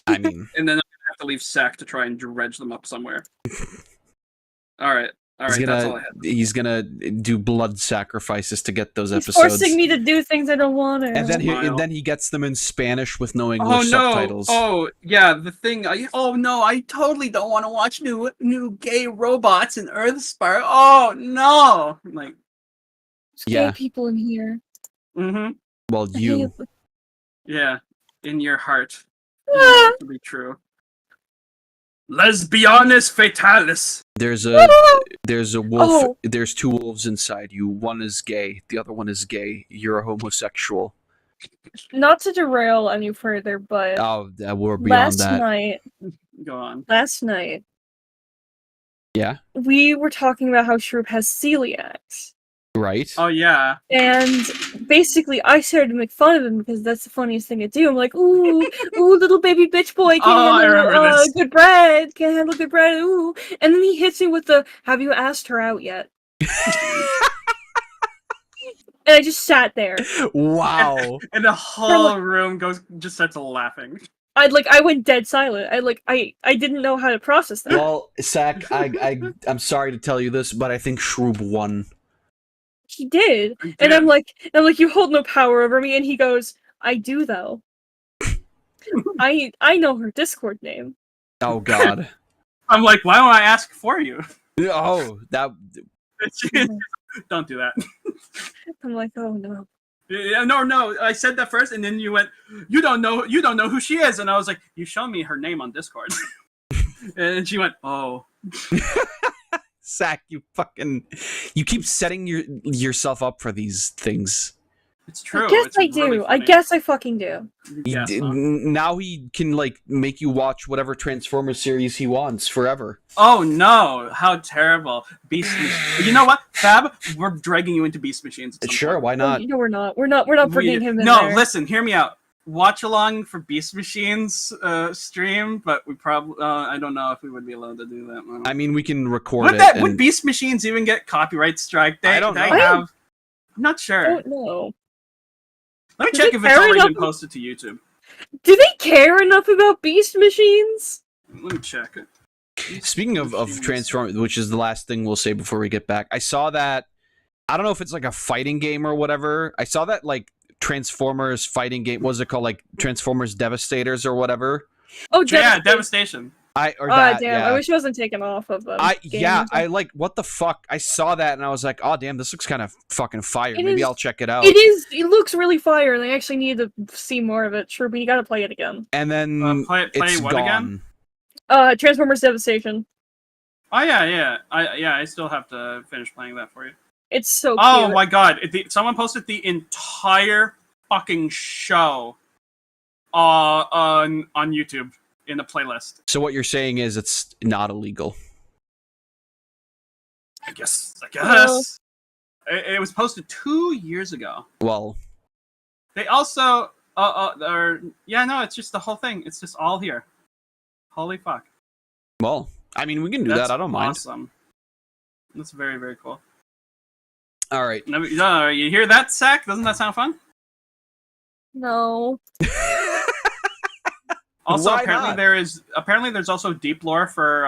I mean, And then I'm gonna have to leave Zach to try and dredge them up somewhere. All right, that's all I had. he's gonna do blood sacrifices to get those He's episodes. forcing me to do things I don't want to. And then he gets them in Spanish with no English subtitles. Oh yeah, the thing. Oh no, I totally don't want to watch new gay robots in Earth Spark. Oh no, like Yeah. Gay people in here. mm-hmm. Well, you. Yeah, in your heart. Ah. To be true. Lesbianis fatalis. There's a wolf. Oh. There's 2 wolves inside you. One is gay. The other one is gay. You're a homosexual. Not to derail any further, but Oh, we're beyond that. Go on. Last night, Yeah. we were talking about how Shroob has celiacs. Right. Oh yeah. And basically, I started to make fun of him because that's the funniest thing to do. I'm like, ooh, little baby bitch boy I can't remember handle this. good bread, can't handle good bread, ooh. And then he hits me with the, have you asked her out yet? And I just sat there. Wow. And the whole room just starts laughing. I went dead silent. I didn't know how to process that. Well, Zach, I'm sorry to tell you this, but I think Shroob won. He did. And I'm like, you hold no power over me. And he goes, I do though. I know her Discord name. Oh God. I'm like, why don't I ask for you? Oh, that. Don't do that. I'm like, oh no. Yeah, no. I said that first, and then you went, you don't know who she is, and I was like, you show me her name on Discord. And she went, oh. Zach, you keep setting yourself up for these things. It's true. I guess it's I really do. funny. I guess I fucking do. Yes, huh? Now he can like make you watch whatever Transformers series he wants forever. Oh no! How terrible! Beast. You know what, Fab? We're dragging you into Beast Machines. At some Sure, point. why not? No, we're not. We're not bringing him in No, there. listen. Hear me out. watch along for Beast Machines stream, but we probably I don't know if we would be allowed to do that. I mean, we can record Would it. that and... would Beast Machines even get copyright strike? I don't know. have. I'm not I sure. don't know. Let me Do check they if it's care already enough- been posted to YouTube. Do they care enough about Beast Machines? Let me check it. Speaking of Transformers, which is the last thing we'll say before we get back, I saw that. I don't know if it's like a fighting game or whatever. I saw that like Transformers fighting game. What was it called? Like Transformers Devastators or whatever. Oh, Yeah, Devastation. Damn! Yeah. I wish it wasn't taken off of them. I like what the fuck. I saw that and I was like, oh damn, this looks kind of fucking fire. It Maybe is- I'll check it out. It is. It looks really fire, and I actually need to see more of it. Sure, but you gotta play it again. And then Play it's what gone. again? Transformers Devastation. Oh yeah. I still have to finish playing that for you. It's so cute. Oh my god! Someone posted the entire fucking show on YouTube in a playlist. So what you're saying is it's not illegal. I guess. Well- It was posted 2 years ago. Well, They also it's just the whole thing. It's just all here. Holy fuck! I mean, we can do That's that. I don't mind. awesome. That's very, very cool. All right. No, you hear that, Sack? Doesn't that sound fun? No. Also, Why apparently not? there's also deep lore for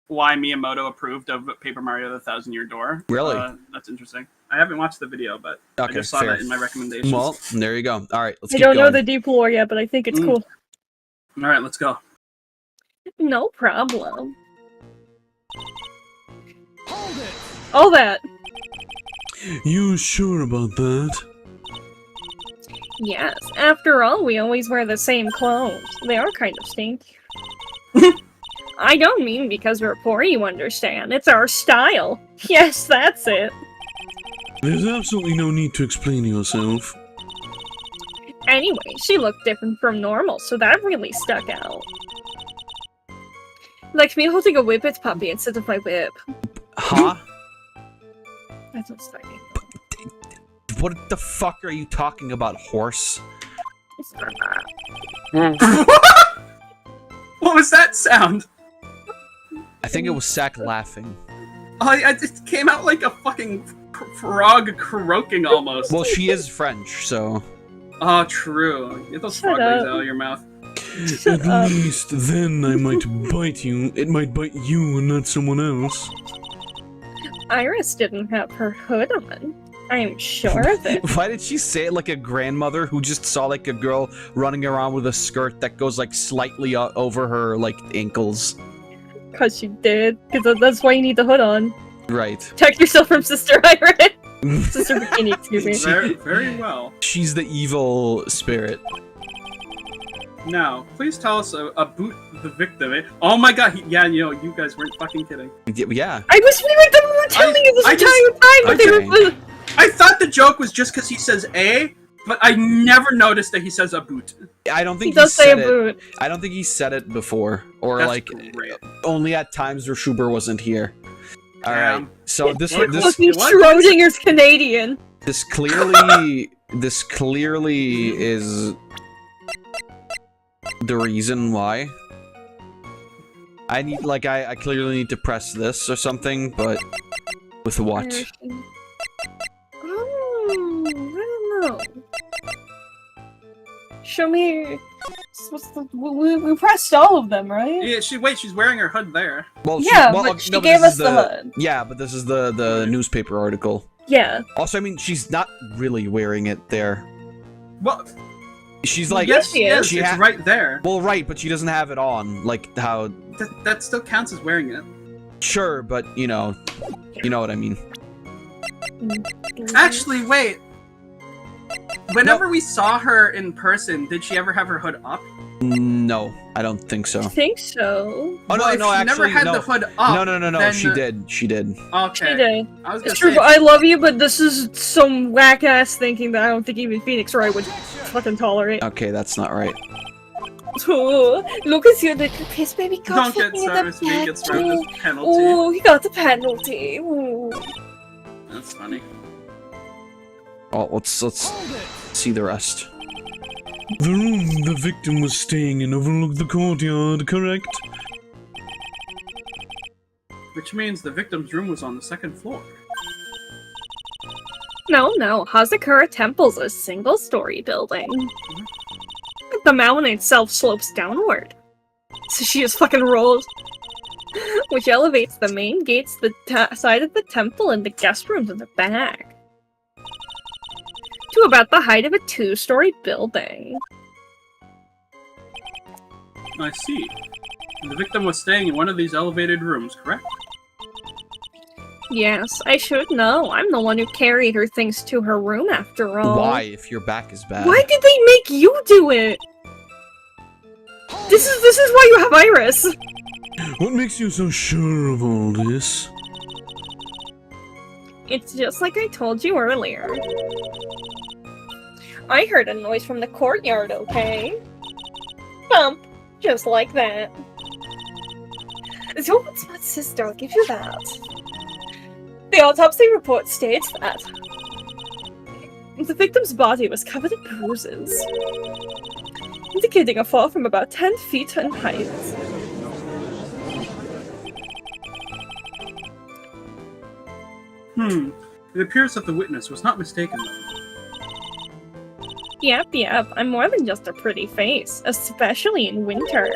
why Miyamoto approved of Paper Mario: The Thousand-Year Door. Really? That's interesting. I haven't watched the video, but I Okay, just saw fair. that in my recommendations. Well, there you go. All right, let's I keep don't know going. the deep lore yet, but I think it's cool. All right, let's go. No problem. All that. You sure about that? Yes, after all, we always wear the same clothes. They are kind of stinky. I don't mean because we're poor, you understand. It's our style. Yes, that's it. There's absolutely no need to explain yourself. Anyway, she looked different from normal, so that really stuck out. Like me holding a whippet puppy instead of my whip. Huh? That's what's funny. What the fuck are you talking about, horse? What was that sound? I think it was Sack laughing. Oh, it came out like a fucking frog croaking almost. Well, she is French, so... Oh, true. Get those Shut frog legs up. out of your mouth. Shut At up. least then I might bite you. It might bite you and not someone else. Iris didn't have her hood on. I'm sure of it. Why did she say it like a grandmother who just saw like a girl running around with a skirt that goes like slightly over her like ankles? Because she did. Because that's why you need the hood on. Right. Protect yourself from Sister Iris. Sister Bikini, excuse me. Very, very well. She's the evil spirit. Now, please tell us about the victim. Oh my god, you guys weren't fucking kidding. Yeah. I was we were telling you this I entire time, but they were. Okay. I thought the joke was just because he says A, but I never noticed that he says a boot. I don't He think does say said a it. boot. I don't think he said it before, or That's like great. only at times where Schuber wasn't here. All right. Damn. So this Fucking Fucking What? Schrodinger's Canadian. this clearly is the reason why. I need I clearly need to press this or something, but with what? Oh, I don't know. Show me. We pressed all of them, right? Yeah, she's wearing her hood there. Well, Yeah, well, but she no, gave this us is the hood. Yeah, but this is the newspaper article. Yeah. Also, I mean, she's not really wearing it there. Well, She's like, yes, she is. She it's ha- right there. well, right, but she doesn't have it on, like how. That still counts as wearing it. Sure, but you know what I mean. Actually, wait. Whenever we saw her in person, did she ever have her hood up? No, I don't think so. I think so. Oh Well, no, if no, she actually, never had no. the hood up. No. then, She did. She did. Okay. She did. I was gonna It's true, say, but I love you, but this is some whack ass thinking that I don't think even Phoenix Wright would fucking tolerate. Okay, that's not right. Oh, look at your little piss baby got don't get fucking in started the with me. Get started back. with penalty. Oh, he got the penalty. Ooh. That's funny. Oh, let's see the rest. The room the victim was staying in overlooked the courtyard, correct? Which means the victim's room was on the second floor. No, Hazakura Temple's a single-story building. The mountain itself slopes downward. So she just fucking rolls. Which elevates the main gates, the side of the temple, and the guest rooms in the back. To about the height of a 2-story building. I see. And the victim was staying in one of these elevated rooms, correct? Yes, I should know. I'm the one who carried her things to her room after all. Why, if your back is bad? Why did they make you do it? This is why you have Iris. What makes you so sure of all this? It's just like I told you earlier. I heard a noise from the courtyard, okay? Bump. Just like that. So what's my sister? I'll give you that. The autopsy report states that the victim's body was covered in bruises, indicating a fall from about 10 feet in height. It appears that the witness was not mistaken, though. Yep, I'm more than just a pretty face, especially in winter.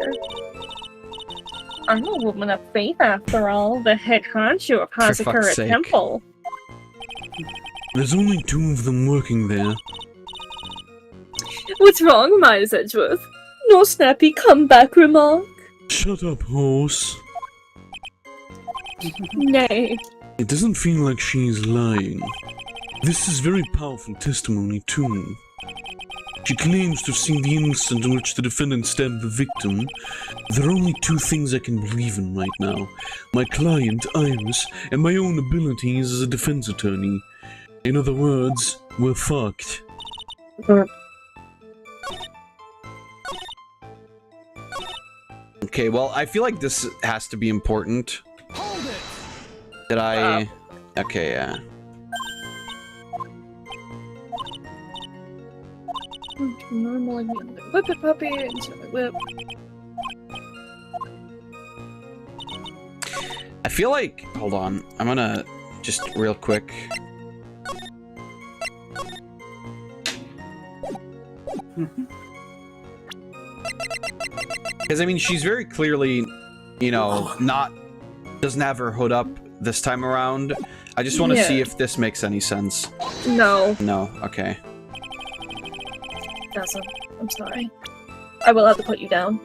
I'm a woman of faith after all, the head honcho of For fuck's Hazakura sake. Temple. There's only 2 of them working there. What's wrong, Miles Edgeworth? No snappy comeback remark? Shut up, horse. Nay. It doesn't feel like she's lying. This is very powerful testimony, too. She claims to have seen the instant in which the defendant stabbed the victim. There are only 2 things I can believe in right now. My client, Iris, and my own abilities as a defense attorney. In other words, we're fucked. Okay, well, I feel like this has to be important. Hold it! Did I... Okay, yeah. Normal whip it, puppy, into my whip. I feel like... Hold on. I'm gonna... Just real quick. Because, I mean, she's very clearly, you know, doesn't have her hood up this time around. I just want to see if this makes any sense. No, No? Okay. doesn't. I'm sorry. I will have to put you down.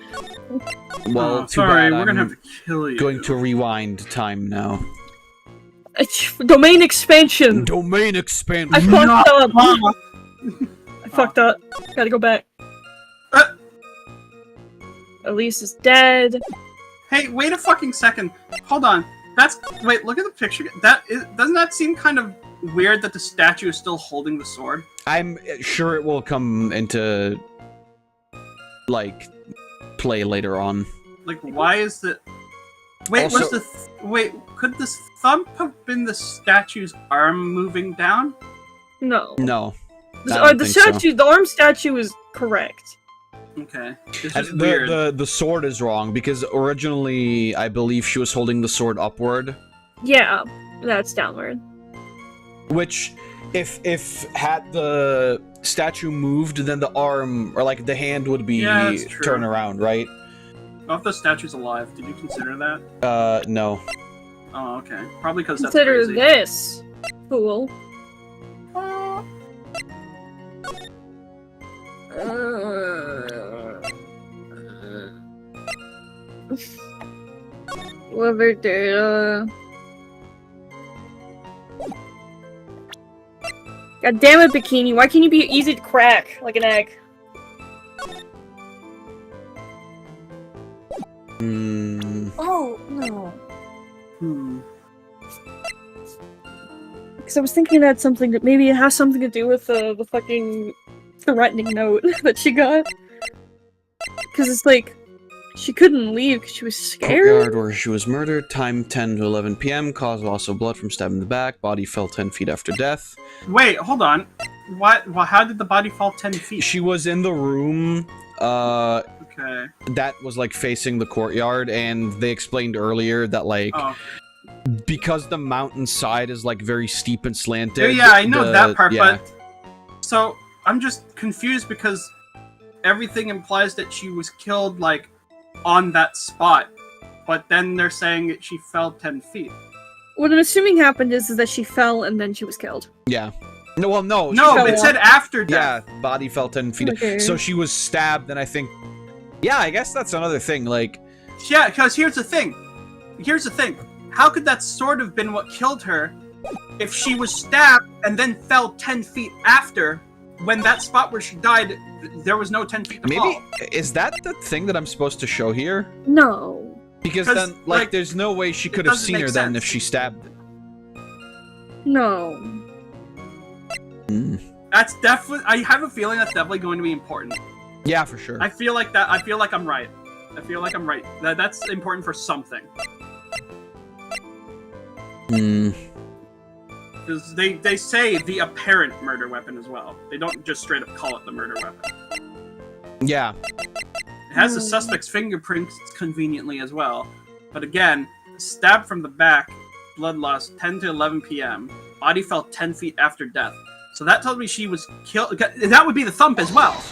Well, too sorry, bad we're gonna I'm have to kill you. going to rewind time now. Domain expansion! Domain expansion! I fucked up! I fucked up. Gotta go back. Elise is dead. Hey, wait a fucking second. Hold on. Wait, look at the picture. Doesn't that seem kind of weird that the statue is still holding the sword? I'm sure it will come into, like, play later on. Like, why is the... Wait, Also- Wait, could this thumb have been the statue's arm moving down? No. No. The arm statue is correct. Okay. It's just weird. The sword is wrong, because originally, I believe she was holding the sword upward. Yeah, that's downward. Which, if had the statue moved, then the arm, or like the hand would be Yeah, that's true. turn around, right? Oh, if the statue's alive, did you consider that? No. Oh, okay. Probably because that's Consider crazy. this, fool. Liver data. God damn it, Bikini. Why can't you be easy to crack like an egg? Oh, no. Because I was thinking it had something that maybe it has something to do with the fucking threatening note that she got. Because it's like, she couldn't leave because she was scared. Courtyard where she was murdered, time 10 to 11 p.m., cause loss of blood from stabbing in the back, body fell 10 feet after death. Wait, hold on. What? Well, how did the body fall 10 feet? She was in the room. Okay. That was like facing the courtyard, and they explained earlier that like Oh. because the mountainside is like very steep and slanted. Yeah, I know that part, yeah. but so I'm just confused because everything implies that she was killed like on that spot, but then they're saying that she fell 10 feet. What I'm assuming happened is that she fell and then she was killed. Yeah. No, well, no. No, fell it off. said after death. Yeah, body fell 10 feet. Okay. So she was stabbed, and I think. Yeah, I guess that's another thing. Like, Yeah, because here's the thing. How could that sort of been what killed her if she was stabbed and then fell 10 feet after, when that spot where she died, there was no 10 feet to maybe fall? is that the thing that I'm supposed to show here? No. Because 'Cause, then, like, there's no way she it could have doesn't seen her make then sense. if she stabbed. No. That's definitely. I have a feeling that's definitely going to be important. Yeah, for sure. I feel like that. I feel like I'm right. That's important for something. Because they say the apparent murder weapon as well. They don't just straight up call it the murder weapon. Yeah. It has the suspect's fingerprints conveniently as well. But again, stabbed from the back, blood loss 10 to 11 p.m. Body fell 10 feet after death. So that tells me she was killed. That would be the thump as well.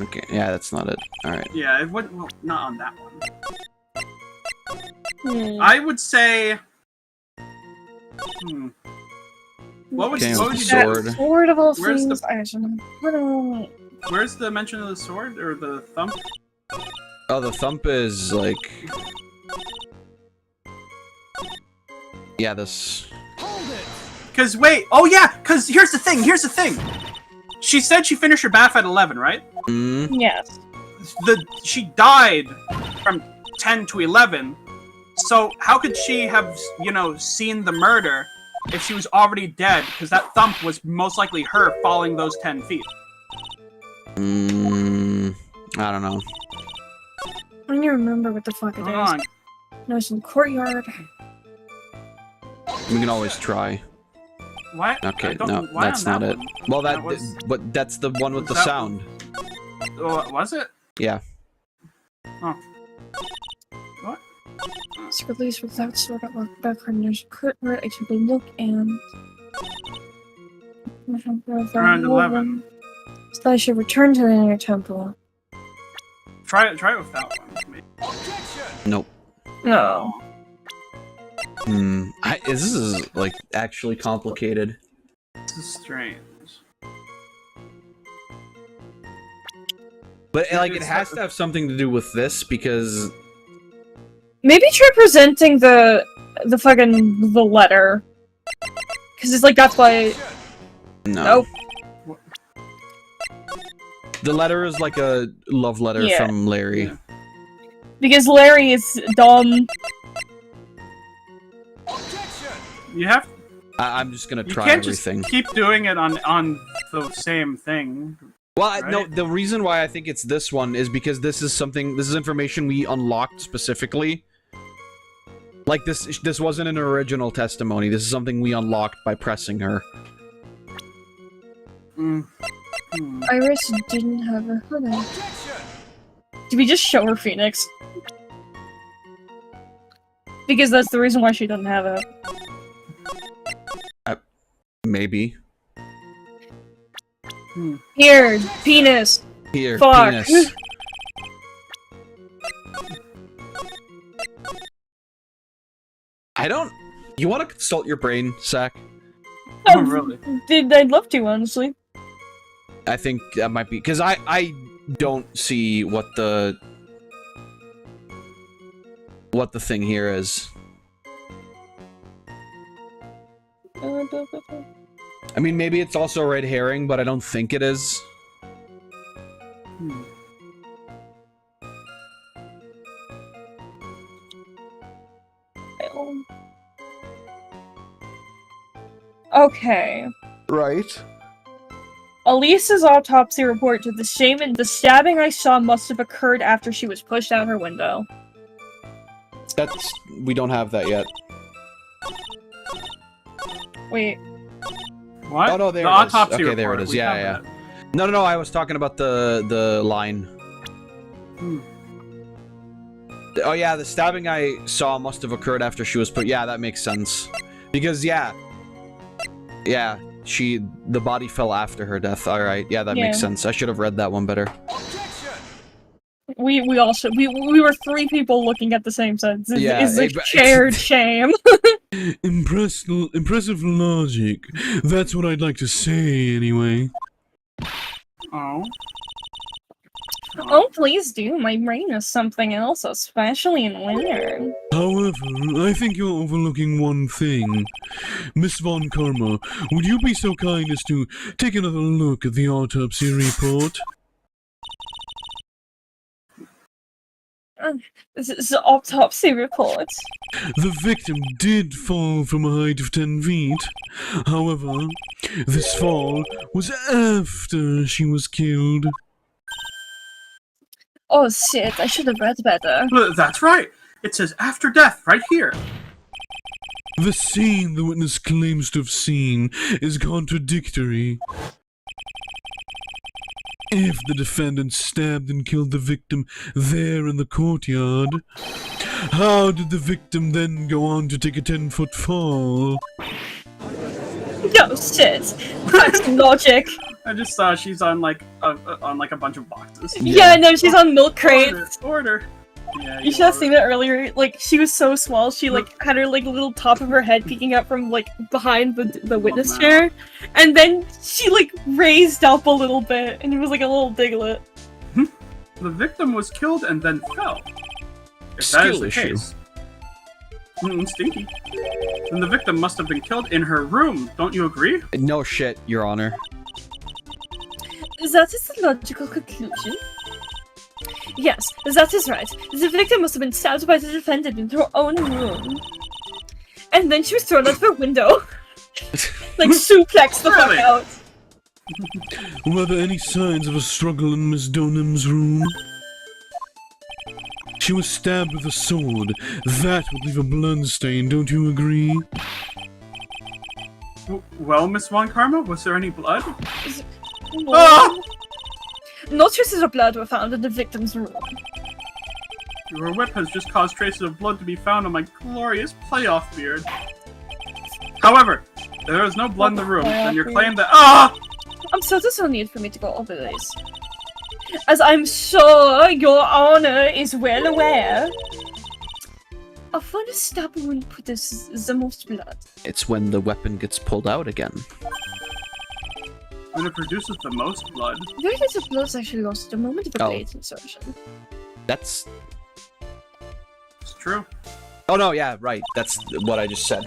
Okay. Yeah, that's not it. All right. Yeah, it would. Well, not on that one. Hmm. I would say. What would, Okay, what with would the you do? sword. Sword of all Where's things. I don't know. Where's the mention of the sword or the thump? Oh, the thump is like. Yeah, this. Because wait, oh yeah, because here's the thing. She said she finished her bath at 11, right? Yes. She died from 10 to 11. So how could she have, seen the murder if she was already dead? Because that thump was most likely her falling those 10 feet. I don't know. I don't even remember what the fuck it Hold is. on. No, it's in the courtyard. We can always try. What? Okay, I don't- no, why that's on not it. one? Well, That was- but that's the one with was the that sound. Oh, was it? Yeah. Oh. What? It's released without sword at locked background. There's a curtain I took a look and. Around 11. So I should return to the inner temple. Try it with that one. Maybe. Nope. No. This is like actually complicated. This is strange. But like, it has to have something to do with this because. Maybe try presenting the letter. Because it's like, that's why... No. Nope. The letter is like a love letter Yeah. from Larry. Yeah. Because Larry is dumb. You have. I'm just gonna You try can't everything. just keep doing it on the same thing. Well, no, right? the reason why I think it's this one is because this is information we unlocked specifically. Like, this wasn't an original testimony. This is something we unlocked by pressing her. Iris didn't have a hood on. Did we just show her Phoenix? Because that's the reason why she doesn't have it. Maybe. Here, penis! Here, Fuck. penis. I don't... You want to consult your brain, Zach? Oh, really? I'd love to, honestly. I think that might be... Because I don't see what the thing here is. I mean, maybe it's also a red herring, but I don't think it is. Okay. Right. Elisa's autopsy report to the stabbing I saw must have occurred after she was pushed out her window. We don't have that yet. Wait. What? Oh no, there the it is. autopsy Okay, there it report, is. we Yeah, have yeah. No. I was talking about the line. Hmm. Oh yeah, the stabbing I saw must have occurred after she was put. Yeah, that makes sense. Because yeah, the body fell after her death. All right, yeah, that makes Yeah. sense. I should have read that one better. We all should. We were 3 people looking at the same sentence. It's like it's- shared shame. Impressive logic. That's what I'd like to say, anyway. Oh. Oh, please do. My brain is something else, especially in winter. However, I think you're overlooking one thing. Miss Von Karma, would you be so kind as to take another look at the autopsy report? This is the autopsy report. The victim did fall from a height of 10 feet. However, this fall was after she was killed. Oh shit, I should have read better. That's right. It says after death right here. The scene the witness claims to have seen is contradictory. If the defendant stabbed and killed the victim there in the courtyard, how did the victim then go on to take a 10-foot fall? No shit. That's logic. I just saw she's on like a bunch of boxes. Yeah, no, she's on milk crates. Order. Yeah, You should have seen it earlier. Like, she was so small, she like had her like little top of her head peeking up from like behind the witness man. chair, and then she like raised up a little bit, and it was like a little diglet. The victim was killed and then fell. If that is Skill the issue. case. Stinky. Then the victim must have been killed in her room. Don't you agree? No shit, Your Honor. That is the logical conclusion. Yes, that is right. The victim must have been stabbed by the defendant in her own room. And then she was thrown out of her window. Like suplex the Really? fuck out. Were there any signs of a struggle in Miss Donham's room? She was stabbed with a sword. That would leave a bloodstain, don't you agree? Well, Miss Von Karma, was there any blood? No. Ah! No traces of blood were found in the victim's room. Your whip has just caused traces of blood to be found on my glorious playoff beard. However, there is no blood in the room, and your claim that— I'm sure there's no need for me to go over this. As I'm sure your honor is well aware, of when a stab wound produces the most blood. It's when the weapon gets pulled out again. when it produces the most blood. Very little blood is actually lost at the moment of a Oh. blade insertion. That's... It's true. Oh no, yeah, right. That's what I just said.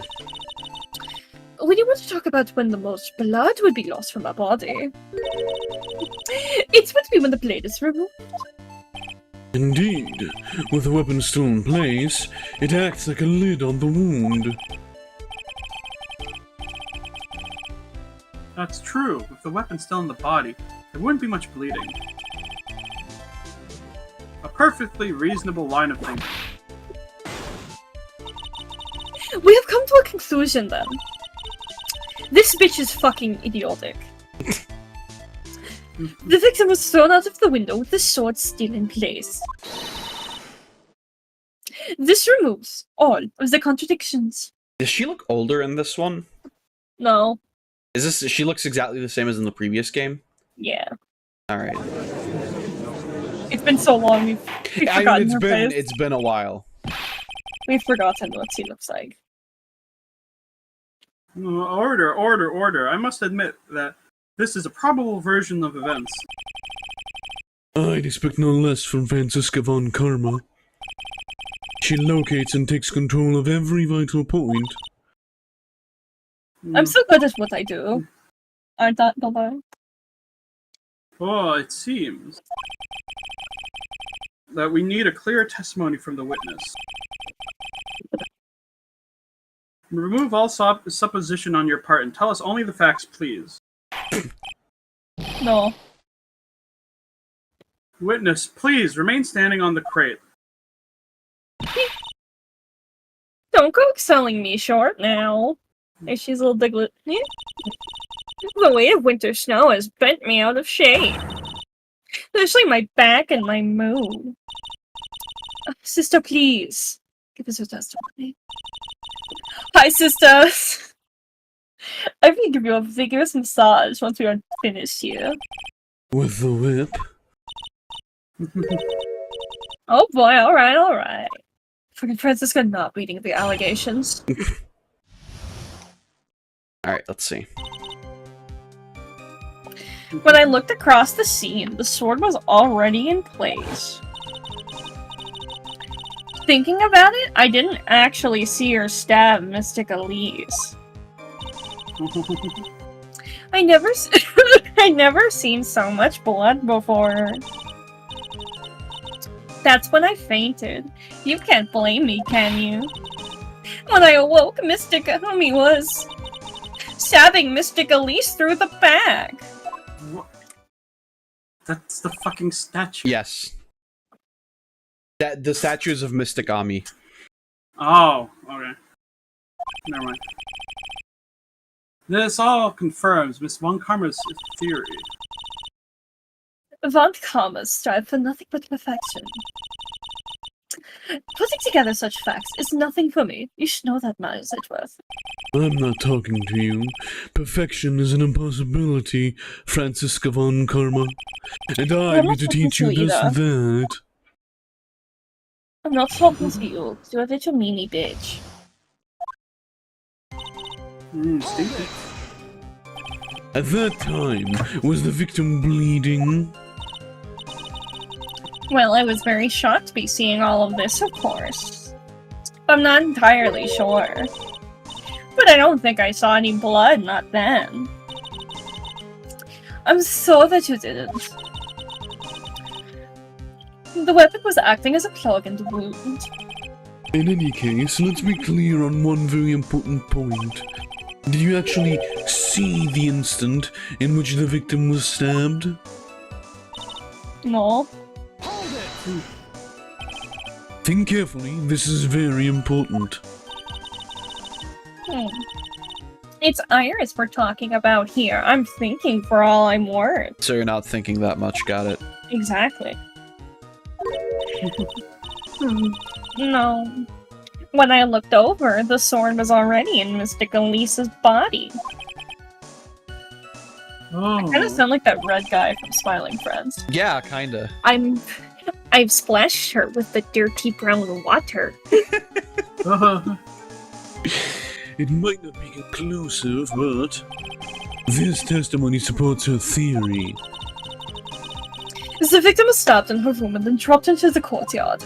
When you want to talk about when the most blood would be lost from a body, it would be when the blade is removed. Indeed. With the weapon still in place, it acts like a lid on the wound. That's true. With the weapon still in the body, there wouldn't be much bleeding. A perfectly reasonable line of thinking. We have come to a conclusion then. This bitch is fucking idiotic. The victim was thrown out of the window with the sword still in place. This removes all of the contradictions. Does she look older in this one? No. Is this... She looks exactly the same as in the previous game? Yeah. Alright. It's been so long, we've forgotten her face. It's been a while. We've forgotten what she looks like. Order. I must admit that this is a probable version of events. I'd expect no less from Franziska von Karma. She locates and takes control of every vital point. I'm so good at what I do. Aren't that, Bilbo? Oh, it seems that we need a clear testimony from the witness. Remove all supposition on your part and tell us only the facts, please. No. Witness, please remain standing on the crate. Don't go selling me short now. Hey, she's a little diglet. Yeah. The weight of winter snow has bent me out of shape. Especially my back and my mood. Sister, please. Give us your testimony. Hi, sister. I can give you a vigorous massage once we are finished here. With the whip? Oh boy, alright. Fucking Francisca not beating the allegations. Alright, let's see. When I looked across the scene, the sword was already in place. Thinking about it, I didn't actually see her stab Mystic Elise. I never seen so much blood before. That's when I fainted. You can't blame me, can you? When I awoke, Mystic Homie was stabbing Mystic Elise through the back. What? That's the fucking statue. Yes. The statues of Mystic Ami. Oh, okay. Never mind. This all confirms Miss Von Karma's theory. Von Karma strive for nothing but perfection. Putting together such facts is nothing for me. You should know that, Miles Edgeworth. I'm not talking to you. Perfection is an impossibility, Francisca Von Karma. And I I'm need not to talking teach to you you this and that. I'm not talking to you. You're a little meanie bitch. Stupid. At that time, was the victim bleeding? Well, I was very shocked to be seeing all of this, of course. I'm not entirely sure. But I don't think I saw any blood, not then. I'm so that you didn't. The weapon was acting as a plug in the wound. In any case, let's be clear on one very important point. Did you actually see the instant in which the victim was stabbed? No. Think carefully, this is very important. It's Iris we're talking about here. I'm thinking for all I'm worth. So you're not thinking that much, got it. Exactly. No. When I looked over, the sword was already in Mystic Elise's body. Oh. I kind of sound like that red guy from Smiling Friends. Yeah, kinda. I've splashed her with the dirty brown water. It might not be conclusive, but this testimony supports her theory. The victim was stabbed in her room and then dropped into the courtyard.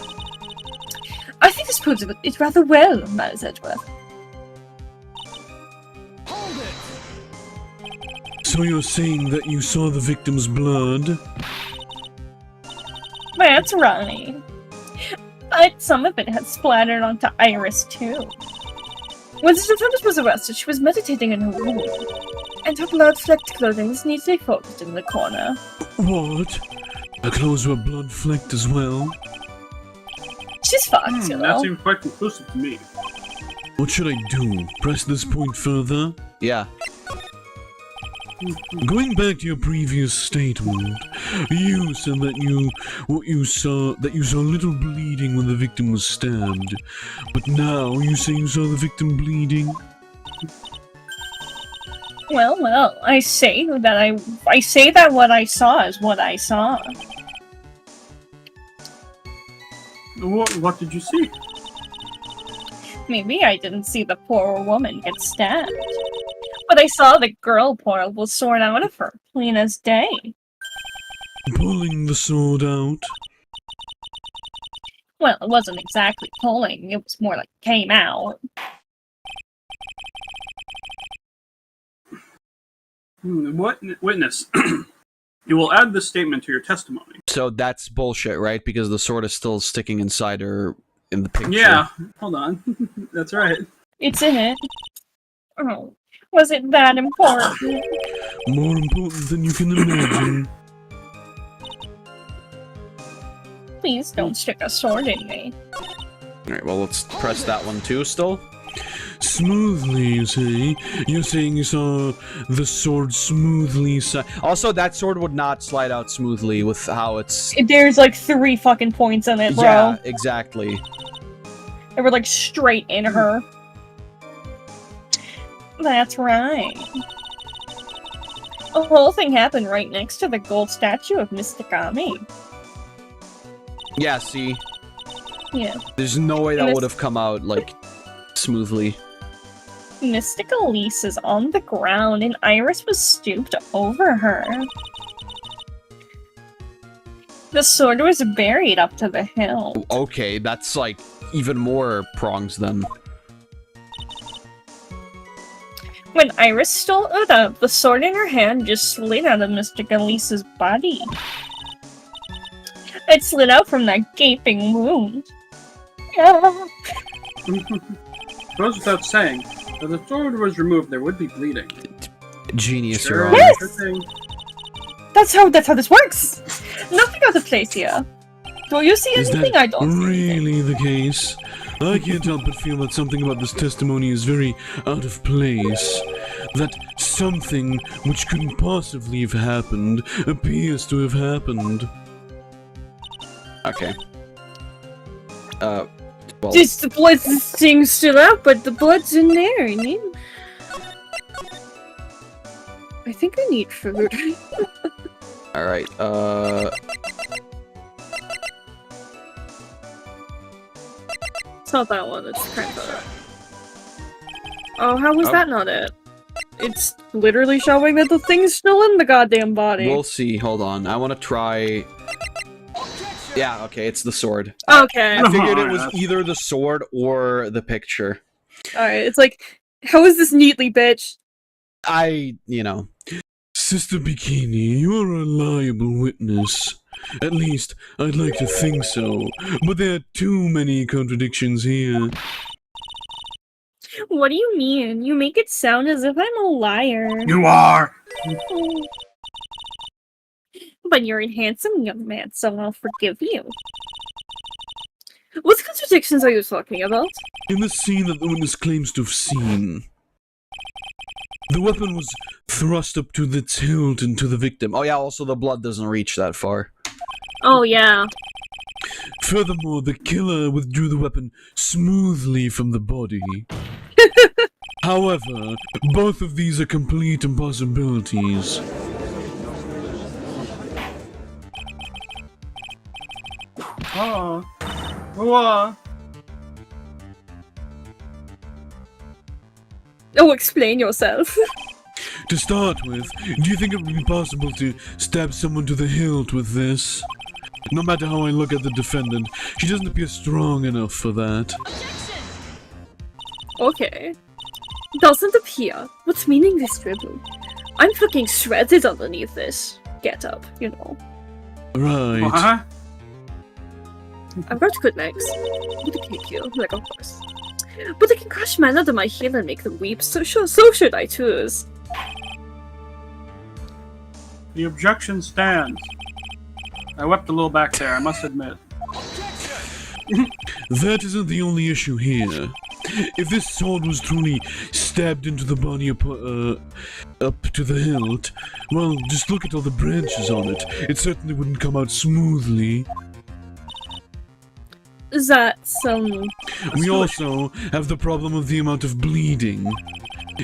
I think this proves it rather well, Miles Edgeworth. So you're saying that you saw the victim's blood? That's right. But some of it had splattered onto Iris, too. When the defendant was arrested, she was meditating in her room, and her blood-flecked clothing was neatly folded in the corner. What? Her clothes were blood-flecked as well? She's fucked, you know. That seems quite conclusive to me. What should I do? Press this point further? Yeah. Going back to your previous statement, you said that you saw little bleeding when the victim was stabbed. But now you say you saw the victim bleeding? Well, I say that what I saw is what I saw. What did you see? Maybe I didn't see the poor woman get stabbed. But I saw the girl portal was torn out of her, plain as day. Pulling the sword out? Well, it wasn't exactly pulling, it was more like came out. What witness? You will add this statement to your testimony. So that's bullshit, right? Because the sword is still sticking inside her in the picture. Yeah, hold on. That's right. It's in it. Oh, was it that important? More important than you can imagine. Please don't stick a sword in me. Alright, well, let's press that one too still. Smoothly, you say? You're saying you saw the sword smoothly Also, that sword would not slide out smoothly with how it's. There's like 3 fucking points in it, bro. Yeah, exactly. They were like straight in her. That's right. The whole thing happened right next to the gold statue of Mystic Ami. Yeah, see? Yeah. There's no way that Miss- would have come out, like, smoothly. Mystic Elise is on the ground and Iris was stooped over her. The sword was buried up to the hilt. Okay, that's, like, even more prongs then. When Iris stole it up, the sword in her hand just slid out of Mystic Elise's body. It slid out from that gaping wound. Yeah. Goes without saying, if the sword was removed, there would be bleeding. Genius, Sure, you're on. Yes! sure thing. That's how this works! Nothing out of place here. Do you see Is anything? that I don't see anything. really the case? I can't help but feel that something about this testimony is very out of place. That something which couldn't possibly have happened appears to have happened. Okay. Well, Just the blood thing's still out, but the blood's in there. I mean, I think I need food. alright, It's not that one, it's kind of... Oh, how was Oh. that not it? It's literally showing that the thing's still in the goddamn body. we'll see. Hold on. I want to try... Yeah, okay, it's the sword. Okay. I figured it was Alright. either the sword or the picture. Alright, it's like, how is this neatly, bitch? You know. Sister Bikini, you are a reliable witness. At least, I'd like to think so. But there are too many contradictions here. What do you mean? You make it sound as if I'm a liar. You are! But you're a handsome young man, so I'll forgive you. What contradictions are you talking about? In the scene that the witness claims to have seen, the weapon was thrust up to its hilt into the victim. Oh yeah, also the blood doesn't reach that far. Oh, yeah. Furthermore, the killer withdrew the weapon smoothly from the body. However, both of these are complete impossibilities. Oh. Oh. Oh, explain yourself. To start with, do you think it would be possible to stab someone to the hilt with this? No matter how I look at the defendant, she doesn't appear strong enough for that. Okay. Doesn't appear. What's meaning this dribble? I'm fucking shredded underneath this get-up, you know. Right. What? I've got good legs. I'm gonna kick you, like a horse. But I can crush men under my heel and make them weep, so should I choose. The objection stands. I wept a little back there, I must admit. That isn't the only issue here. If this sword was truly stabbed into the body up to the hilt, well, just look at all the branches on it. It certainly wouldn't come out smoothly. That's, We also have the problem of the amount of bleeding.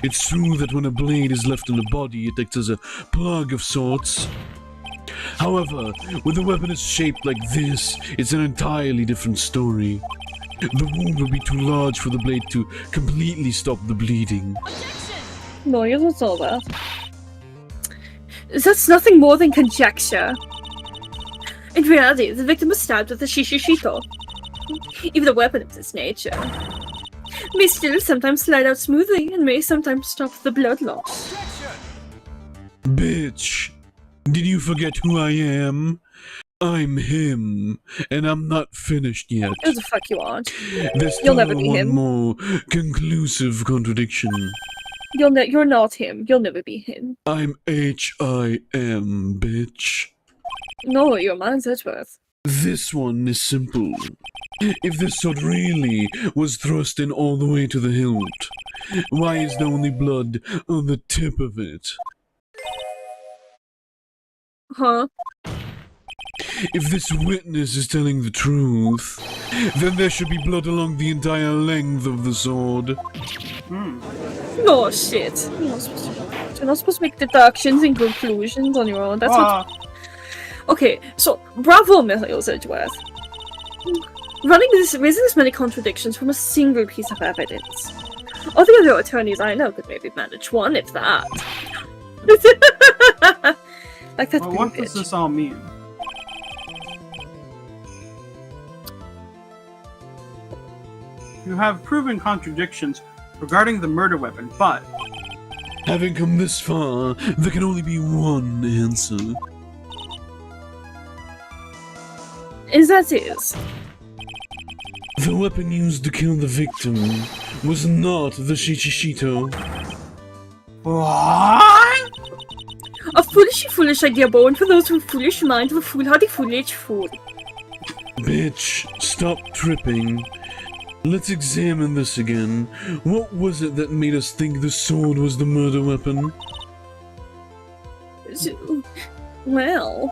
It's true that when a blade is left in the body, it acts as a plug of sorts. However, when the weapon is shaped like this, it's an entirely different story. The wound will be too large for the blade to completely stop the bleeding. no, you don't know that. That's nothing more than conjecture. In reality, the victim was stabbed with a shishishito. Even a weapon of this nature may still sometimes slide out smoothly and may sometimes stop the blood loss. Bitch, did you forget who I am? I'm him, and I'm not finished yet. Who the fuck you are? There's You'll still never be one him. more conclusive contradiction. You're not him. You'll never be him. I'm H.I.M., bitch. No, you're man's Edgeworth. This one is simple. If this sword really was thrust in all the way to the hilt, why is there only blood on the tip of it? Huh? If this witness is telling the truth, then there should be blood along the entire length of the sword. No shit. You're not supposed to make deductions and conclusions on your own. That's what. Okay, so bravo, Miles Edgeworth. Raising this many contradictions from a single piece of evidence. All the other attorneys I know could maybe manage one, if that. Like that. Well, what does this all mean? You have proven contradictions regarding the murder weapon, but Having come this far, there can only be one answer. Is that is? The weapon used to kill the victim was not the Shichishito. what? A foolish idea, Bowen, for those with foolish mind of a foolhardy foolish fool. Bitch, stop tripping. Let's examine this again. What was it that made us think the sword was the murder weapon? Well...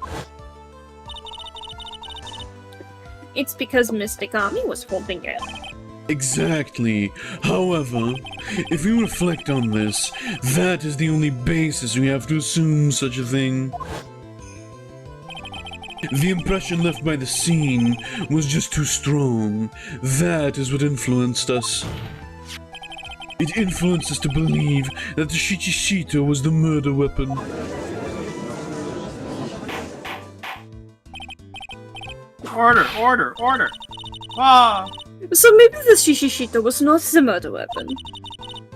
It's because Mystic Army was holding it. Exactly. However, if we reflect on this, that is the only basis we have to assume such a thing. The impression left by the scene was just too strong. That is what influenced us. It influenced us to believe that the Shichishito was the murder weapon. Order! Ah! So maybe the Shishishito was not the murder weapon.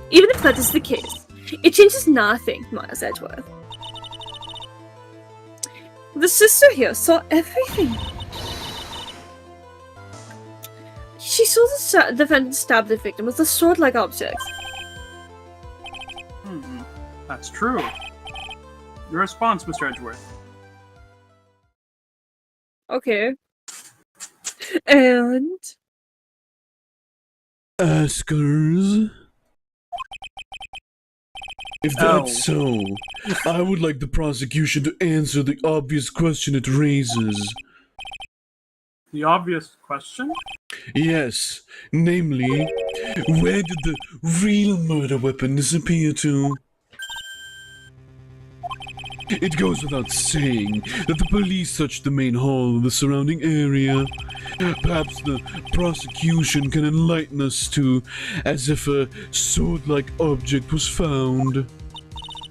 Even if that is the case, it changes nothing, Miles Edgeworth. The sister here saw everything. She saw the defendant stab the victim with a sword-like object. That's true. Your response, Mr. Edgeworth. Okay. And... Askers? If that's so, I would like the prosecution to answer the obvious question it raises. The obvious question? Yes, namely, where did the real murder weapon disappear to? It goes without saying that the police searched the main hall of the surrounding area. Perhaps the prosecution can enlighten us to as if a sword-like object was found.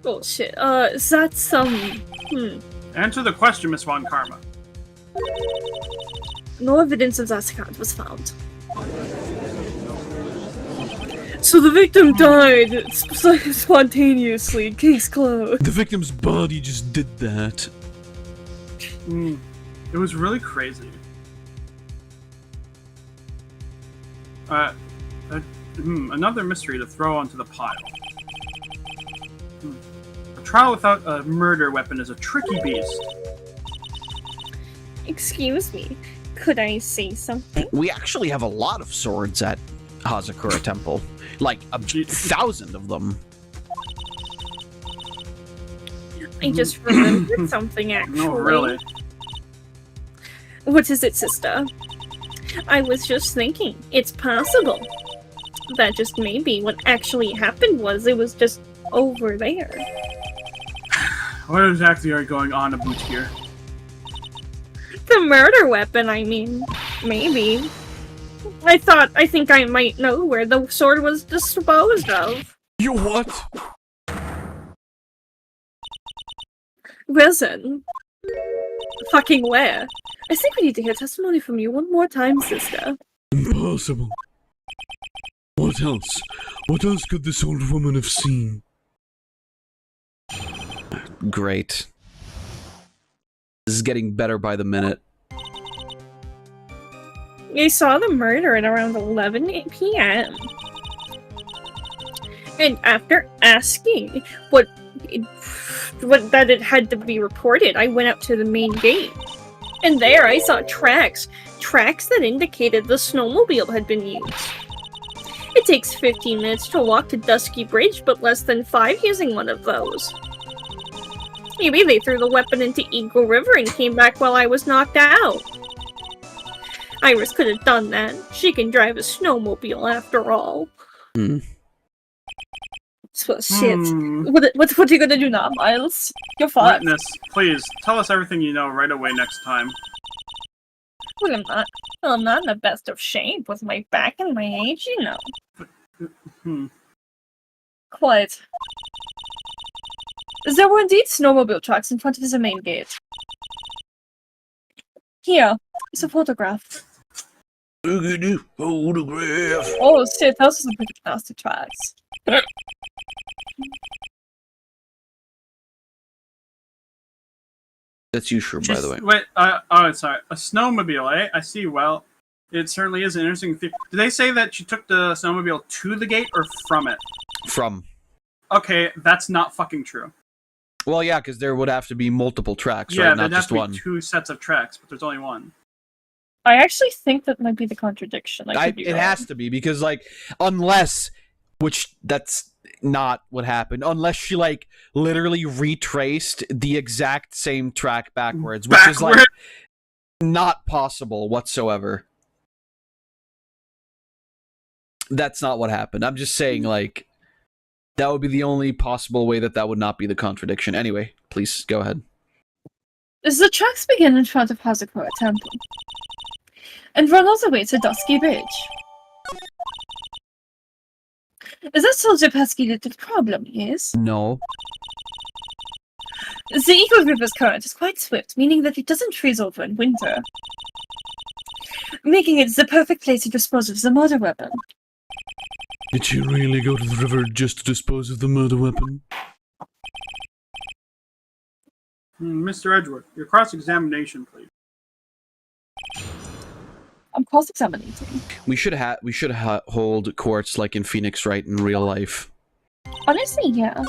Bullshit. Is that some... Answer the question, Miss Von Karma. No evidence of that kind was found. So the victim died spontaneously, case closed. The victim's body just did that. It was really crazy. Another mystery to throw onto the pile. A trial without a murder weapon is a tricky beast. Excuse me, could I say something? We actually have a lot of swords at Hazakura Temple. Like 1,000 of them. I just remembered something, actually. No, really? What is it, sister? I was just thinking, it's possible that just maybe what actually happened was it was just over there. What exactly are you going on about here? The murder weapon, I mean. Maybe. I think I might know where the sword was disposed of. You what? Risen. Fucking where? I think we need to hear testimony from you one more time, sister. Impossible. What else? What else could this old woman have seen? Great. This is getting better by the minute. I saw the murder at around 11 p.m. And after asking what that it had to be reported, I went up to the main gate. And there I saw tracks. Tracks that indicated the snowmobile had been used. It takes 15 minutes to walk to Dusky Bridge, but less than 5 using one of those. Maybe they threw the weapon into Eagle River and came back while I was knocked out. Iris could have done that. She can drive a snowmobile after all. So, shit. What are you gonna do now, Miles? You're fine. Witness, please, tell us everything you know right away next time. Well, I'm not in the best of shape with my back and my age, you know. Quite. There were indeed snowmobile tracks in front of the main gate. Here, it's a photograph. Photograph. Oh shit, those are some pretty nasty tracks. That's you, Shroob, by the way. Wait, sorry. A snowmobile, eh? I see. Well, it certainly is an interesting thing. Did they say that she took the snowmobile to the gate or from it? From. Okay, that's not fucking true. Well, yeah, because there would have to be multiple tracks, Yeah, right? there'd Not have just to be one. 2 sets of tracks, but there's only one. I actually think that might be the contradiction. It has to be, because, like, unless, which that's not what happened, unless she, like, literally retraced the exact same track backwards, which is, like, not possible whatsoever. That's not what happened. I'm just saying, like, that would be the only possible way that would not be the contradiction. Anyway, please, go ahead. The tracks begin in front of Hazakura Temple and run all the way to Dusky Ridge. Is that solves your pesky little problem, yes? No. The Eagle River's current is quite swift, meaning that it doesn't freeze over in winter, making it the perfect place to dispose of the murder weapon. Did she really go to the river just to dispose of the murder weapon? Mr. Edgeworth, your cross-examination, please. I'm cross-examining. We should hold courts like in Phoenix Wright in real life. Honestly, yeah.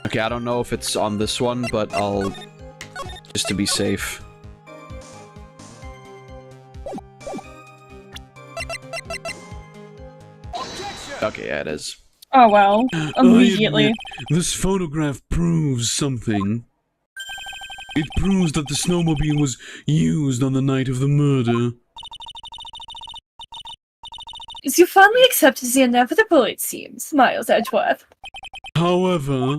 Okay, I don't know if it's on this one, but I'll... just to be safe. Okay, yeah, it is. Oh well, immediately. I admit, this photograph proves something. It proves that the snowmobile was used on the night of the murder. You finally accepted the inevitable, it seems, Miles Edgeworth. However,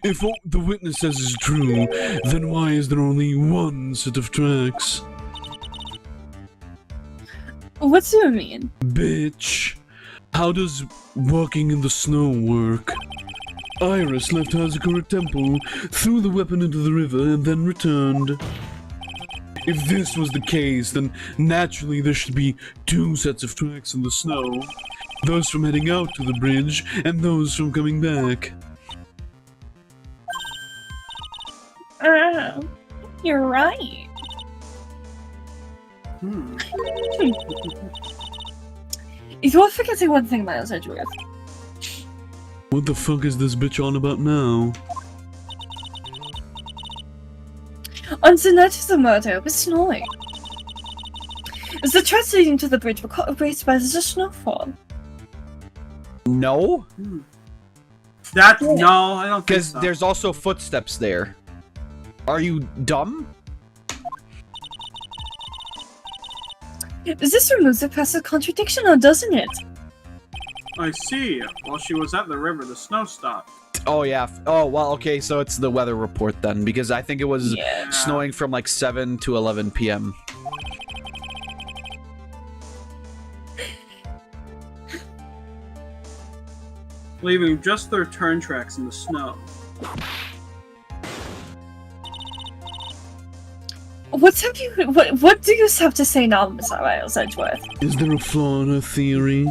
if what the witness says is true, then why is there only one set of tracks? What do you mean? Bitch. How does walking in the snow work? Iris left Hazakura Temple, threw the weapon into the river, and then returned. If this was the case, then naturally there should be 2 sets of tracks in the snow. Those from heading out to the bridge, and those from coming back. You're right. You're forgetting one thing, Miles Edgeworth. What the fuck is this bitch on about now? On the night of the murder, it was snowing. The tracks leading to the bridge were caught erased by the snowfall. No? No, I don't think Because so. there's also footsteps there. Are you dumb? This removes the passive contradiction, or doesn't it? I see. While she was at the river, the snow stopped. Oh, yeah. Oh, well, okay, so it's the weather report then, because I think it was snowing from like 7 to 11 p.m. Leaving just the return tracks in the snow. What do you have to say now, Mr. Miles Edgeworth? Is there a flaw in her theory?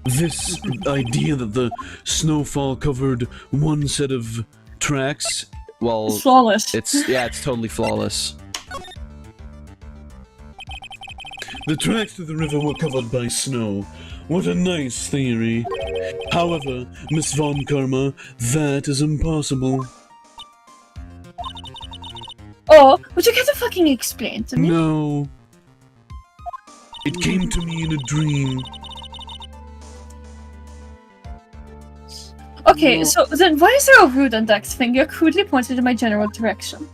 This idea that the snowfall covered one set of tracks, well... It's flawless. It's totally flawless. The tracks to the river were covered by snow. what a nice theory. However, Miss Von Karma, that is impossible. Oh, would you care to fucking explain to me? No. It came to me in a dream. Okay, so then why is there a rude index finger crudely pointed in my general direction?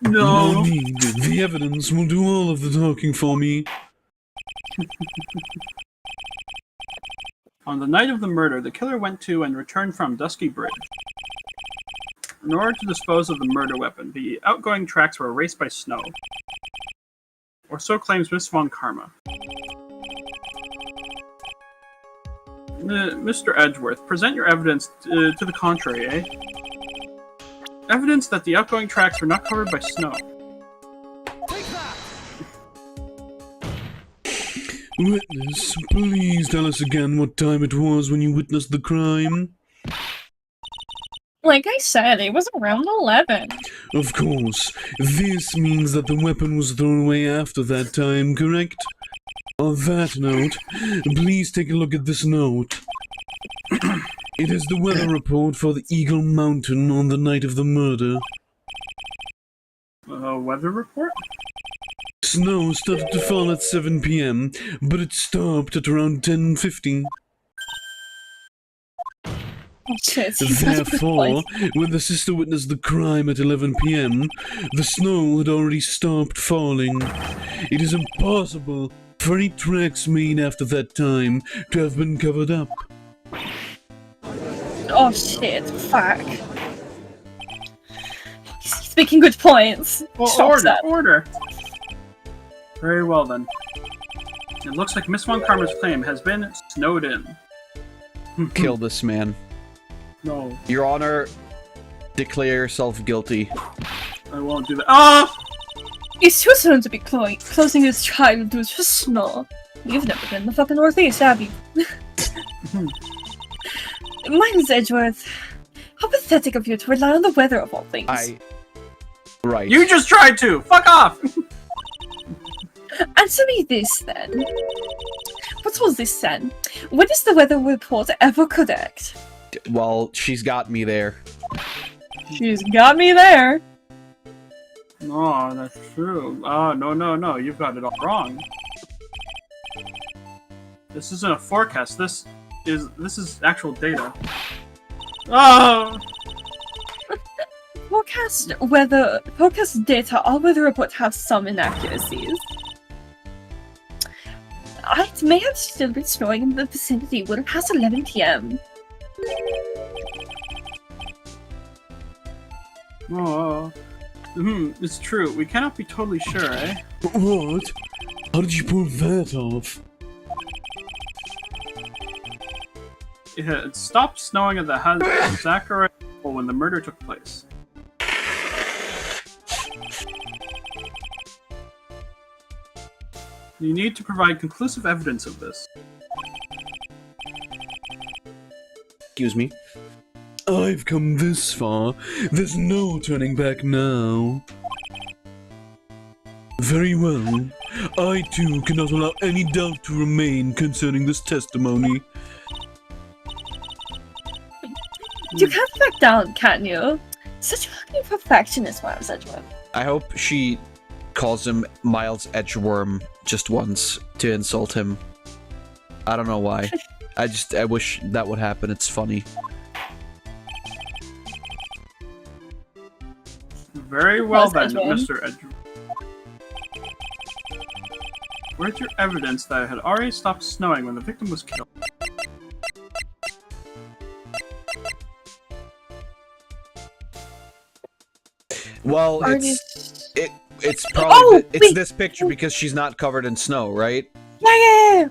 No need. The evidence will do all of the talking for me. On the night of the murder, the killer went to and returned from Dusky Bridge. In order to dispose of the murder weapon, the outgoing tracks were erased by snow. Or so claims Miss Von Karma. Mr. Edgeworth, present your evidence to the contrary, eh? Evidence that the outgoing tracks were not covered by snow. Witness, please tell us again what time it was when you witnessed the crime. Like I said, it was around 11. Of course, this means that the weapon was thrown away after that time, correct? On that note, please take a look at this note. It is the weather report for the Eagle Mountain on the night of the murder. Weather report? Snow started to fall at 7 p.m., but it stopped at around 10:50. Oh shit. Therefore, when the sister witnessed the crime at 11 p.m., the snow had already stopped falling. It is impossible for any tracks made after that time to have been covered up. Oh shit, fuck. He's making good points. Order! Very well then. It looks like Miss Von Karma's claim has been snowed in. Kill this man. No, Your Honor, declare yourself guilty. I won't do that. Ah! It's too soon to be closing his child to just snow. You've never been in the fucking Northeast, have you? My name's Edgeworth. How pathetic of you to rely on the weather of all things. Right. You just tried to! Fuck off! Answer me this, then. What's all this, then? When is the weather report ever correct? Well, she's got me there. She's got me there. No, that's true. Oh, no, you've got it all wrong. This isn't a forecast, this is actual data. Oh! Forecast data, all weather reports have some inaccuracies. It may have still been snowing in the vicinity when it passed 11 p.m. Oh, it's true. We cannot be totally sure, eh? What? How did you pull that off? It stopped snowing at the Zachariah when the murder took place. You need to provide conclusive evidence of this. Excuse me. I've come this far. There's no turning back now. Very well. I too cannot allow any doubt to remain concerning this testimony. You can't back down, can you? Such a fucking perfectionist, Miles Edgeworth. I hope she calls him Miles Edgeworm just once to insult him. I don't know why. I wish that would happen. It's funny. Very well then, Edgeworth. Mr. Edgeworth. Where's your evidence that it had already stopped snowing when the victim was killed? Well, Artist. it's probably Oh, it's wait. this picture because she's not covered in snow, right? Yeah!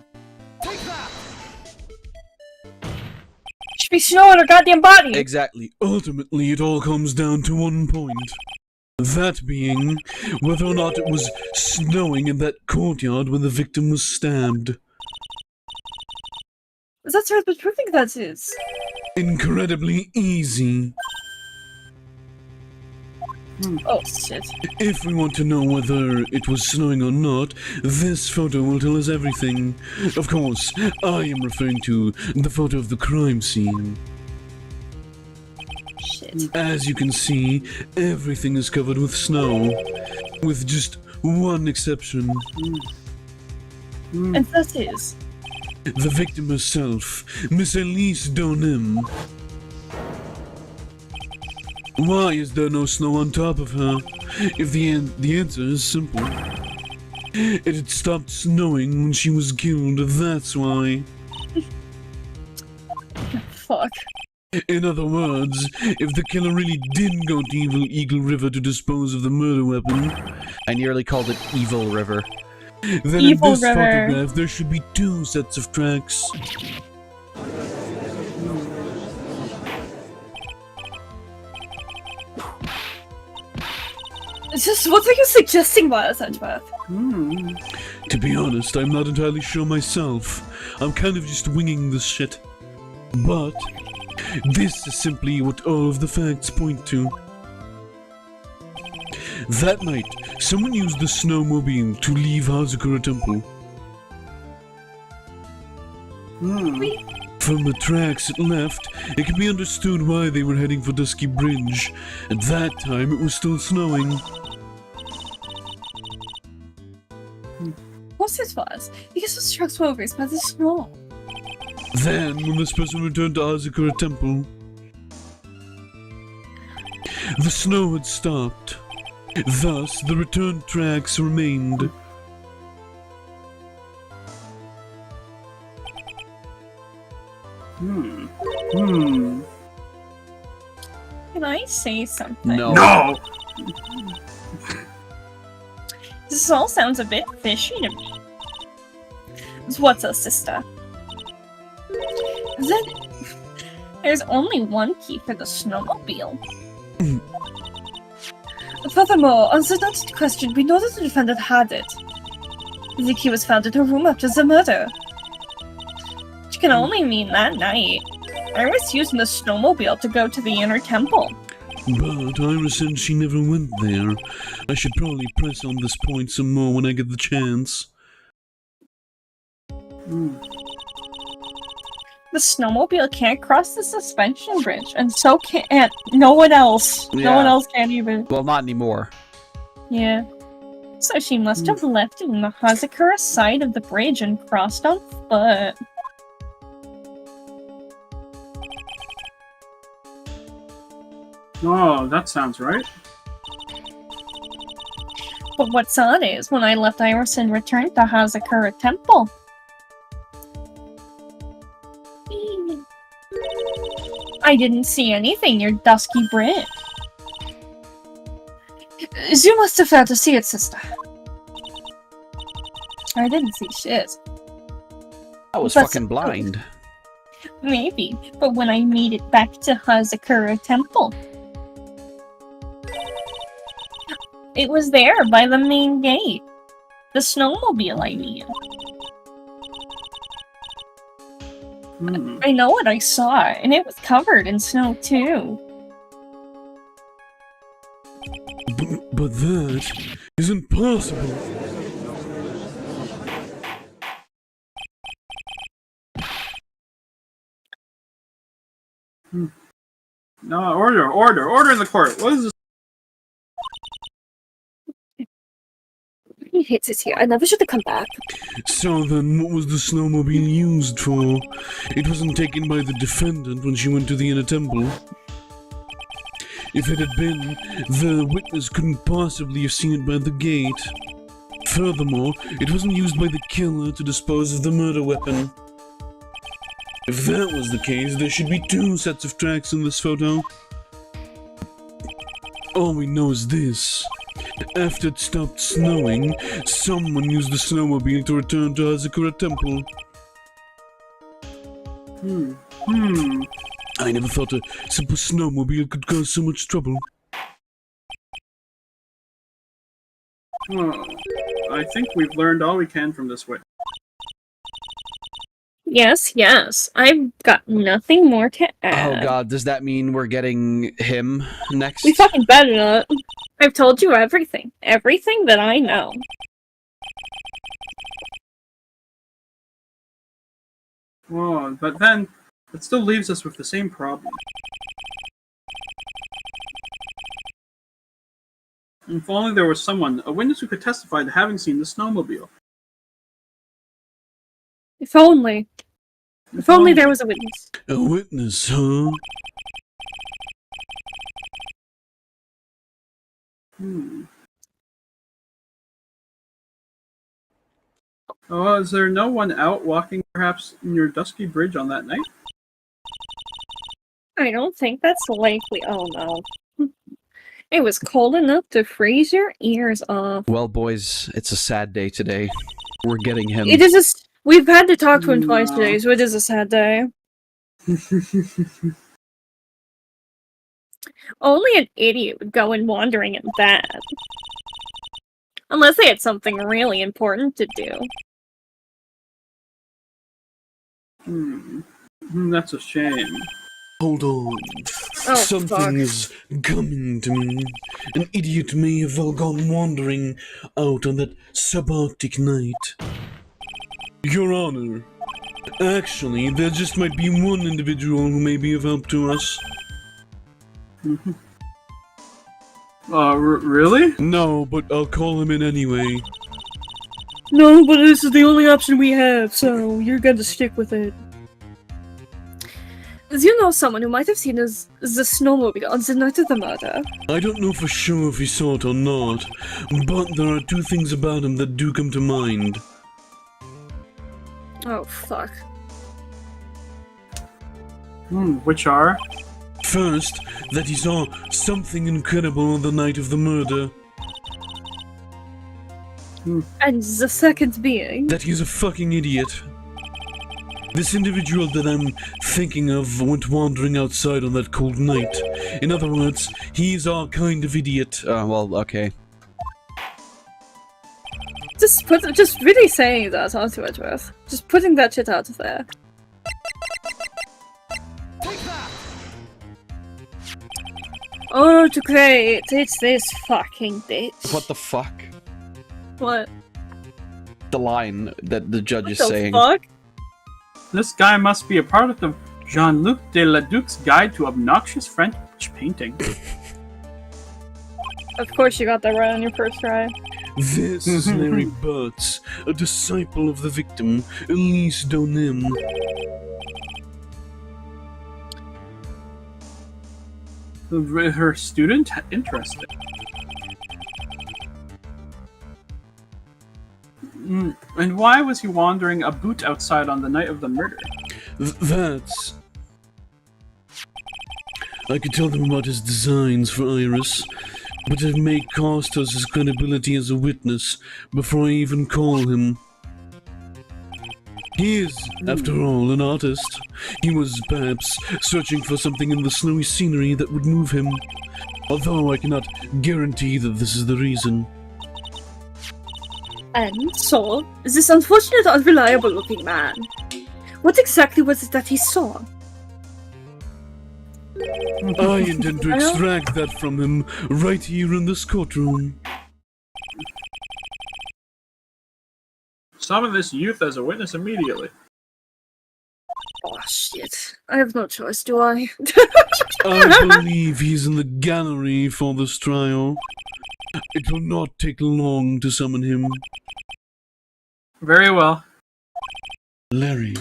Should be snow on her goddamn body! Exactly. Ultimately, it all comes down to one point. That being, whether or not it was snowing in that courtyard when the victim was stabbed. That's right, but proving that is. Incredibly easy. Oh shit. If we want to know whether it was snowing or not, this photo will tell us everything. Of course, I am referring to the photo of the crime scene. Shit. As you can see, everything is covered with snow, with just one exception. And that is. The victim herself, Miss Elise Donem. Why is there no snow on top of her? If the answer is simple. It had stopped snowing when she was killed, that's why. Fuck. In other words, if the killer really didn't go to Evil Eagle River to dispose of the murder weapon, I nearly called it Evil River. then Evil in this River. photograph there should be 2 sets of tracks. It's just, what are you suggesting by us, Edgeworth? To be honest, I'm not entirely sure myself. I'm kind of just winging this shit. But this is simply what all of the facts point to. That night, someone used the snowmobile to leave Hazakura Temple. From the tracks it left, it can be understood why they were heading for Dusky Bridge. At that time, it was still snowing. What's this was? Because the trucks were over by the snow. Then, when this person returned to Hazakura Temple, the snow had stopped. Thus, the return tracks remained. Can I say something? No. No! This all sounds a bit fishy to me. What's up, sister? Then there's only one key for the snowmobile. Furthermore, answer that question, we know that the defendant had it. The key was found in her room after the murder. Which can only mean that night, I was using the snowmobile to go to the inner temple. But Iris said she never went there. I should probably press on this point some more when I get the chance. The snowmobile can't cross the suspension bridge, and so can't no one else. No Yeah. one else can even. Well, not anymore. Yeah. So she must have left it in the Hazakura side of the bridge and crossed on foot. Oh, that sounds right. But what's odd is, when I left Iris and returned to Hazakura Temple, I didn't see anything near Dusky Bridge. You must have failed to see it, sister. I didn't see shit. I was That's- fucking blind. Maybe, but when I made it back to Hazakura Temple, it was there by the main gate. The snowmobile, I mean. I know what I saw, and it was covered in snow too. But that is impossible. No, order in the court. What is this? He hates it here. I never should have come back. So then, what was the snowmobile used for? It wasn't taken by the defendant when she went to the inner temple. If it had been, the witness couldn't possibly have seen it by the gate. Furthermore, it wasn't used by the killer to dispose of the murder weapon. If that was the case, there should be 2 sets of tracks in this photo. All we know is this. After it stopped snowing, someone used the snowmobile to return to Hazakura Temple. I never thought a simple snowmobile could cause so much trouble. Oh, I think we've learned all we can from this way. Yes, yes. I've got nothing more to add. Oh god, does that mean we're getting him next? We fucking better not. I've told you everything. Everything that I know. Oh, but then it still leaves us with the same problem. If only there was someone, a witness who could testify to having seen the snowmobile. If only. If only there was a witness. A witness, huh? Oh, is there no one out walking perhaps near Dusky Bridge on that night? I don't think that's likely. Oh no. It was cold enough to freeze your ears off. Well, boys, it's a sad day today. We're getting him. It is we've had to talk to him twice No. today, so it is a sad day. Only an idiot would go in wandering at that. Unless they had something really important to do. That's a shame. Hold on. Oh, Something fuck. is coming to me. An idiot may have well gone wandering out on that subarctic night. Your Honor, actually, there just might be one individual who may be of help to us. Really? No, but I'll call him in anyway. No, but this is the only option we have, so you're gonna stick with it. Do you know someone who might have seen the snowmobile on the night of the murder? I don't know for sure if he saw it or not, but there are two things about him that do come to mind. Oh, fuck. Which are? First, that he saw something incredible on the night of the murder. And the second being... That he's a fucking idiot. This individual that I'm thinking of went wandering outside on that cold night. In other words, he's our kind of idiot. Well, okay. Just really saying that onto Edgeworth. Just putting that shit out there. Oh, great. It's this fucking bitch. What the fuck? What? The line that the judge is The saying. fuck? This guy must be a part of the Jean-Luc de Leduc's Guide to Obnoxious French Painting. Of course you got that right on your first try. This is Larry Butts, a disciple of the victim, Elise Donem. Her student? Interesting. And why was he wandering a boot outside on the night of the murder? That's... I could tell them about his designs for Iris, but it may cost us his credibility as a witness before I even call him. He is, after all, an artist. He was, perhaps, searching for something in the snowy scenery that would move him, although I cannot guarantee that this is the reason. And so, this unfortunate, unreliable-looking man. What exactly was it that he saw? I intend to extract that from him right here in this courtroom. Summon this youth as a witness immediately. Oh shit. I have no choice, do I? I believe he's in the gallery for this trial. It will not take long to summon him. Very well. Larry,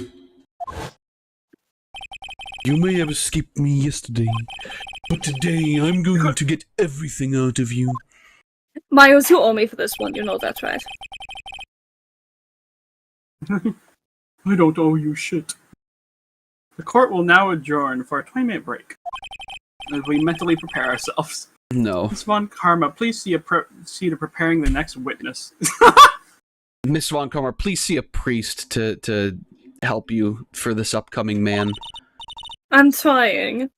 you may have escaped me yesterday, but today I'm going to get everything out of you. Miles, you owe me for this one, you know that, right? I don't owe you shit. The court will now adjourn for a 20-minute break as we mentally prepare ourselves. No. Miss Von Karma, please see to preparing the next witness. Miss Von Karma, please see a priest to help you for this upcoming man. I'm trying.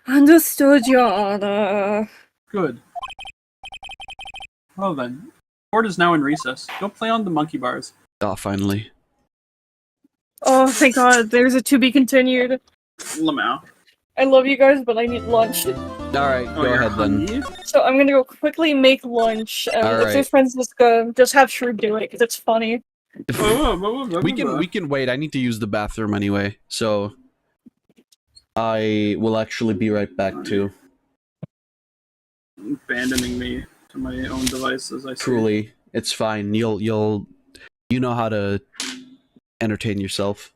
Understood, Your Honor. Good. Well then, court is now in recess. Go play on the monkey bars. Ah, finally. Oh, thank God. There's a to be continued. Lamau. I love you guys, but I need lunch. Alright, Oh, go you're ahead then. hungry? So I'm gonna go quickly make lunch. If Alright. there's Francisca, just have Shroob do it, because it's funny. We can wait. I need to use the bathroom anyway, so I will actually be right back too. Abandoning me to my own devices, I see. Truly, it's fine. You know how to entertain yourself.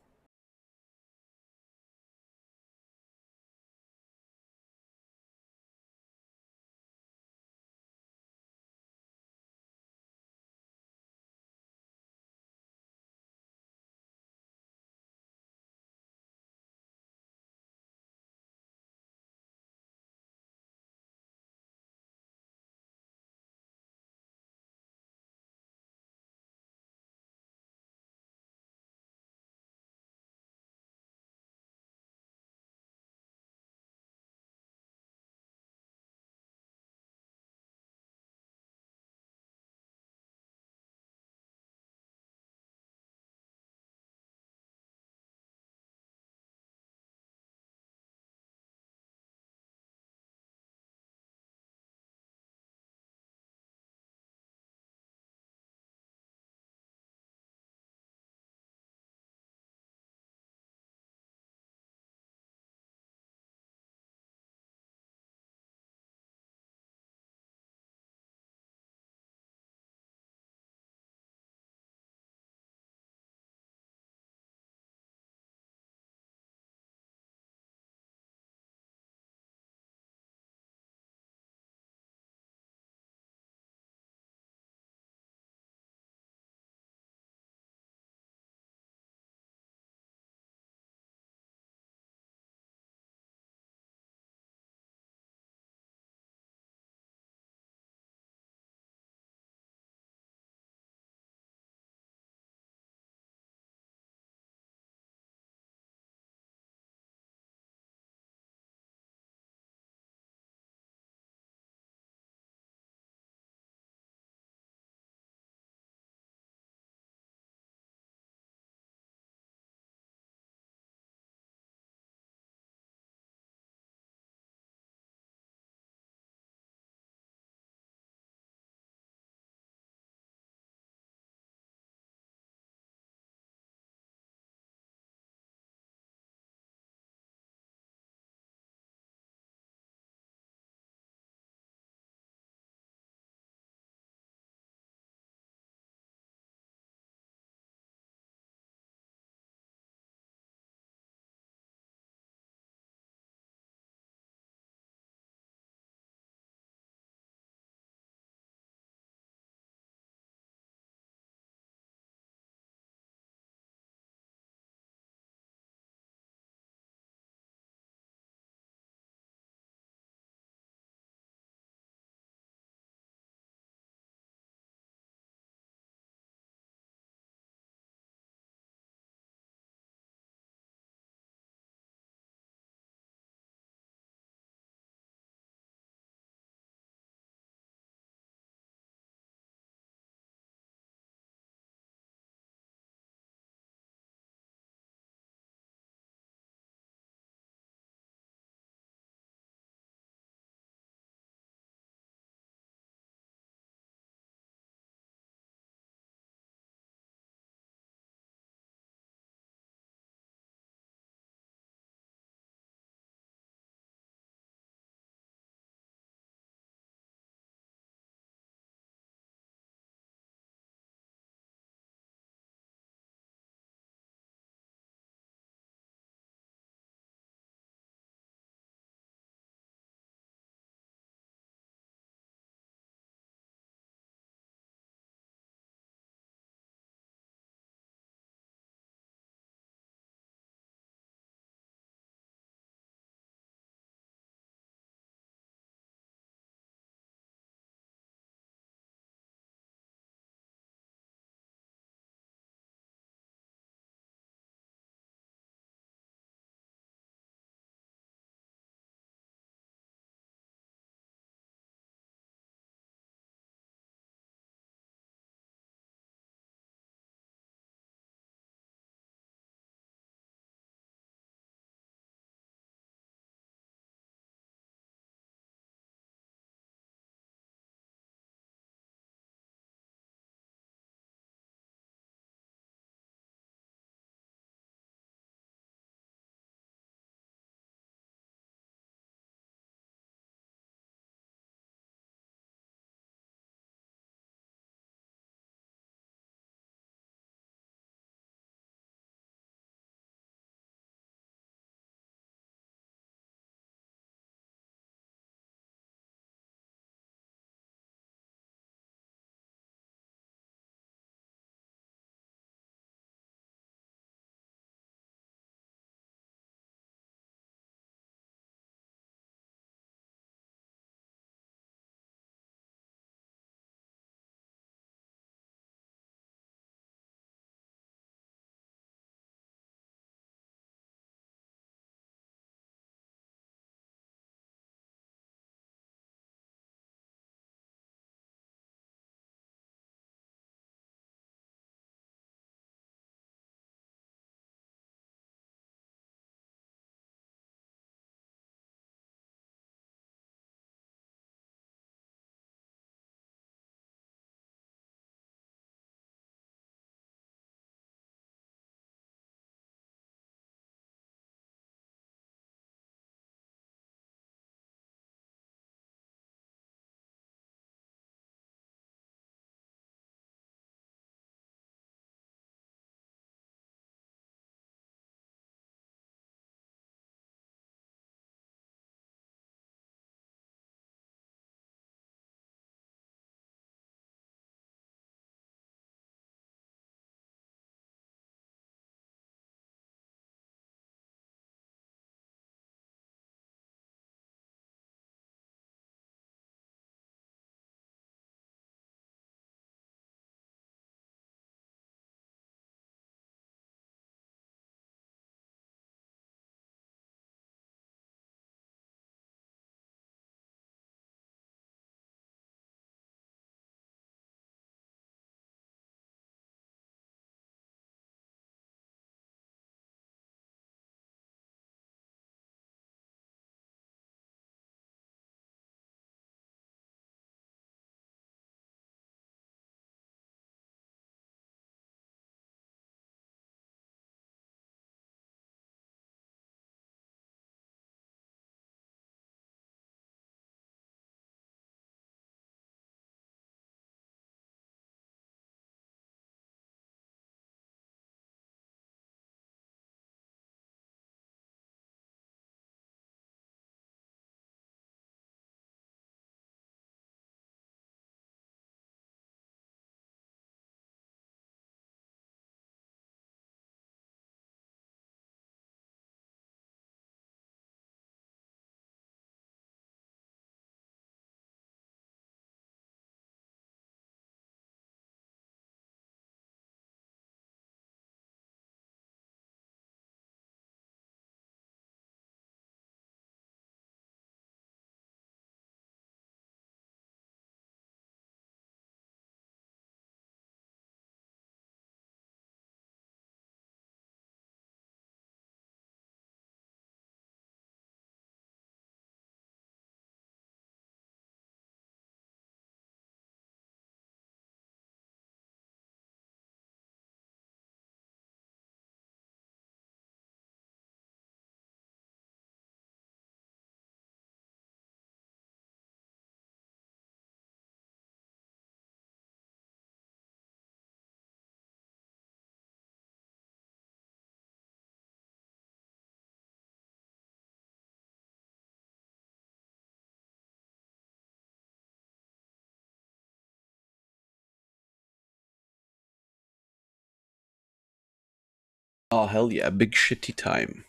Oh, hell yeah. Big shitty time.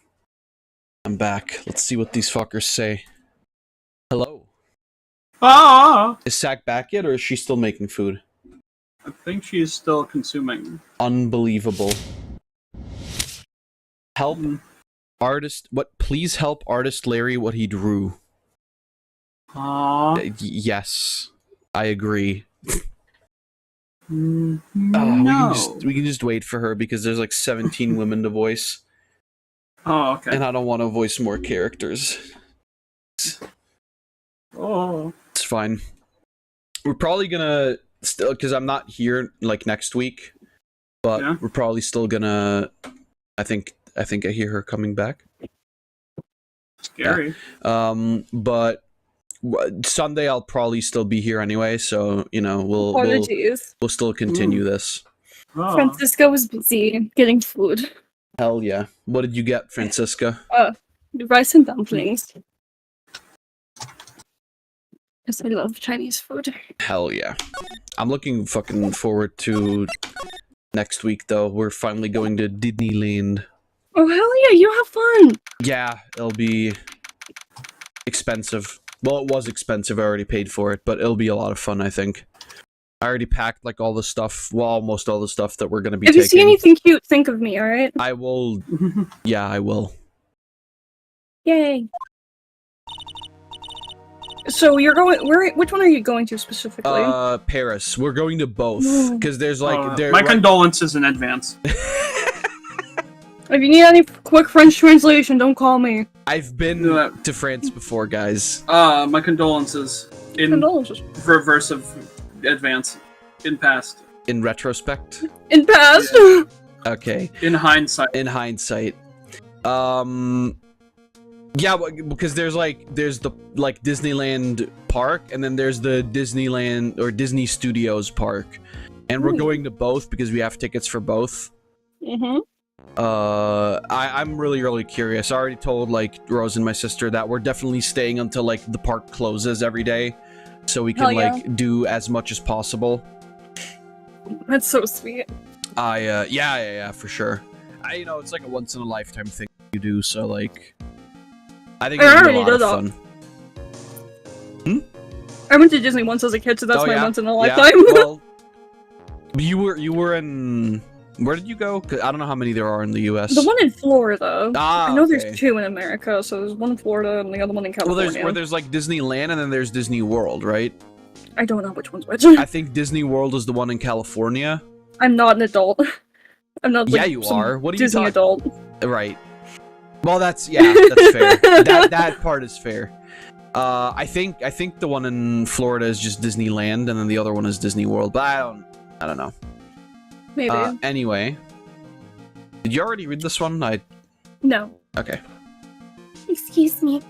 I'm back. Let's see what these fuckers say. Hello. Ah! Is Sack back yet, or is she still making food? I think she is still consuming. Unbelievable. Help Mm. artist... What? Please help artist Larry what he drew. Yes. I agree. No. We can just wait for her because there's like 17 women to voice. Oh, okay. And I don't want to voice more characters. Oh. It's fine. We're probably gonna still, because I'm not here like next week, but Yeah. we're probably still gonna. I think I hear her coming back. Scary. But Sunday I'll probably still be here anyway, so you know we'll still continue this. Oh. Francisco was busy getting food. Hell yeah! What did you get, Francisca? Rice and dumplings. Because I love Chinese food. Hell yeah! I'm looking fucking forward to next week though. We're finally going to Disneyland. Oh hell yeah! You have fun. Yeah, it'll be expensive. Well, it was expensive. I already paid for it, but it'll be a lot of fun. I think. I already packed like all the stuff. Well, almost all the stuff that we're gonna be If taking. you see anything cute, think of me. All right. I will. Yeah, I will. Yay. So you're going. Which one are you going to specifically? Paris. We're going to both because there's like my condolences in advance. If you need any quick French translation, don't call me. I've been to France before, guys. My condolences. Condolences. Reverse of advance. In past. In retrospect. In past. Yeah. Okay. In hindsight. In hindsight. Yeah, because there's the like Disneyland Park, and then there's the Disneyland or Disney Studios Park, and we're going to both because we have tickets for both. Mm-hmm. I'm really curious. I already told like Rose and my sister that we're definitely staying until like the park closes every day, so we can like do as much as possible. That's so sweet. Yeah, for sure. It's like a once in a lifetime thing you do, so like. I think it'll be a lot of fun. I went to Disney once as a kid, so that's my once in a lifetime. Well, you were in. Where did you go? 'Cause I don't know how many there are in the U.S. The one in Florida. I know okay. there's two in America, so there's one in Florida and the other one in California. Well, there's like Disneyland and then there's Disney World, right? I don't know which one's which. I think Disney World is the one in California. I'm not an adult. I'm not. Like, yeah, you are. What are Disney you adult? Right. Well, that's fair. that part is fair. I think the one in Florida is just Disneyland, and then the other one is Disney World. But I don't know. Maybe. Anyway, did you already read this one? No. Okay. Excuse me,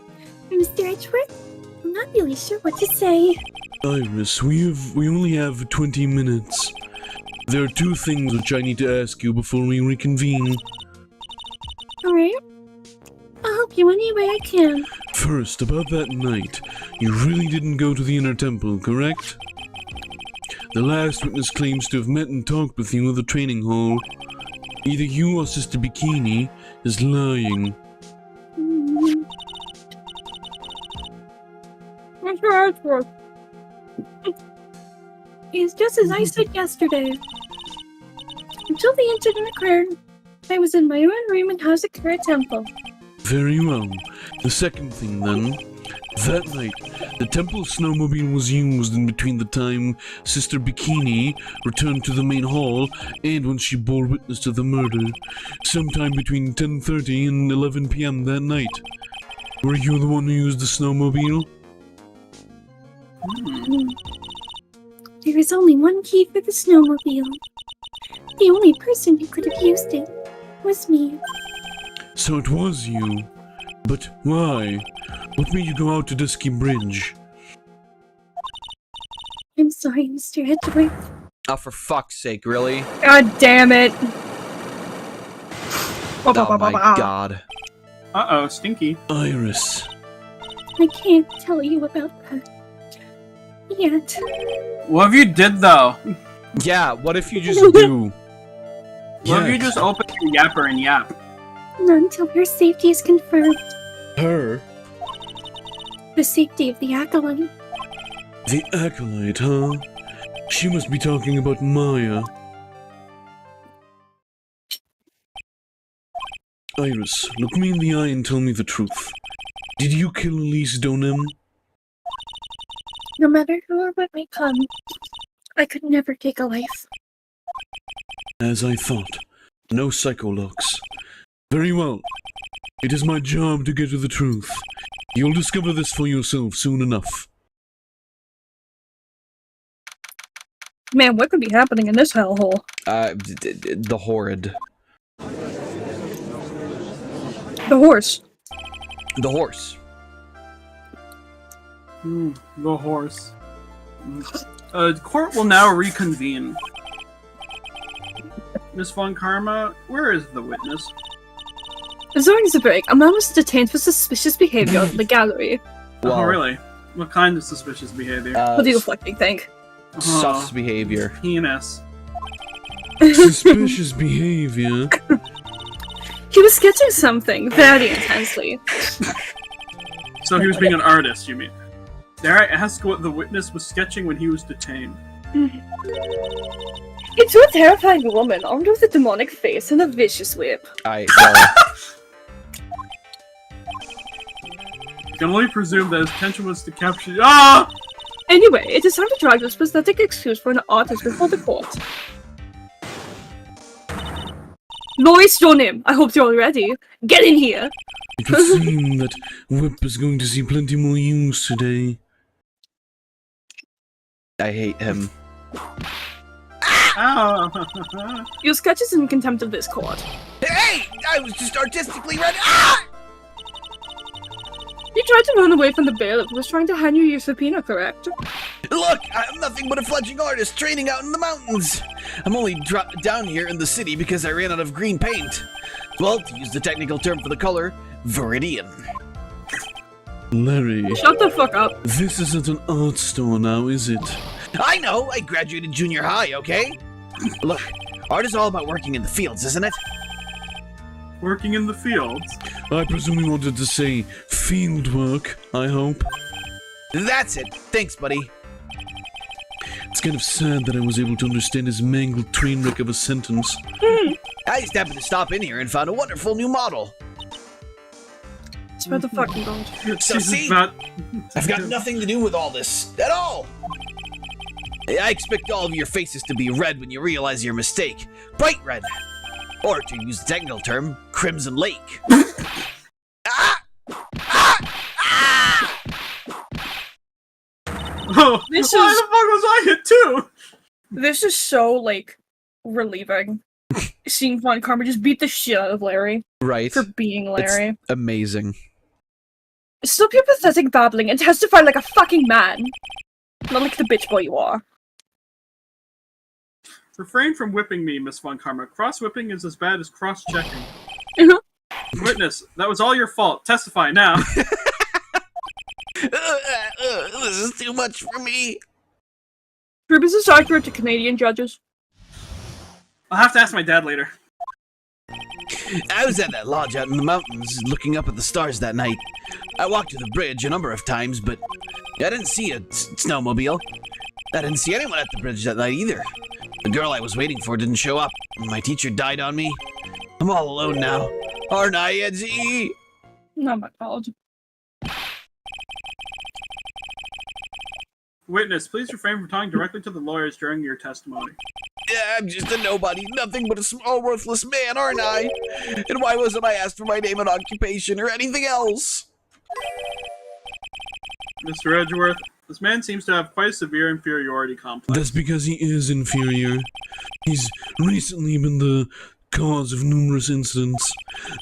Mr. Edgeworth? I'm not really sure what to say. Iris, we only have 20 minutes. There are two things which I need to ask you before we reconvene. Alright. I'll help you any way I can. First, about that night, you really didn't go to the inner temple, correct? The last witness claims to have met and talked with you at the training hall. Either you or Sister Bikini is lying. Mr. Edgeworth. It's just as I said yesterday. Until the incident occurred, I was in my own room in Hazakura Temple. Very well. The second thing, then. That night, the temple snowmobile was used in between the time Sister Bikini returned to the main hall and when she bore witness to the murder, sometime between 10:30 and 11 p.m. that night. Were you the one who used the snowmobile? There is only one key for the snowmobile. The only person who could have used it was me. So it was you. But why? What made you go out to Dusky Bridge? I'm sorry, Mr. Edgeworth. Oh, for fuck's sake, really? God damn it. Oh my god. Uh-oh, stinky. Iris. I can't tell you about that yet. What if you did, though? Yeah, what if you just do? What if you just open your yapper and yap? Not until her safety is confirmed. Her? The safety of the acolyte. The acolyte, huh? She must be talking about Maya. Iris, look me in the eye and tell me the truth. Did you kill Elise Donem? No matter who or what may come, I could never take a life. As I thought. No psychologs. Very well. It is my job to get to the truth. You'll discover this for yourself soon enough. Man, what could be happening in this hellhole? The horrid. The horse. The horse. The horse. Court will now reconvene. Miss Von Karma, where is the witness? During the break, a man was detained for suspicious behavior in the gallery. Oh, really? What kind of suspicious behavior? What do you fucking think? Sus behavior. Penis. Suspicious behavior? He was sketching something very intensely. So he was being an artist, you mean? Dare I ask what the witness was sketching when he was detained? It's a terrifying woman armed with a demonic face and a vicious whip. I can only presume that his intention was to capture— Ah! Anyway, it is time to drag this pathetic excuse for an artist before the court. Lois Jonim, I hope you're all ready. Get in here! It would seem that Whip is going to see plenty more use today. I hate him. Ah! Your sketch is in contempt of this court. Hey! I was just artistically ready. Ah! You tried to run away from the bailiff who was trying to hand you your subpoena, correct? Look, I'm nothing but a fledgling artist training out in the mountains. I'm only down here in the city because I ran out of green paint. Well, to use the technical term for the color, viridian. Larry. Shut the fuck up. This isn't an art store now, is it? I know, I graduated junior high, okay? Look, art is all about working in the fields, isn't it? Working in the fields? I presume you wanted to say field work, I hope. That's it. Thanks, buddy. It's kind of sad that I was able to understand his mangled train wreck of a sentence. I just happened to stop in here and found a wonderful new model. Spread the fucking gold. So see, I've got nothing to do with all this at all. I expect all of your faces to be red when you realize your mistake. Bright red. Or to use the technical term, Crimson Lake. Ah! Ah! Ah! Oh, This why is- the fuck was I hit too? This is so, like, relieving. Seeing Von Karma just beat the shit out of Larry Right. for being Larry. It's amazing. Stop your pathetic babbling and testify like a fucking man. Not like the bitch boy you are. Refrain from whipping me, Miss Von Karma. Cross-whipping is as bad as cross-checking. Witness, that was all your fault. Testify now. This is too much for me. Shroob is this accurate to Canadian judges? I'll have to ask my dad later. I was at that lodge out in the mountains, looking up at the stars that night. I walked to the bridge a number of times, but I didn't see a snowmobile. I didn't see anyone at the bridge that night either. The girl I was waiting for didn't show up, and my teacher died on me. I'm all alone now. Aren't I, Edgy? Not my fault. Witness, please refrain from talking directly to the lawyers during your testimony. Yeah, I'm just a nobody, nothing but a small, worthless man, aren't I? And why wasn't I asked for my name and occupation or anything else? Mr. Edgeworth, this man seems to have quite a severe inferiority complex. That's because he is inferior. He's recently been the cause of numerous incidents.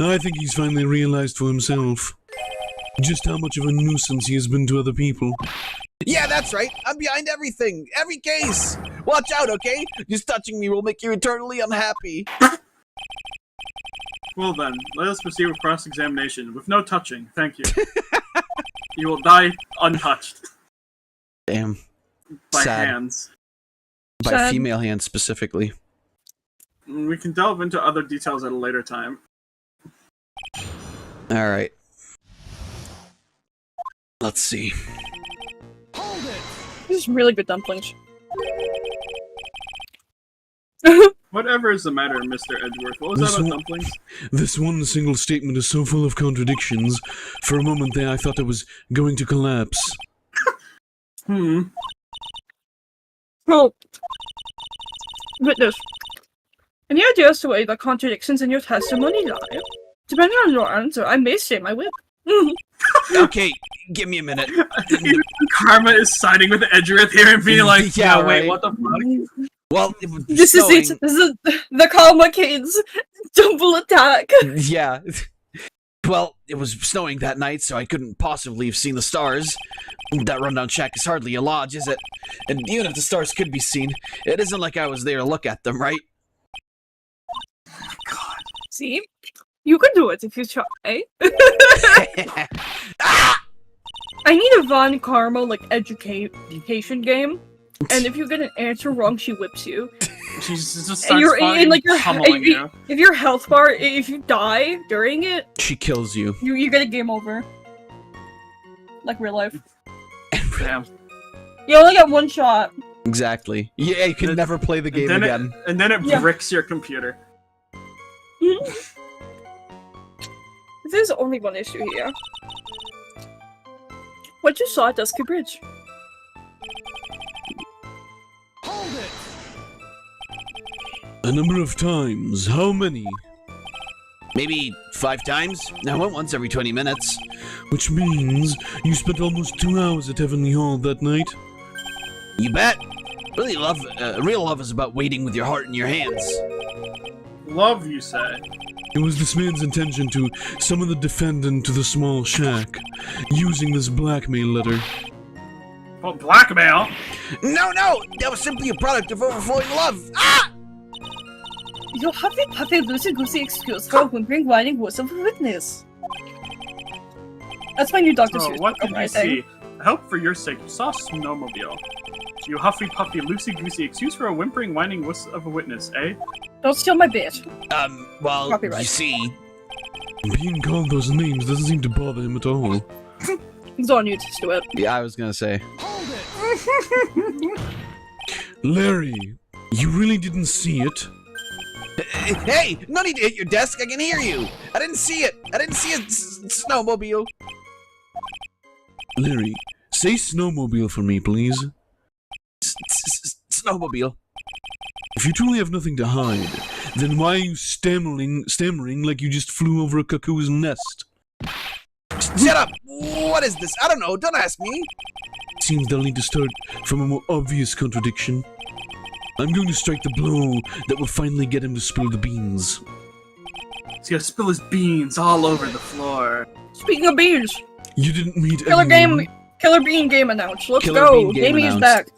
I think he's finally realized for himself just how much of a nuisance he has been to other people. Yeah, that's right. I'm behind everything. Every case. Watch out, okay? Just touching me will make you eternally unhappy. Well then, let us proceed with cross-examination, with no touching. Thank you. You will die untouched. Damn. By Sad. hands. By Sad. female hands specifically. We can delve into other details at a later time. Alright. Let's see. These are some really good dumplings. Whatever is the matter, Mr. Edgeworth? What was This that about one- dumplings? This one single statement is so full of contradictions. For a moment there, I thought I was going to collapse. Well, witness. Any idea as to why the contradictions in your testimony lie? Depending on your answer, I may stay my whip. Okay, give me a minute. Karma is siding with Edgeworth here and being like, Yeah, yeah, wait, right. what the fuck? Well, it was This is snowing. it. This is the Karma Kids double attack. Yeah. Well, it was snowing that night, so I couldn't possibly have seen the stars. That rundown shack is hardly a lodge, is it? And even if the stars could be seen, it isn't like I was there to look at them, right? See? You can do it if you try. Ah! I need a Von Karma, like, education game. And if you get an answer wrong, she whips you. She just And starts you're fucking like your pummeling you. if your health bar, if you die during it, She kills you. you get a game over. Like real life. Damn. You only get one shot. Exactly. Yeah, you can And- never play the game and then again. And then it Yeah. bricks your computer. There's only one issue here. What you saw at Dusky Bridge. A number of times. How many? Maybe 5 times? I went once every 20 minutes. Which means you spent almost 2 hours at Heavenly Hall that night. You bet. Real love is about waiting with your heart in your hands. Love, you say? It was this man's intention to summon the defendant to the small shack, using this blackmail letter. Well, blackmail? No, that was simply a product of overflowing love. Ah! You have a loosey-goosey excuse for whimpering, whining words of a witness. That's my new Dr. So, Seuss what book, did I you think. see? I hope for your sake you saw a snowmobile. You huffy-puffy, loosey-goosey excuse for a whimpering, whining wuss of a witness, eh? Don't steal my bit. Well, Copyright. you see, Being called those names doesn't seem to bother him at all. He's on you to do it. Yeah, I was gonna say. Larry, you really didn't see it? hey, no need to hit your desk. I can hear you. I didn't see it. I didn't see a snowmobile. Larry, say snowmobile for me, please. Snowmobile. If you truly have nothing to hide, then why are you stammering like you just flew over a cuckoo's nest? Shut up. What is this? I don't know. Don't ask me. Seems they'll need to start from a more obvious contradiction. I'm going to strike the blow that will finally get him to spill the beans. He's gonna spill his beans all over the floor. Speaking of beans, You didn't meet Killer anyone. Bean game announced. Let's Killer go. Bean game Gaming is announced.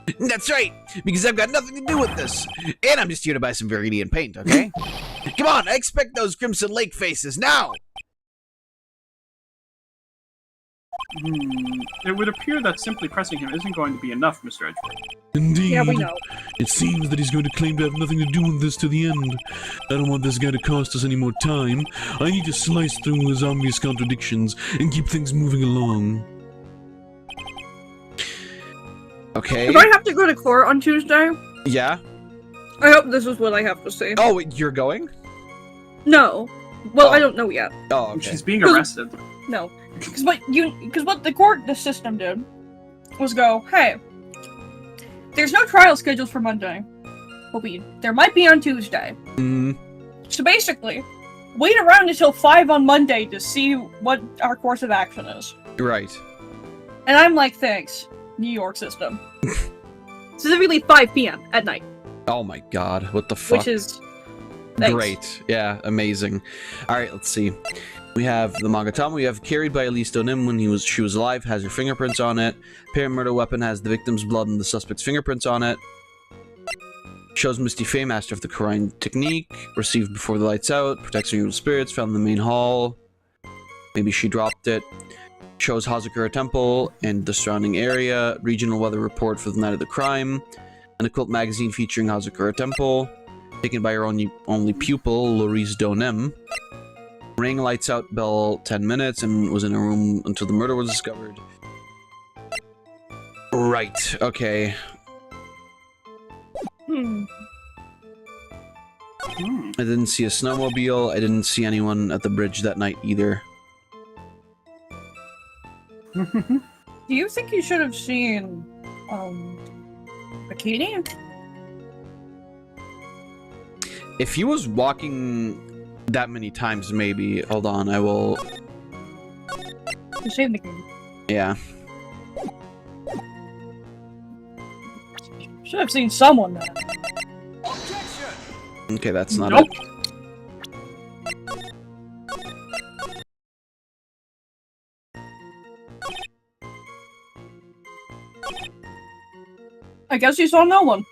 back. That's right, because I've got nothing to do with this. And I'm just here to buy some Viridian paint, okay? Come on, I expect those Crimson Lake faces now! It would appear that simply pressing him isn't going to be enough, Mr. Edgeworth. Indeed. Yeah, we know. It seems that he's going to claim to have nothing to do with this to the end. I don't want this guy to cost us any more time. I need to slice through his obvious contradictions and keep things moving along. Okay. If I have to go to court on Tuesday, Yeah. I hope this is what I have to say. Oh, wait, you're going? No. Well, Oh. I don't know yet. Oh, okay. She's being arrested. No. Because what the system did was go, hey, there's no trial scheduled for Monday. There might be on Tuesday. Mm, So basically, wait around until 5 on Monday to see what our course of action is. right. And I'm like, thanks, New York system. Specifically 5 p.m. at night, Oh my god, what the fuck? which is thanks. Great. Yeah, amazing. Alright, let's see. We have the Magatama. We have carried by Elise Donim when she was alive, has her fingerprints on it. Parent murder weapon has the victim's blood and the suspect's fingerprints on it. Shows Misty Fey, master of the Korine technique. Received before the lights out. Protects her evil spirits. Found in the main hall. Maybe she dropped it. Shows Hazakura Temple and the surrounding area. Regional weather report for the night of the crime. An occult magazine featuring Hazakura Temple. Taken by her only pupil, Louise Donem. Rang lights out bell 10 minutes and was in a room until the murder was discovered. Right, okay. I didn't see a snowmobile. I didn't see anyone at the bridge that night either. Do you think you should have seen, Bikini? If he was walking that many times, maybe. Hold on, I will... You saved Bikini. Yeah. Should have seen someone then. Okay, that's not Nope. it. I guess you saw no one.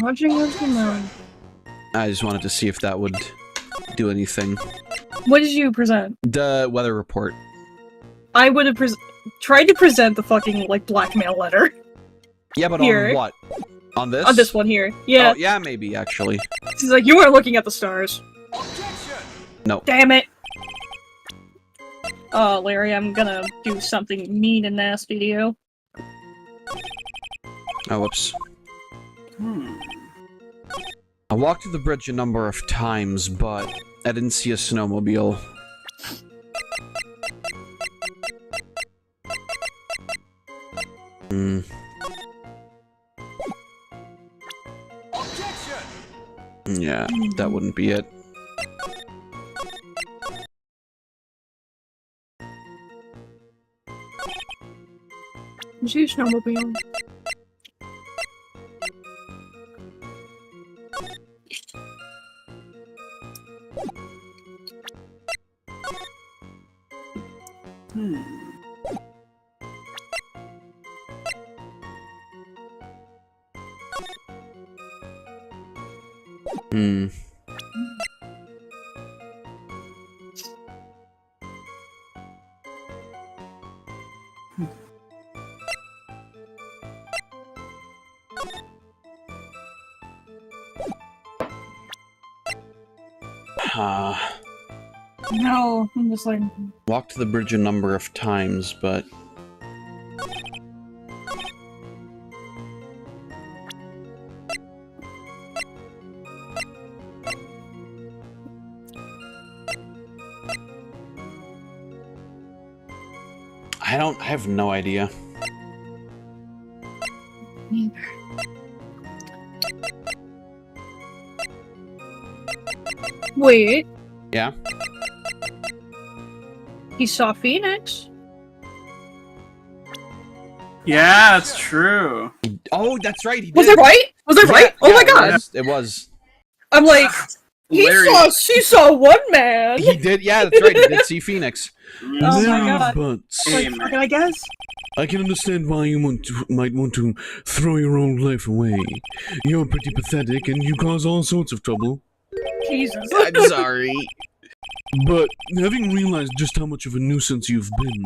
Watching with the moon. I just wanted to see if that would do anything. What did you present? The weather report. I would have tried to present the fucking, like, blackmail letter. Yeah, but Here. on what? On this? On this one here. Yeah. Oh, yeah, maybe, actually. She's like, you weren't looking at the stars. No. Damn it. Oh, Larry, I'm gonna do something mean and nasty to you. Oh, whoops. I walked to the bridge a number of times, but I didn't see a snowmobile. Yeah, that wouldn't be it. You see a snowmobile? No, I'm just like... Walked to the bridge a number of times, but... I have no idea. Wait. Yeah? He saw Phoenix. Yeah, that's true. Oh, that's right, he did! Was it right? Was it right? Oh my god! It was. I'm like, she saw one man! He did, yeah, that's right, he did see Phoenix. Oh my god. Butts. Like, fucking, I guess? I can understand why you might want to throw your own life away. You're pretty pathetic and you cause all sorts of trouble. Jesus. I'm sorry. But having realized just how much of a nuisance you've been,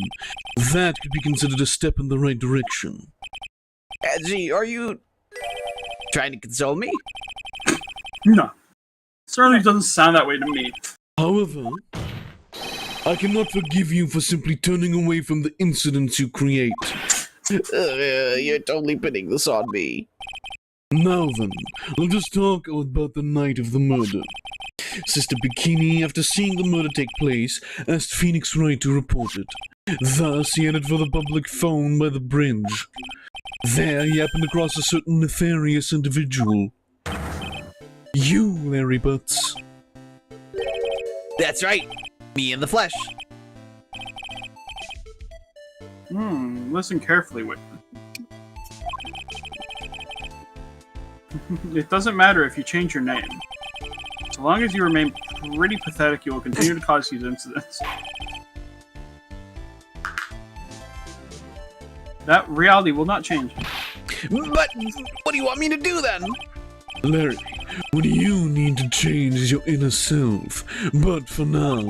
that could be considered a step in the right direction. Edgy, are you trying to console me? No. Certainly doesn't sound that way to me. However, I cannot forgive you for simply turning away from the incidents you create. You're totally pinning this on me. Now then, let us talk about the night of the murder. Sister Bikini, after seeing the murder take place, asked Phoenix Wright to report it. Thus, he headed for the public phone by the bridge. There, he happened across a certain nefarious individual. You, Larry Butts. That's right. Me in the flesh. Listen carefully, Whitman. It doesn't matter if you change your name. So long as you remain pretty pathetic, you will continue to cause these incidents. That reality will not change. But what do you want me to do then? Larry, What you need to change is your inner self. But for now,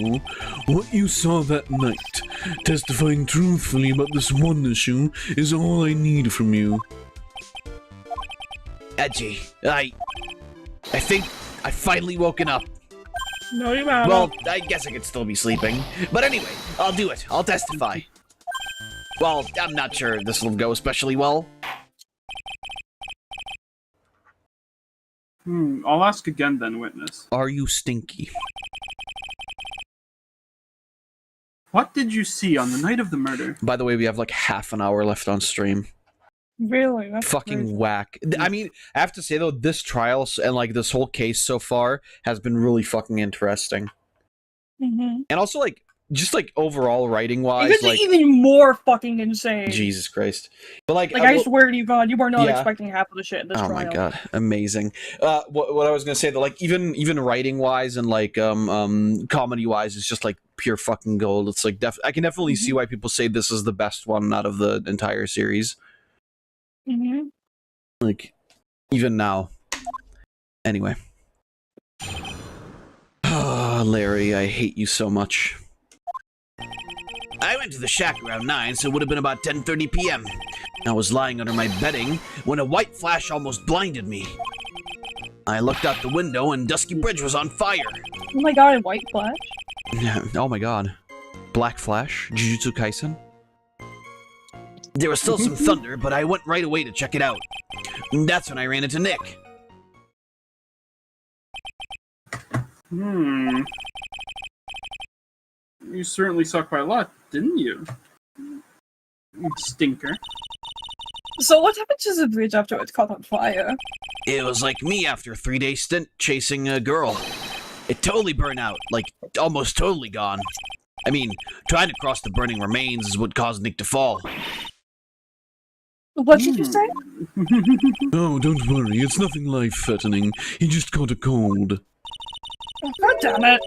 what you saw that night, testifying truthfully about this one issue, is all I need from you. Edgy, I think I've finally woken up. No, you haven't. Well, I guess I could still be sleeping. But anyway, I'll do it. I'll testify. Well, I'm not sure this will go especially well. I'll ask again then, witness. Are you stinky? What did you see on the night of the murder? By the way, we have like half an hour left on stream. Really? That's Fucking crazy. whack. I mean, I have to say though, this trial and like this whole case so far has been really fucking interesting. Mm-hmm. And also like, just like overall writing It wise, gets like even more fucking insane. Jesus Christ. But like, I swear to you, God, you were not Yeah. expecting half of the shit in this oh trial. my god, amazing. What I was gonna say that like even writing wise and like comedy wise is just like pure fucking gold. It's like I can definitely see why people say this is the best one out of the entire series. Mm-hmm. Like even now. Anyway. Ah, Larry, I hate you so much. I went to the shack around 9, so it would have been about 10:30 p.m. I was lying under my bedding when a white flash almost blinded me. I looked out the window and Dusky Bridge was on fire. Oh my god, a white flash? Oh my god. Black Flash? Jujutsu Kaisen? There was still some thunder, but I went right away to check it out. And that's when I ran into Nick. You certainly saw quite a lot, didn't you? You stinker. So what happened to the bridge after it caught on fire? It was like me after a 3-day stint chasing a girl. It totally burned out, like almost totally gone. I mean, trying to cross the burning remains is what caused Nick to fall. What did you say? Oh, don't worry, it's nothing life-threatening. He just caught a cold. Oh, God damn it.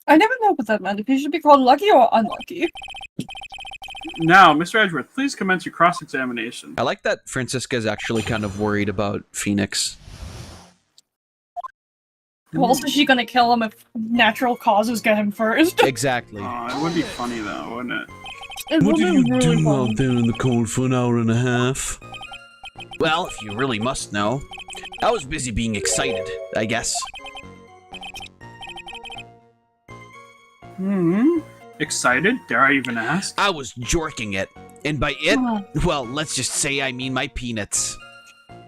I never know what that meant, if he should be called lucky or unlucky. Now, Mr. Edgeworth, please commence your cross-examination. I like that Francisca is actually kind of worried about Phoenix. Well, also, she's gonna kill him if natural causes get him first. Exactly. It would be funny though, wouldn't it? It What would did be you really do fun. out there in the cold for an hour and a half? Well, if you really must know, I was busy being excited, I guess. Excited? Dare I even ask? I was jorking it. And by it, Ah. well, let's just say I mean my peanuts.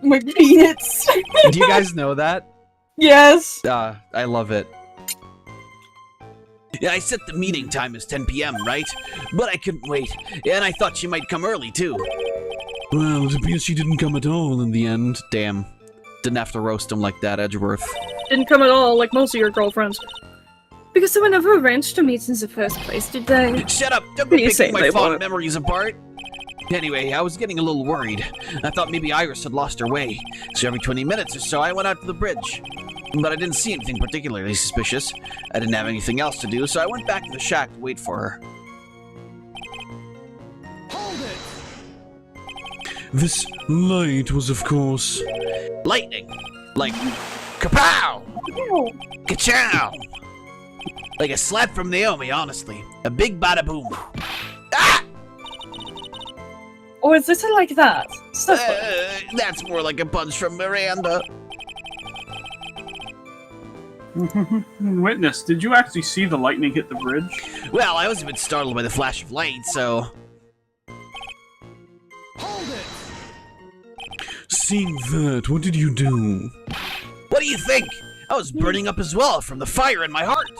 My peanuts. Do you guys know that? Yes. I love it. Yeah, I set the meeting time as 10 p.m., right? But I couldn't wait, and I thought she might come early, too. Well, it appears she didn't come at all in the end. Damn. Didn't have to roast him like that, Edgeworth. Didn't come at all, like most of your girlfriends. Because they were never arranged to meet in the first place, did they? Shut up! Don't go You say picking my they fond weren't. memories apart! Anyway, I was getting a little worried. I thought maybe Iris had lost her way, so every 20 minutes or so I went out to the bridge. But I didn't see anything particularly suspicious. I didn't have anything else to do, so I went back to the shack to wait for her. This light was, of course... Lightning! Like, kapow! Ka-chow! Like a slap from Naomi, honestly. A big bada boom. Ah! Or is it like that? Stuff like That's more like a punch from Miranda. Witness, did you actually see the lightning hit the bridge? Well, I was a bit startled by the flash of light, so... Seeing that, what did you do? What do you think? I was burning up as well from the fire in my heart.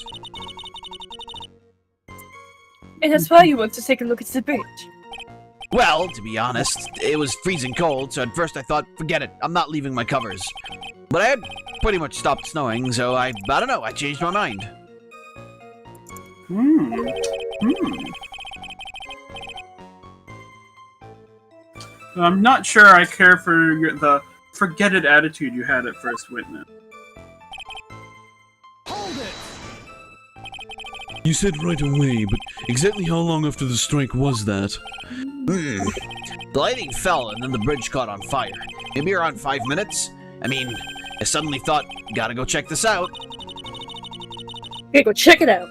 And that's why you went to take a look at the bridge. Well, to be honest, it was freezing cold, so at first I thought, forget it, I'm not leaving my covers. But I had pretty much stopped snowing, so I don't know, I changed my mind. I'm not sure I care for the forget it attitude you had at first, Witness. You said right away, but exactly how long after the strike was that? The lightning fell and then the bridge caught on fire. Maybe around 5 minutes. I mean, I suddenly thought, gotta go check this out. Okay, go check it out.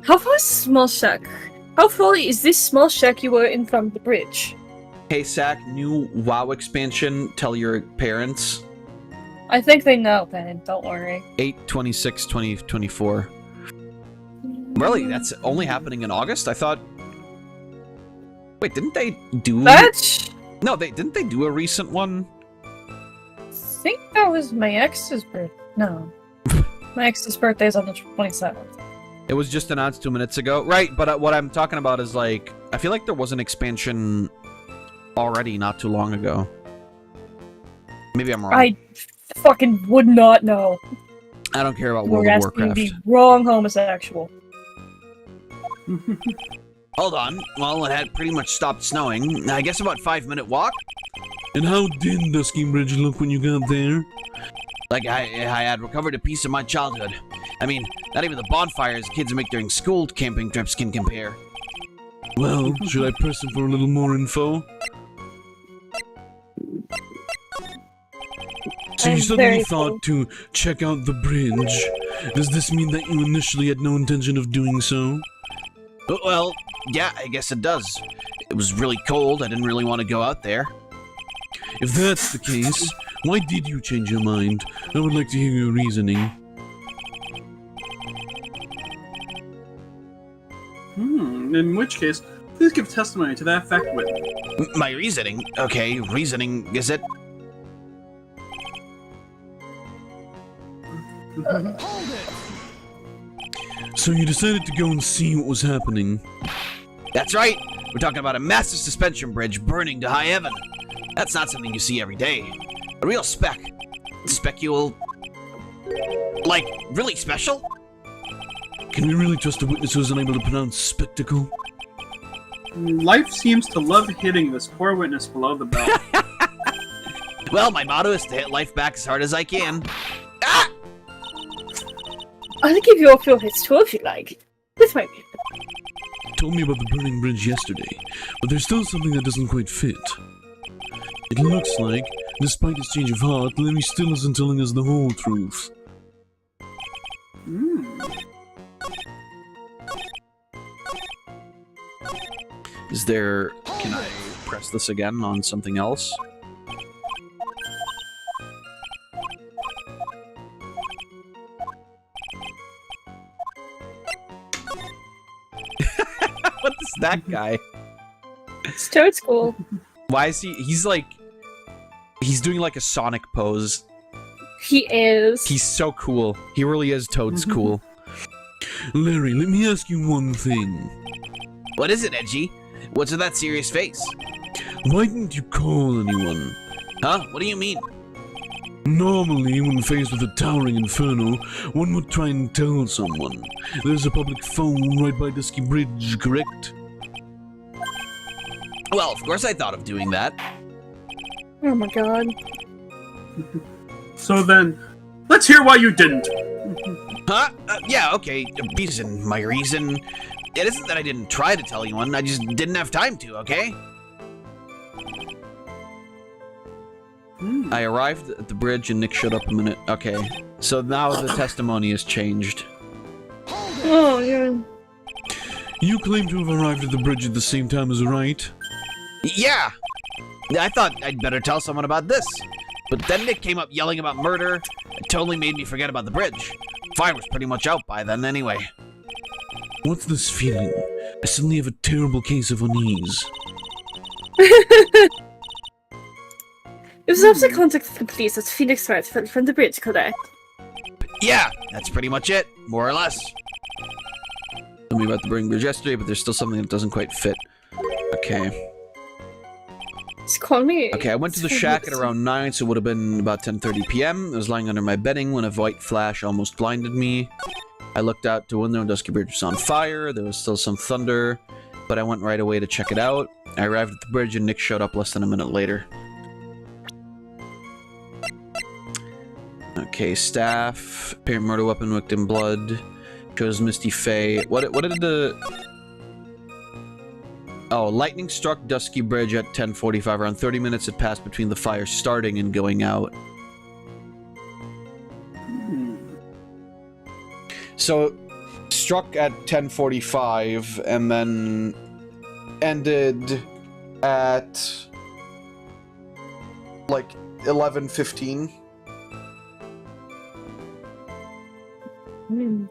How far is Small Shack? How far is this small shack you were in from the bridge? Hey, Sack, new WoW expansion. Tell your parents. I think they know, Ben. Don't worry. 8/26/2024. Really? That's only happening in August? I thought... Wait, didn't they do... That's... No, didn't they do a recent one? I think that was my ex's birthday. No. My ex's birthday is on the 27th. It was just announced 2 minutes ago. Right, but what I'm talking about is, like... I feel like there was an expansion already not too long ago. Maybe I'm wrong. I fucking would not know. I don't care about World You're of asking Warcraft. the wrong homosexual. Hold on. Well, it had pretty much stopped snowing. I guess about 5-minute walk. And how did Dusky Bridge look when you got there? Like I had recovered a piece of my childhood. I mean, not even the bonfires kids make during school camping trips can compare. Well, should I press him for a little more info? So you I'm suddenly very thought to check out the bridge. Does this mean that you initially had no intention of doing so? Well, yeah, I guess it does. It was really cold. I didn't really want to go out there. If that's the case, why did you change your mind? I would like to hear your reasoning. In which case, please give testimony to that effect with. My reasoning? Okay, reasoning, is it? So you decided to go and see what was happening. That's right. We're talking about a massive suspension bridge burning to high heaven. That's not something you see every day. A real specule... Like, really special? Can we really trust a witness who's unable to pronounce spectacle? Life seems to love hitting this poor witness below the belt. Well, my motto is to hit life back as hard as I can. Ah! I'll give you a few hits too if you like. This might be. Told me about the burning bridge yesterday, but there's still something that doesn't quite fit. It looks like, despite his change of heart, Lemmy still isn't telling us the whole truth. Is there... Can I press this again on something else? What is that guy? It's Toad School. Why is he... He's like... He's doing like a Sonic pose. He is. He's so cool. He really is Toad's cool. Larry, let me ask you one thing. What is it, Edgy? What's with that serious face? Why didn't you call anyone? Huh? What do you mean? Normally, when faced with a towering inferno, one would try and tell someone. There's a public phone right by Dusky Bridge, correct? Well, of course I thought of doing that. Oh my god. So then, let's hear why you didn't. Huh? Yeah, okay. My reason... It isn't that I didn't try to tell anyone, I just didn't have time to, okay? I arrived at the bridge and Nick showed up a minute. Okay. So now the testimony has changed. Oh, yeah. You claim to have arrived at the bridge at the same time as right? Yeah! I thought I'd better tell someone about this. But then Nick came up yelling about murder. It totally made me forget about the bridge. Fire was pretty much out by then anyway. What's this feeling? I suddenly have a terrible case of unease. It was after contact with the police that Phoenix Wright fell from the bridge, correct? Yeah, that's pretty much it. More or less. Told me about the burning bridge yesterday, but there's still something that doesn't quite fit. Okay. Just call me. Okay, I went to the shack at around 9, so it would have been about 10:30 p.m. I was lying under my bedding when a white flash almost blinded me. I looked out the window and Dusky Bridge was on fire. There was still some thunder, but I went right away to check it out. I arrived at the bridge and Nick showed up less than a minute later. Okay, staff. Apparent murder weapon, victim blood. Chose Misty Faye. What did the... Oh, lightning struck Dusky Bridge at 10:45. Around 30 minutes had passed between the fire starting and going out. So, struck at 10:45 and then ended at like 11:15. Hmm.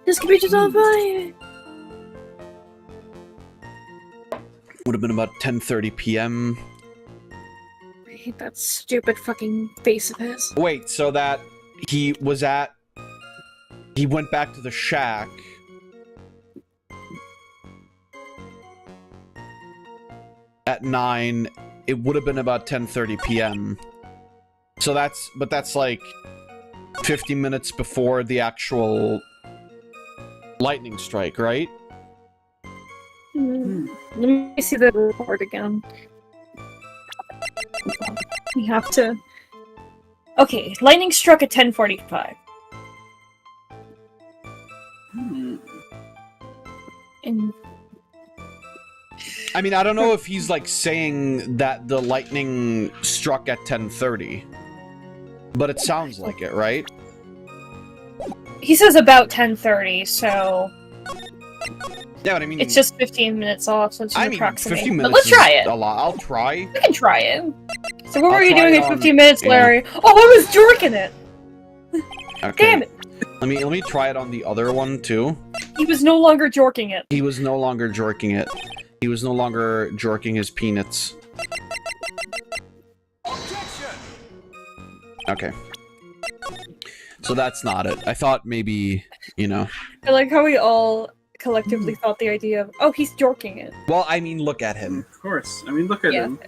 This computer's on fire! Would have been about 10:30 p.m. I hate that stupid fucking face of his. Wait, so that he went back to the shack at 9. It would have been about 10:30 p.m. So that's like 50 minutes before the actual lightning strike, right? Let me see the report again. We have to... Okay, lightning struck at 10:45. And... I mean, I don't know if he's like saying that the lightning struck at 10:30, but it sounds like it, right? He says about 10:30, so... Yeah, but I mean... It's just 15 minutes off, so it's an I mean, 50 approximation. minutes But let's try is it! a lot. I'll try. We can try it. So what I'll were you try doing it in on- 15 minutes, yeah. Larry? Oh, I was jerking it! Okay. Damn it! Let me try it on the other one, too. He was no longer jorking it. He was no longer jerking it. He was no longer jerking his peanuts. Okay. So that's not it. I thought maybe, you know... I like how we all collectively thought the idea of, oh, he's jorking it. Well, I mean, look at him. Of course. I mean, look at Yeah. him.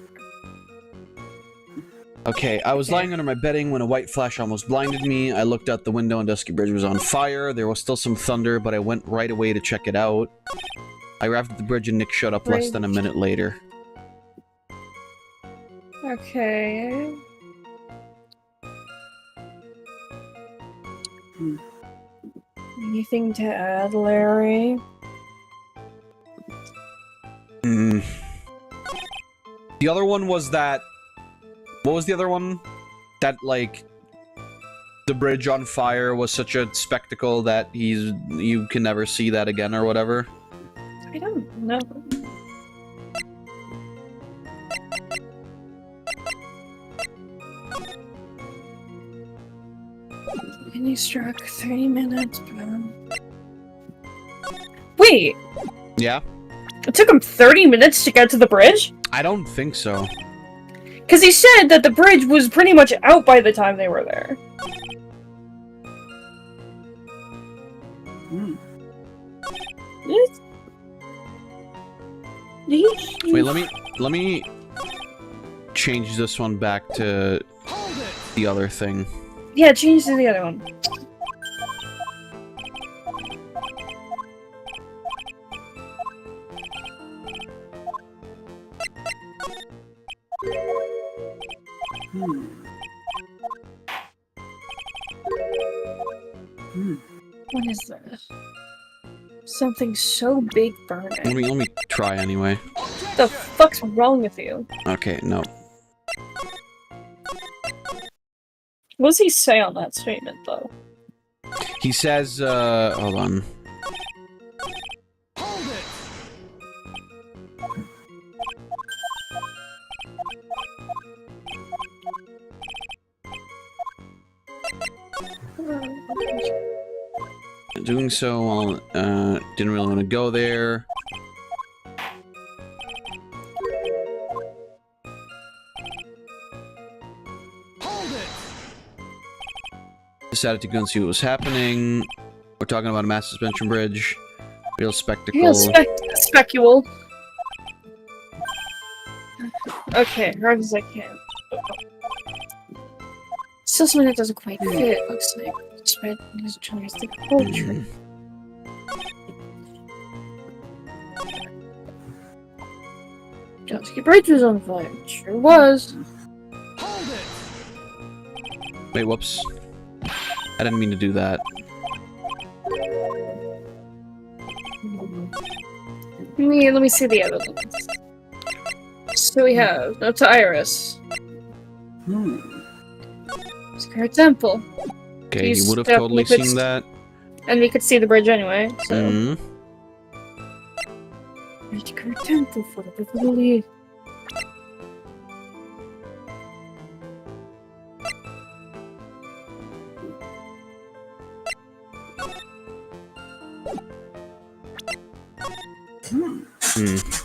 Okay, I was lying under my bedding when a white flash almost blinded me. I looked out the window and Dusky Bridge was on fire. There was still some thunder, but I went right away to check it out. I arrived at the bridge and Nick showed up less than a minute later. Okay. Anything to add, Larry? Hmm. The other one was that... What was the other one? That, like... The bridge on fire was such a spectacle that you can never see that again or whatever. I don't know. And he struck 30 minutes. Wait! Yeah? It took him 30 minutes to get to the bridge? I don't think so. Because he said that the bridge was pretty much out by the time they were there. Wait, let me change this one back to the other thing. Yeah, change to the other one. What is this? Something so big burning. Let me try anyway. What the fuck's wrong with you? Okay, no. What does he say on that statement, though? He says, hold on. Doing so while, didn't really want to go there. Decided to go and see what was happening. We're talking about a mass suspension bridge. Real spectacle. Real specule. Okay, hard as I can. Still something that doesn't quite fit. Looks like spread is trying to culture. Dusky Bridge was on fire. Sure was. Wait, whoops. I didn't mean to do that. Let me see the other ones. So we have Notiris. Square Temple. Okay, He's he would have definitely totally could seen that. And we could see the bridge anyway, so. Mm. Square Temple for the Beverly. Mm.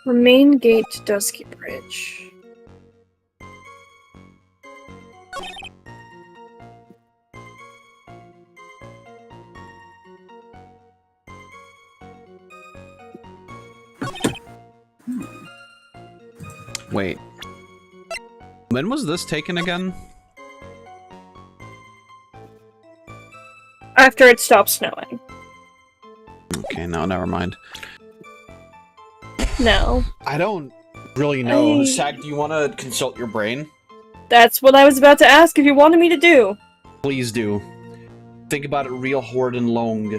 Remain gate to Dusky Bridge. Wait. When was this taken again? After it stopped snowing. Okay, no, never mind. No. I don't really know. I- Sag, do you want to consult your brain? That's what I was about to ask if you wanted me to do. Please do. Think about it real hard and long.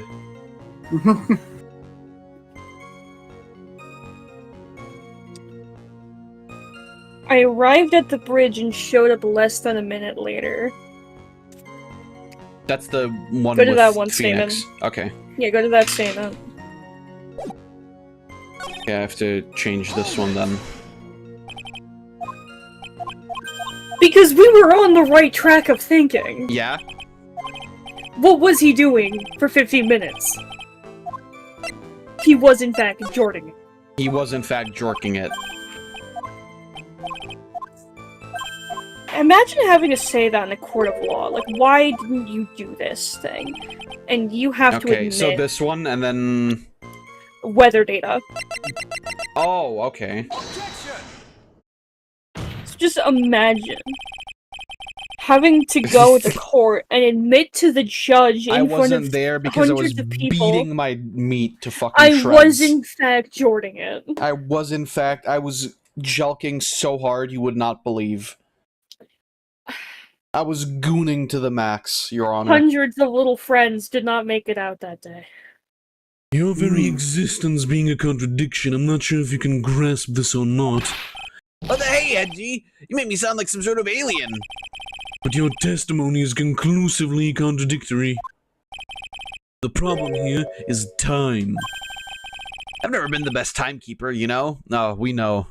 I arrived at the bridge and showed up less than a minute later. That's the one Go to with that one Phoenix. statement. Okay. Yeah, go to that statement. Yeah, I have to change this one then. Because we were on the right track of thinking. Yeah? What was he doing for 15 minutes? He was in fact jorting it. He was in fact jorking it. Imagine having to say that in a court of law. Like, why didn't you do this thing? And you have to Okay, admit so this one, and then... weather data. Oh, okay. So just imagine having to go to court and admit to the judge in I front wasn't of there because I was hundreds of people. beating my meat to fucking I shreds. was in fact jorting it. I was jelking so hard you would not believe. I was gooning to the max, Your Honor. Hundreds of little friends did not make it out that day. Your very existence being a contradiction, I'm not sure if you can grasp this or not. Oh, hey, Edgy! You make me sound like some sort of alien. But your testimony is conclusively contradictory. The problem here is time. I've never been the best timekeeper, you know? No, we know.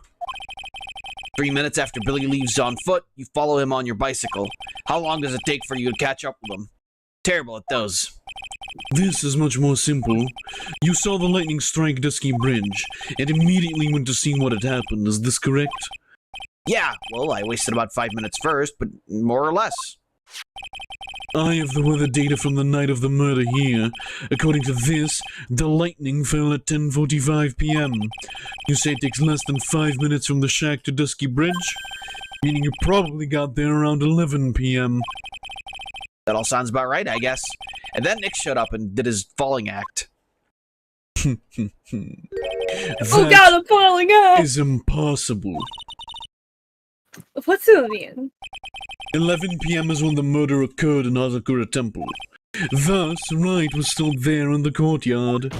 3 minutes after Billy leaves on foot, you follow him on your bicycle. How long does it take for you to catch up with him? Terrible at those. This is much more simple. You saw the lightning strike Dusky Bridge, and immediately went to see what had happened. Is this correct? Yeah, well, I wasted about 5 minutes first, but more or less. I have the weather data from the night of the murder here. According to this, the lightning fell at 10:45 p.m. You say it takes less than 5 minutes from the shack to Dusky Bridge? Meaning you probably got there around 11 p.m. That all sounds about right, I guess. And then Nick showed up and did his falling act. Oh god, I'm falling out! Is impossible. What's it mean? 11 p.m. is when the murder occurred in Azakura Temple. Thus, Wright was still there in the courtyard.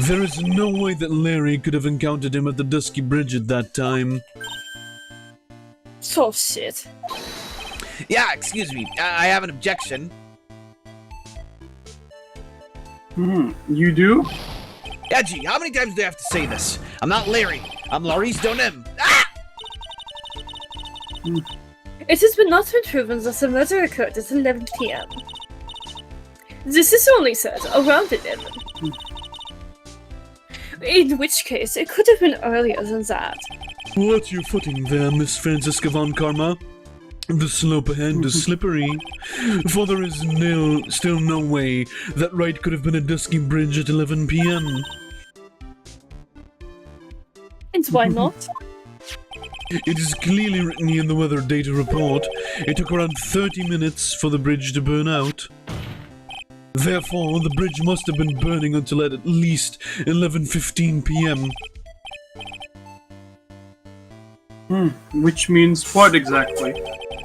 There is no way that Larry could have encountered him at the Dusky Bridge at that time. So shit. Yeah, excuse me. I have an objection. You do? Edgy, how many times do I have to say this? I'm not Larry. I'm Laurice Donem. Ah! It has been not been proven that the murder occurred at 11 p.m. This is only said around 11. In which case, it could have been earlier than that. What's your footing there, Miss Francisca von Karma? The slope ahead is slippery, for there is still no way that Wright could have been at Dusky Bridge at 11 p.m. And why not? It is clearly written in the weather data report. It took around 30 minutes for the bridge to burn out. Therefore, the bridge must have been burning until at least 11:15 p.m. Which means what exactly?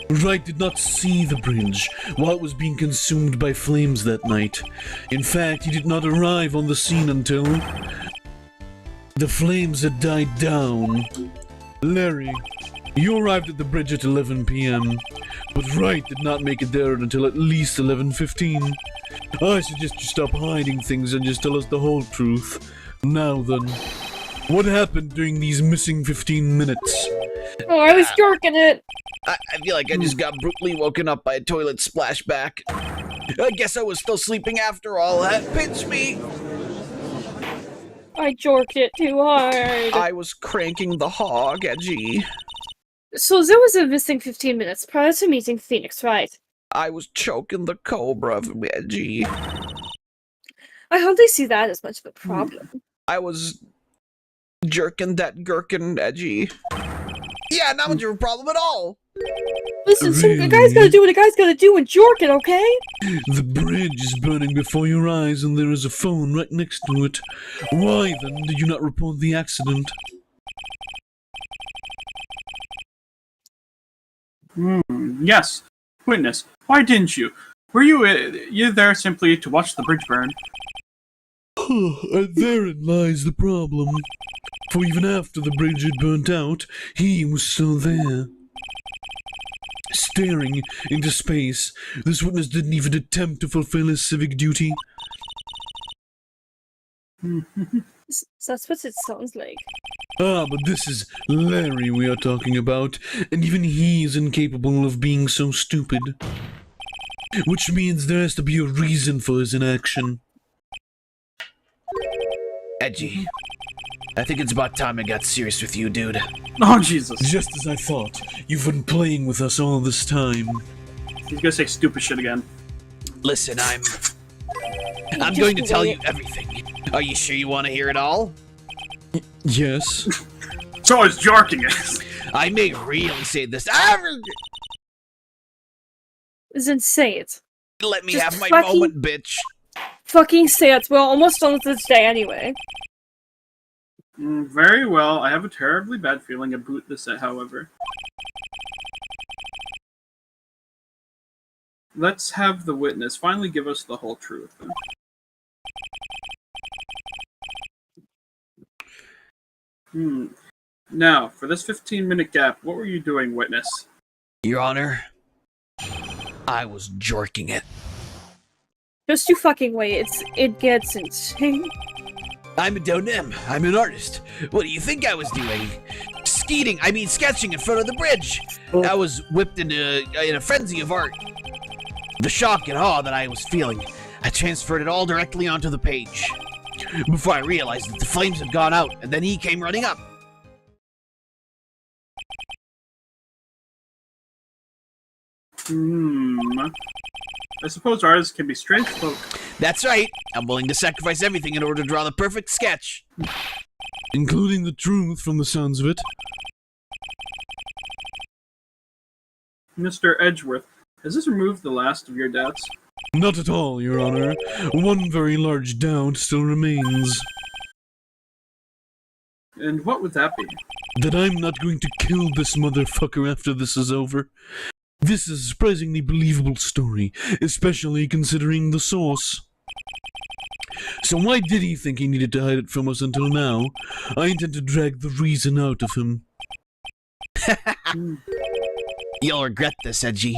Wright did not see the bridge while it was being consumed by flames that night. In fact, he did not arrive on the scene until the flames had died down. Larry, you arrived at the bridge at 11 p.m., but Wright did not make it there until at least 11:15. I suggest you stop hiding things and just tell us the whole truth. Now then, what happened during these missing 15 minutes? Oh, I was jerking it. I feel like I just got brutally woken up by a toilet splashback. I guess I was still sleeping after all that. Pinch me! I jorked it too hard. I was cranking the hog, Edgy. So there was a missing 15 minutes prior to meeting Phoenix, right? I was choking the cobra, Edgy. I hardly see that as much of a problem. I was jerking that gherkin, Edgy. Yeah, not much of a problem at all. Listen, so a guy's gotta do what a guy's gotta do and jork it, okay? The bridge is burning before your eyes and there is a phone right next to it. Why then did you not report the accident? Yes. Witness, why didn't you? Were you there simply to watch the bridge burn? And therein lies the problem. For even after the bridge had burnt out, he was still there. Staring into space, this witness didn't even attempt to fulfill his civic duty. That's what it sounds like. Ah, but this is Larry we are talking about, and even he is incapable of being so stupid. Which means there has to be a reason for his inaction. Edgy, I think it's about time I got serious with you, dude. Oh, Jesus. Just as I thought, you've been playing with us all this time. He's gonna say stupid shit again. Listen, I'm going to tell you everything. Are you sure you want to hear it all? Yes. So is jarking it. I may really say this. Then say it. Let me Just have my fucking- moment, bitch. Fucking say it. We're almost done with this day anyway. Very well. I have a terribly bad feeling about this, however. Let's have the witness finally give us the whole truth. Now, for this 15-minute gap, what were you doing, witness? Your Honor, I was jorking it. Just you fucking wait. It gets insane. I'm a donim. I'm an artist. What do you think I was doing? Sketching in front of the bridge. I was whipped in a frenzy of art. The shock and awe that I was feeling, I transferred it all directly onto the page. Before I realized that the flames had gone out, and then he came running up. I suppose artists can be strange folk. That's right. I'm willing to sacrifice everything in order to draw the perfect sketch. Including the truth from the sounds of it. Mr. Edgeworth, has this removed the last of your doubts? Not at all, Your Honor. One very large doubt still remains. And what would that be? That I'm not going to kill this motherfucker after this is over. This is a surprisingly believable story, especially considering the source. So why did he think he needed to hide it from us until now? I intend to drag the reason out of him. You'll regret this, Edgy.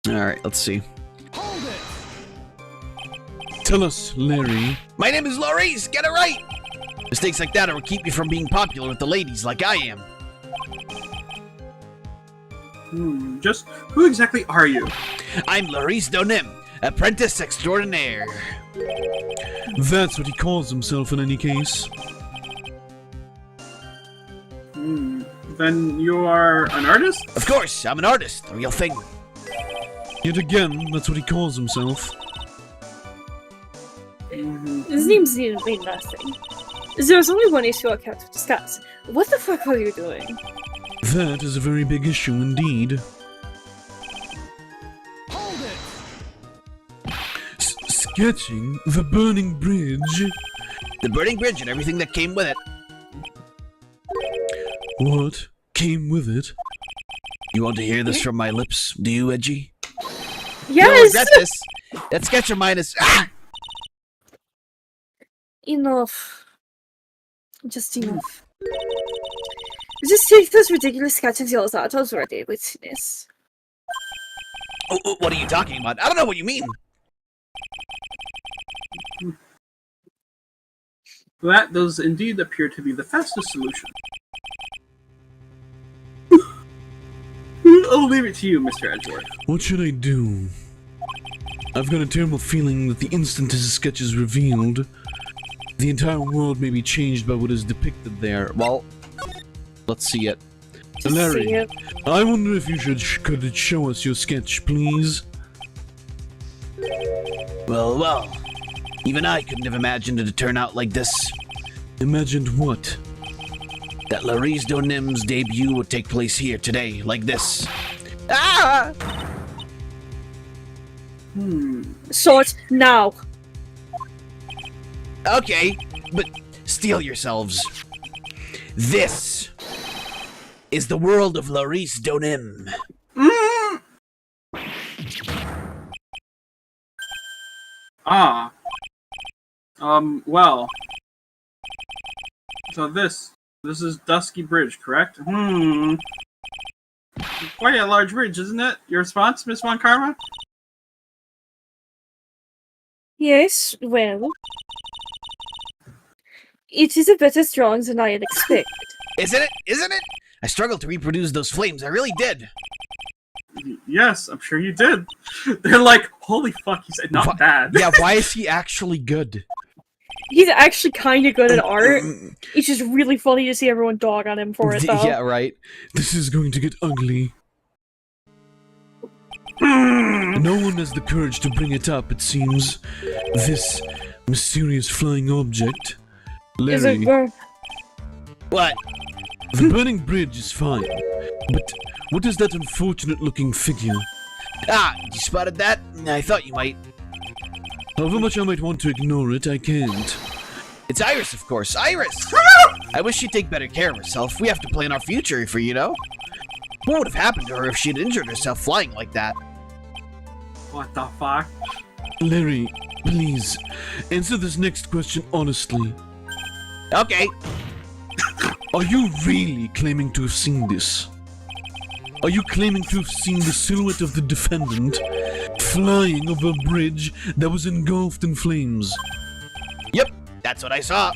Alright, let's see. Tell us, Larry. My name is Laurice, get it right! Mistakes like that will keep you from being popular with the ladies like I am. Just who exactly are you? I'm Laurice Donim, apprentice extraordinaire. That's what he calls himself in any case. Then you are an artist? Of course, I'm an artist, a real thing. Yet again, that's what he calls himself. This seems to mean nothing. There's only one issue I have to discuss. What the fuck are you doing? That is a very big issue indeed. Sketching the burning bridge. The burning bridge and everything that came with it. What came with it? You want to hear this from my lips, do you, Edgy? You'll Yes! regret this. That sketch of mine is... Ah! Enough. Just enough. Just take those ridiculous sketches of yours out already, witness. What are you talking about? I don't know what you mean. That does indeed appear to be the fastest solution. I'll leave it to you, Mr. Edgeworth. What should I do? I've got a terrible feeling that the instant his sketch is revealed, the entire world may be changed by what is depicted there. Well, let's see it. Just Larry, see it. I wonder if you could show us your sketch, please? Well. Even I couldn't have imagined it to turn out like this. Imagined what? That Laurice Donim's debut would take place here today, like this. Ah! Short now. Okay, but steel yourselves. This is the world of Laurice Donim. Ah. Well. So this is Dusky Bridge, correct? Quite a large bridge, isn't it? Your response, Miss Von Karma? Yes, well. It is a bit as strong than I had expected. Isn't it? I struggled to reproduce those flames, I really did. Yes, I'm sure you did. They're like, holy fuck, he said not bad. Yeah, why is he actually good? He's actually kind of good at art. It's just really funny to see everyone dog on him for it, though. Yeah, right. This is going to get ugly. No one has the courage to bring it up, it seems. This mysterious flying object. Is Larry, it What? the burning bridge is fine, but what is that unfortunate-looking figure? Ah, you spotted that? I thought you might. However much I might want to ignore it, I can't. It's Iris, of course. Iris! I wish she'd take better care of herself. We have to plan our future for, you know? What would have happened to her if she'd injured herself flying like that? What the fuck? Larry, please, answer this next question honestly. Okay. Are you really claiming to have seen this? Are you claiming to have seen the silhouette of the defendant flying over a bridge that was engulfed in flames? Yep, that's what I saw.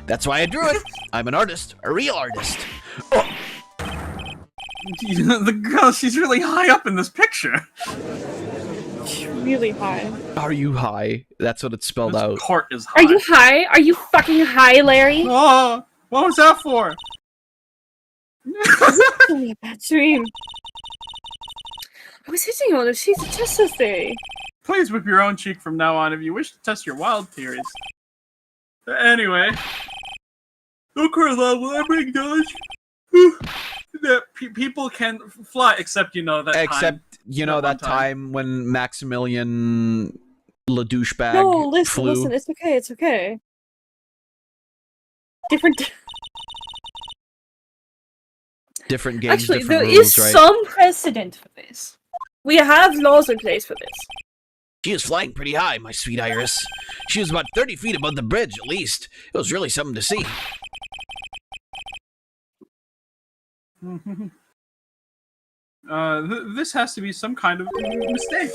That's why I drew it. I'm an artist, a real artist. Oh, The girl, she's really high up in this picture. really high? Are you high? That's what it's spelled This out. court is high. Are you high? Are you fucking high, Larry? Oh, what was that for? It's only a bad dream. I was hitting on her. She's a Chesterfield. Please whip your own cheek from now on if you wish to test your wild theories. Anyway. Don't cry loud, will I bring knowledge? That people can fly, except you know that Except, time. you know, that time when Maximilian Le douchebag No, listen, flew. listen. It's okay. It's okay. Different. Different games, Actually, different there rules, is right? some precedent for this. We have laws in place for this. she was flying pretty high, my sweet Iris. She was about 30 feet above the bridge, at least. It was really something to see. This has to be some kind of mistake.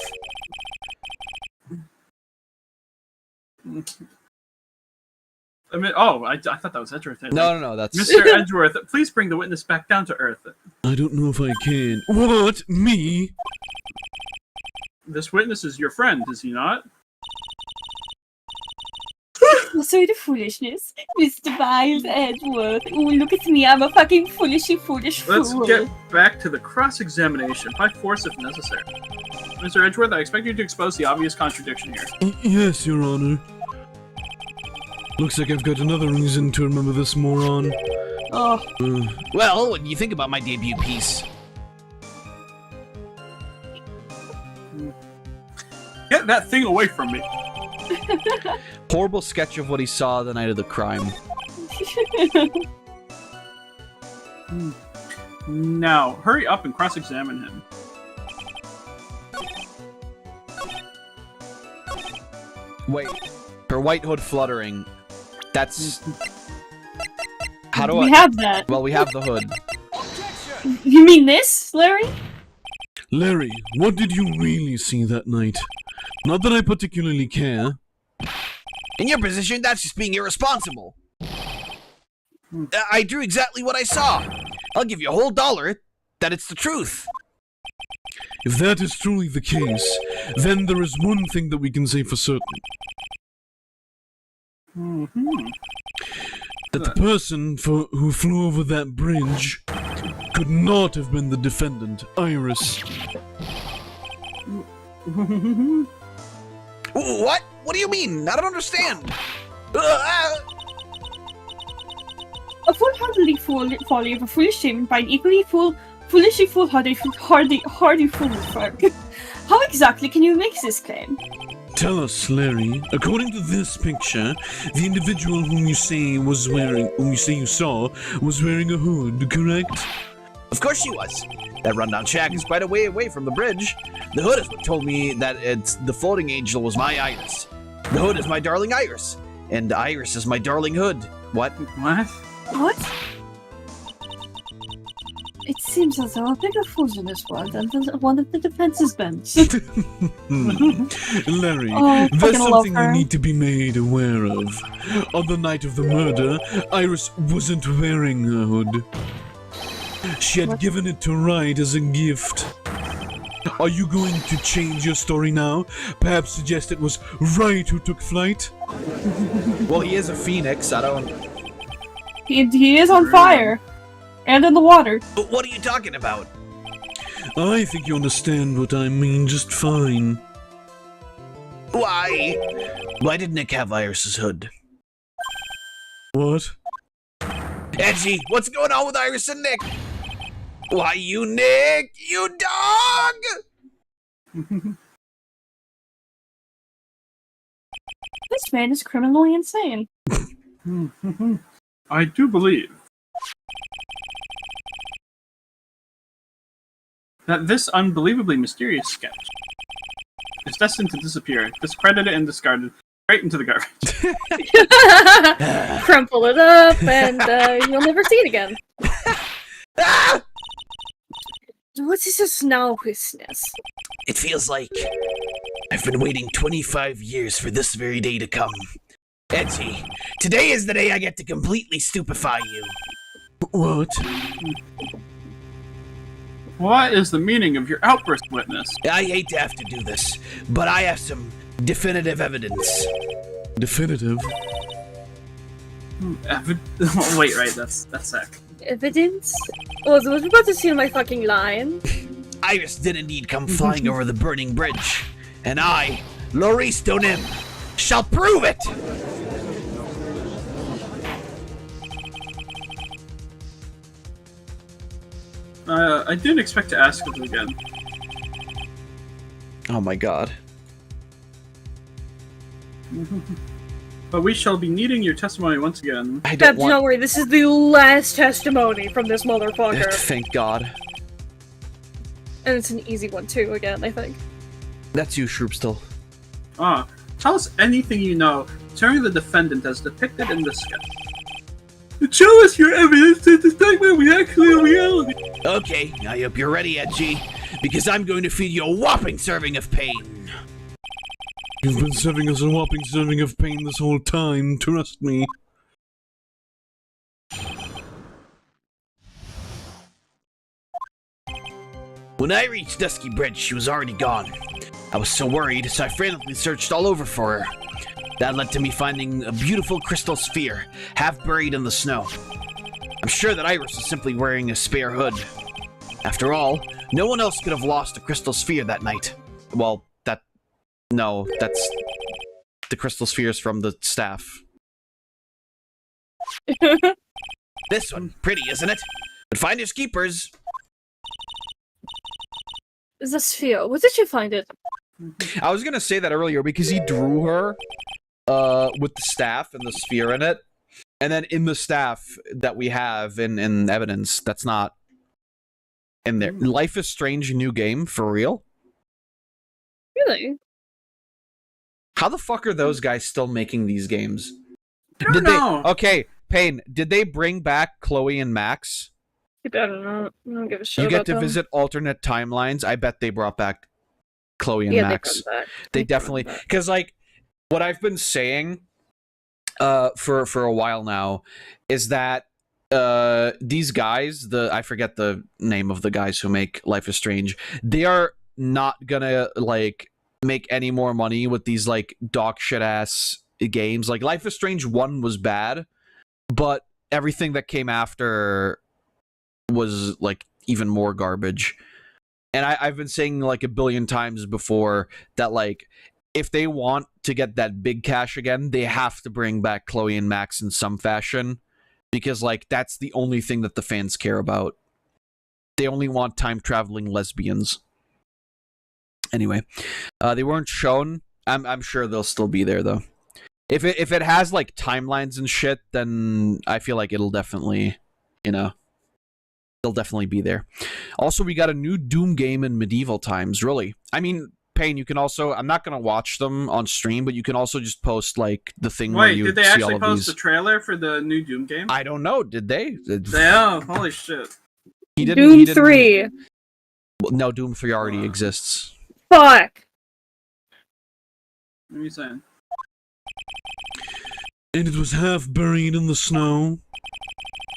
I mean, I thought that was Edgeworth. No, that's... Mr. Edgeworth, please bring the witness back down to earth. I don't know if I can. What? Me? This witness is your friend, is he not? What sort of foolishness? Mr. Miles Edgeworth. Oh, look at me. I'm a fucking foolish Let's fool. get back to the cross-examination, by force if necessary. Mr. Edgeworth, I expect you to expose the obvious contradiction here. Yes, Your Honor. Looks like I've got another reason to remember this moron. Oh, Well, what do you think about my debut piece? Get that thing away from me. Horrible sketch of what he saw the night of the crime. Now, hurry up and cross-examine him. Wait, her white hood fluttering. That's... How do We I... have that. Well, we have the hood. You mean this, Larry? Larry, what did you really see that night? Not that I particularly care. In your position, that's just being irresponsible. I drew exactly what I saw. I'll give you a whole $1 that it's the truth. If that is truly the case, then there is one thing that we can say for certain. That the person who flew over that bridge could not have been the defendant, Iris. What? What do you mean? I don't understand. A foolhardy folly of a foolish statement by an equally foolishly foolhardy fool. How exactly can you make this claim? Tell us, Larry. According to this picture, the individual whom you saw was wearing a hood, correct? Of course she was. That rundown shack is quite a way away from the bridge. The hood is what told me that the floating angel was my Iris. The hood is my darling Iris. And Iris is my darling hood. What? What? What? It seems as though a bigger fool in this world than one of the defense's bench. Larry, Oh, there's fucking love something her. you need to be made aware of. On the night of the murder, Iris wasn't wearing a hood. She had given it to Wright as a gift. Are you going to change your story now? Perhaps suggest it was Wright who took flight? Well, he is a phoenix, I don't... He is on fire. And in the water. But what are you talking about? I think you understand what I mean just fine. Why? Why did Nick have Iris's hood? What? Edgy, what's going on with Iris and Nick? Why, you Nick, you dog! This man is criminally insane. I do believe that this unbelievably mysterious sketch is destined to disappear, discredited and discarded right into the garbage. Crumple it up, and you'll never see it again. Ah! What is this now business? It feels like I've been waiting 25 years for this very day to come. Edgy, today is the day I get to completely stupefy you. What? What is the meaning of your outburst, witness? I hate to have to do this, but I have some definitive evidence. Definitive? Wait, right, that's sick. Evidence? Oh, I was about to see my fucking line. Iris did indeed come flying over the burning bridge, and I, Maurice Donim, shall prove it! I didn't expect to ask it again. Oh my god. But we shall be needing your testimony once again. I Pep, don't don't want... worry, this is the last testimony from this motherfucker. Thank god. And it's an easy one too, again, I think. That's you, Shroob, still. Tell us anything you know concerning the defendant as depicted in the sketch. Show us your evidence to detect where we actually in reality. Okay, I hope you're ready, Edgy, because I'm going to feed you a whopping serving of pain. You've been serving us a whopping serving of pain this whole time, trust me. When I reached Dusky Bridge, she was already gone. I was so worried, so I frantically searched all over for her. That led to me finding a beautiful crystal sphere, half buried in the snow. I'm sure that Iris was simply wearing a spare hood. After all, no one else could have lost a crystal sphere that night. Well, no, that's... the crystal spheres from the staff. This one, pretty, isn't it? But finders keepers. The sphere, where did you find it? I was gonna say that earlier because he drew her with the staff and the sphere in it. And then in the staff that we have in evidence, that's not in there. Life is Strange new game for real? Really? How the fuck are those guys still making these games? I don't know. Okay, Payne, did they bring back Chloe and Max? You better not. I don't give a shit You about get to them. visit alternate timelines. I bet they brought back Chloe and Yeah, Max. they come back. They come definitely, back. because like what I've been saying for a while now is that these guys, I forget the name of the guys who make Life is Strange, they are not gonna like make any more money with these like dog shit ass games. Like Life is Strange 1 was bad, but everything that came after was like even more garbage. And I've been saying like a billion times before that like if they want to get that big cash again, they have to bring back Chloe and Max in some fashion, because like that's the only thing that the fans care about. They only want time traveling lesbians. Anyway, they weren't shown. I'm sure they'll still be there though. If it has like timelines and shit, then I feel like it'll definitely, they'll definitely be there. Also, we got a new Doom game in medieval times. Really, I mean, Payne, you can also. I'm not gonna watch them on stream, but you can also just post like the thing where Wait, you did they see actually all of post these. the trailer for the new Doom game? I don't know. Did they? Damn, holy shit. He didn't. Doom he didn't, 3. Well, no, Doom 3 already exists. Fuck. What are you saying? And it was half buried in the snow.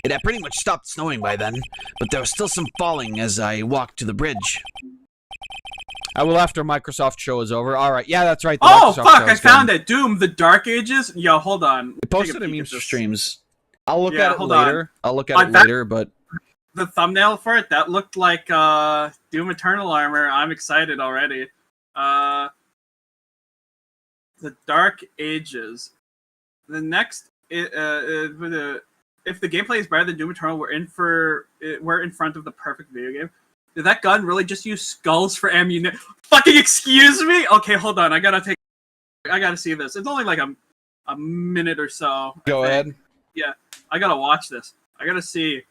It had pretty much stopped snowing by then, but there was still some falling as I walked to the bridge. I will after Microsoft show is over. All right, yeah, that's right. Oh, fuck, I found it. Doom, the Dark Ages? Yo, hold on. It posted a meme streams. I'll look Yeah, at it hold later. on. I'll look at it later, but The thumbnail for it, that looked like Doom Eternal Armor. I'm excited already. The Dark Ages. The next, if the gameplay is better than Doom Eternal, we're in front of the perfect video game. Did that gun really just use skulls for ammunition? Fucking excuse me? Okay, hold on. I gotta see this. It's only like a minute or so. Go ahead. Yeah, I gotta watch this. I gotta see.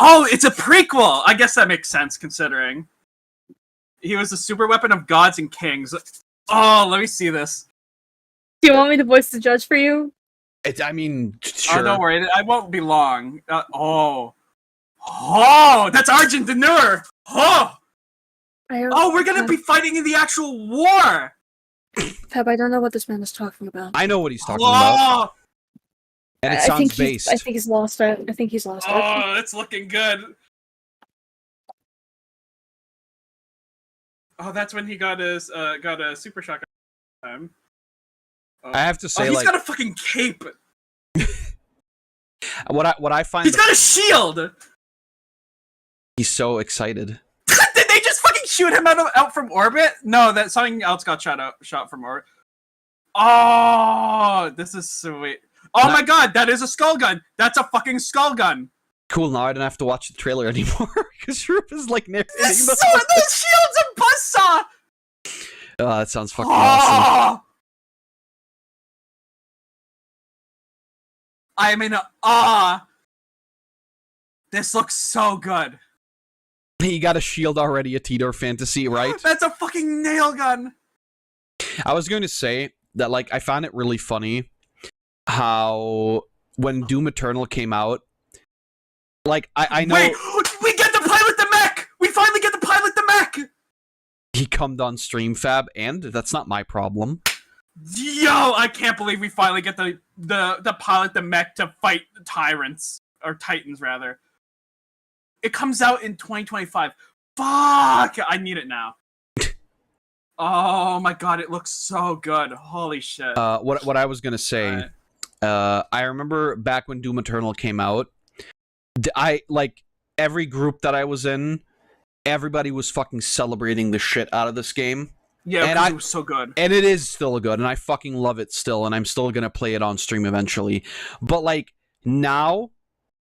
Oh, it's a prequel! I guess that makes sense, considering. He was the super weapon of gods and kings. Oh, let me see this. Do you want me to voice the judge for you? I mean, sure. Oh, don't worry. I won't be long. Oh, that's Argent Denur! Oh! Oh, we're gonna be fighting in the actual war! Fab, I don't know what this man is talking about. I know what he's talking about. And it I sounds think based. I think he's lost it. I think he's lost it. Oh, it's looking good. Oh, that's when he got a super shotgun time. Oh. I have to say, he's like, got a fucking cape. what I find He's got a shield. He's so excited. Did they just fucking shoot him out from orbit? No, that something else got shot from orbit. Oh, this is sweet. Oh my god, that is a skull gun. That's a fucking skull gun. Cool, now I don't have to watch the trailer anymore because Shroob is like narrating Those shields a buzzsaw. Oh, that sounds fucking awesome. I'm in awe. This looks so good. He got a shield already, a Tidor fantasy, right? That's a fucking nail gun. I was going to say that, like, I found it really funny how when Doom Eternal came out, like, I know... Wait, we get to pilot the mech! We finally get to pilot the mech! He cummed on stream, Fab, and that's not my problem. Yo, I can't believe we finally get the pilot the mech to fight the tyrants. Or titans, rather. It comes out in 2025. Fuck! I need it now. Oh my god, it looks so good. Holy shit. What I was gonna say, I remember back when Doom Eternal came out, every group that I was in, everybody was fucking celebrating the shit out of this game. Yeah, because it was so good. And it is still good, and I fucking love it still, and I'm still gonna play it on stream eventually. But, like, now,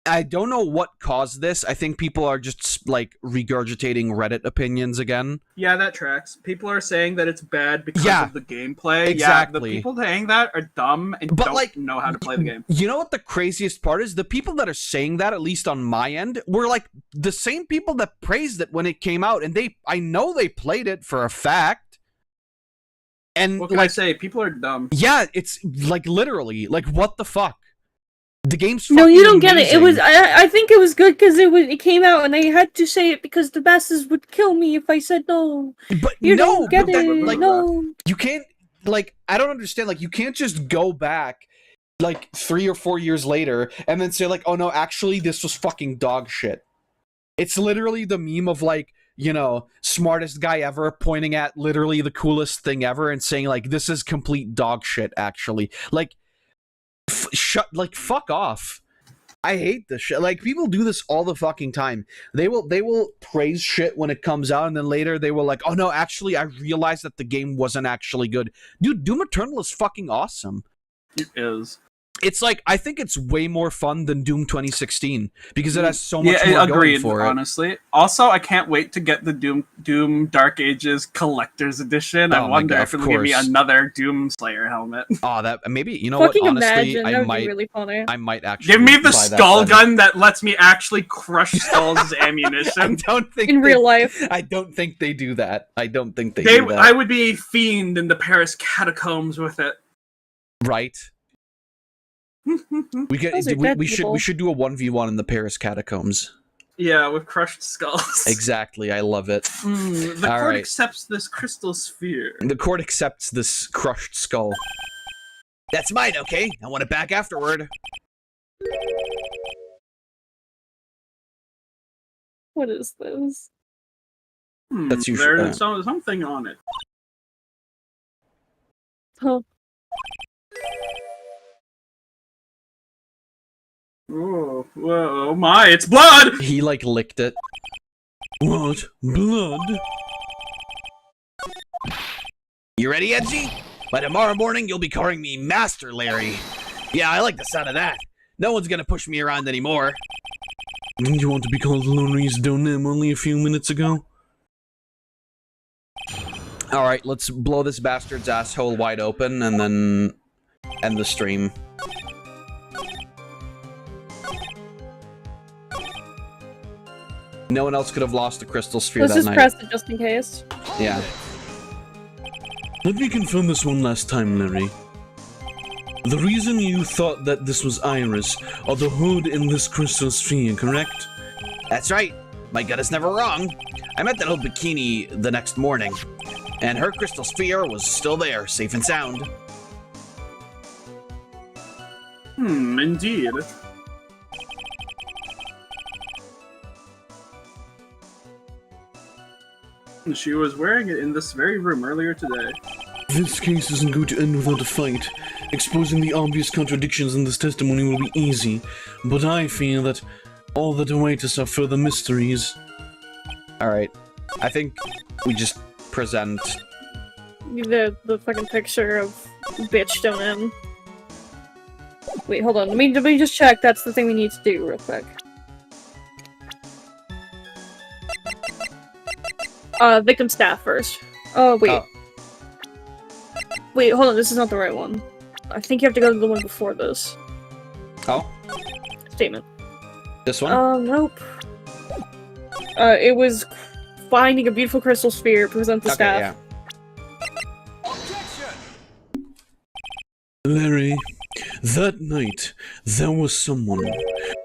I don't know what caused this. I think people are just like regurgitating Reddit opinions again. Yeah, that tracks. People are saying that it's bad because Yeah, of the gameplay. exactly. Yeah, the people saying that are dumb and But, don't like, know how to play the game. You know what the craziest part is? The people that are saying that, at least on my end, were like the same people that praised it when it came out, and I know they played it for a fact. And What can I say? People are dumb. Yeah, it's like literally, like what the fuck? The game's No, fucking you don't get it. It was. amazing. I think it was good because it came out, and I had to say it because the masses would kill me if I said no. But You no, don't get but that, it. like, No. you can't, like, I don't understand, like, you can't just go back like 3 or 4 years later and then say like, oh no, actually this was fucking dog shit. It's literally the meme of like, you know, smartest guy ever pointing at literally the coolest thing ever and saying like, this is complete dog shit actually. Like, fuck off. I hate this shit. Like, people do this all the fucking time. They will praise shit when it comes out, and then later they will like, oh no, actually I realized that the game wasn't actually good. Dude, Doom Eternal is fucking awesome. It is. It's like, I think it's way more fun than Doom 2016 because it has so much more agreed, going for honestly. Also, I can't wait to get the Doom Dark Ages Collector's Edition. I wonder if it'll give me another Doom Slayer helmet. Oh, that maybe, you know Fucking what? Honestly, imagine, that would be really funny. I might actually give me the buy skull that gun that lets me actually crush skulls as ammunition. I don't think in real life. I don't think they do that. I don't think they do that. I would be a fiend in the Paris catacombs with it. Right. We should do a 1v1 in the Paris catacombs. Yeah, with crushed skulls. Exactly, I love it. The court accepts this crystal sphere. The court accepts this crushed skull. That's mine, okay? I want it back afterward. What is this? That's usually there's something on it. Huh. Oh, whoa, my, it's blood! He, like, licked it. What? Blood? You ready, Edgy? By tomorrow morning, you'll be calling me Master Larry. Yeah, I like the sound of that. No one's gonna push me around anymore. Didn't you want to be called Lonely's Donem only a few minutes ago? Alright, let's blow this bastard's asshole wide open and then end the stream. No one else could have lost the crystal sphere Let's that just night. press it just in case. Yeah. Let me confirm this one last time, Larry. The reason you thought that this was Iris or the hood in this crystal sphere, correct? That's right. My gut is never wrong. I met that old bikini the next morning, and her crystal sphere was still there, safe and sound. Indeed. She was wearing it in this very room earlier today. This case isn't going to end without a fight. Exposing the obvious contradictions in this testimony will be easy, but I fear that all that await us are further mysteries. Alright. I think we just present... The fucking picture of bitch don't end. Wait, hold on. Let me just check. That's the thing we need to do real quick. Victim staff first. Oh, wait. Oh. Wait, hold on. This is not the right one. I think you have to go to the one before this. Oh? Statement. This one? Nope. It was finding a beautiful crystal sphere, present the staff. Yeah. Larry, that night, there was someone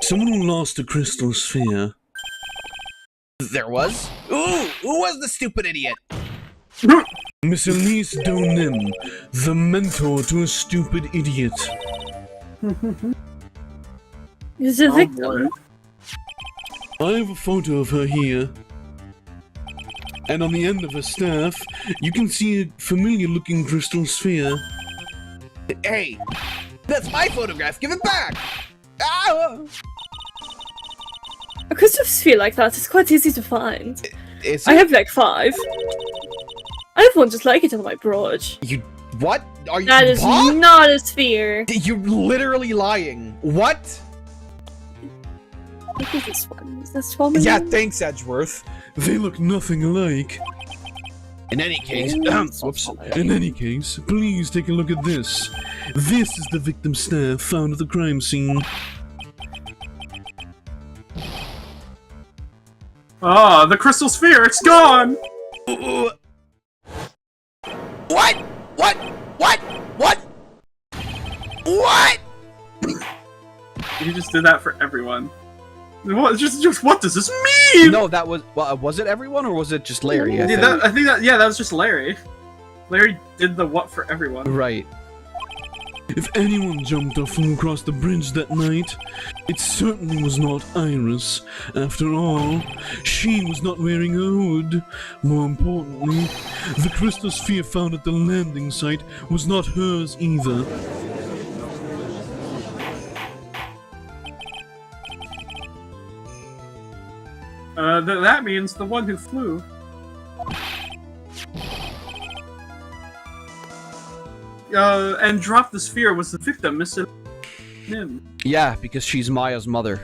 who lost a crystal sphere. There was? Ooh, who was the stupid idiot? Miss Elise Donem, the mentor to a stupid idiot. Is a victim. I have a photo of her here. And on the end of her staff, you can see a familiar-looking crystal sphere. Hey, that's my photograph. Give it back. Ah! A crystal sphere like that is quite easy to find. Is I it? have like 5. I have one just like it on my broach. You... What? Are you... That is What? not a sphere. You're literally lying. What? Look at this one. Is this one? Yeah, thanks, Edgeworth. They look nothing alike. In any case, whoops. In any case, please take a look at this. This is the victim's staff found at the crime scene. Ah, the crystal sphere, it's gone! What? What? What? What? What? You just did that for everyone. What? Just what does this mean? No, that was... Well, was it everyone, or was it just Larry? I think that was just Larry. Larry did the what for everyone. Right. If anyone jumped off from across the bridge that night, it certainly was not Iris. After all, she was not wearing a hood. More importantly, the crystal sphere found at the landing site was not hers either. That means the one who flew. And dropped the sphere was the victim, Mr. Nim. Yeah, because she's Maya's mother.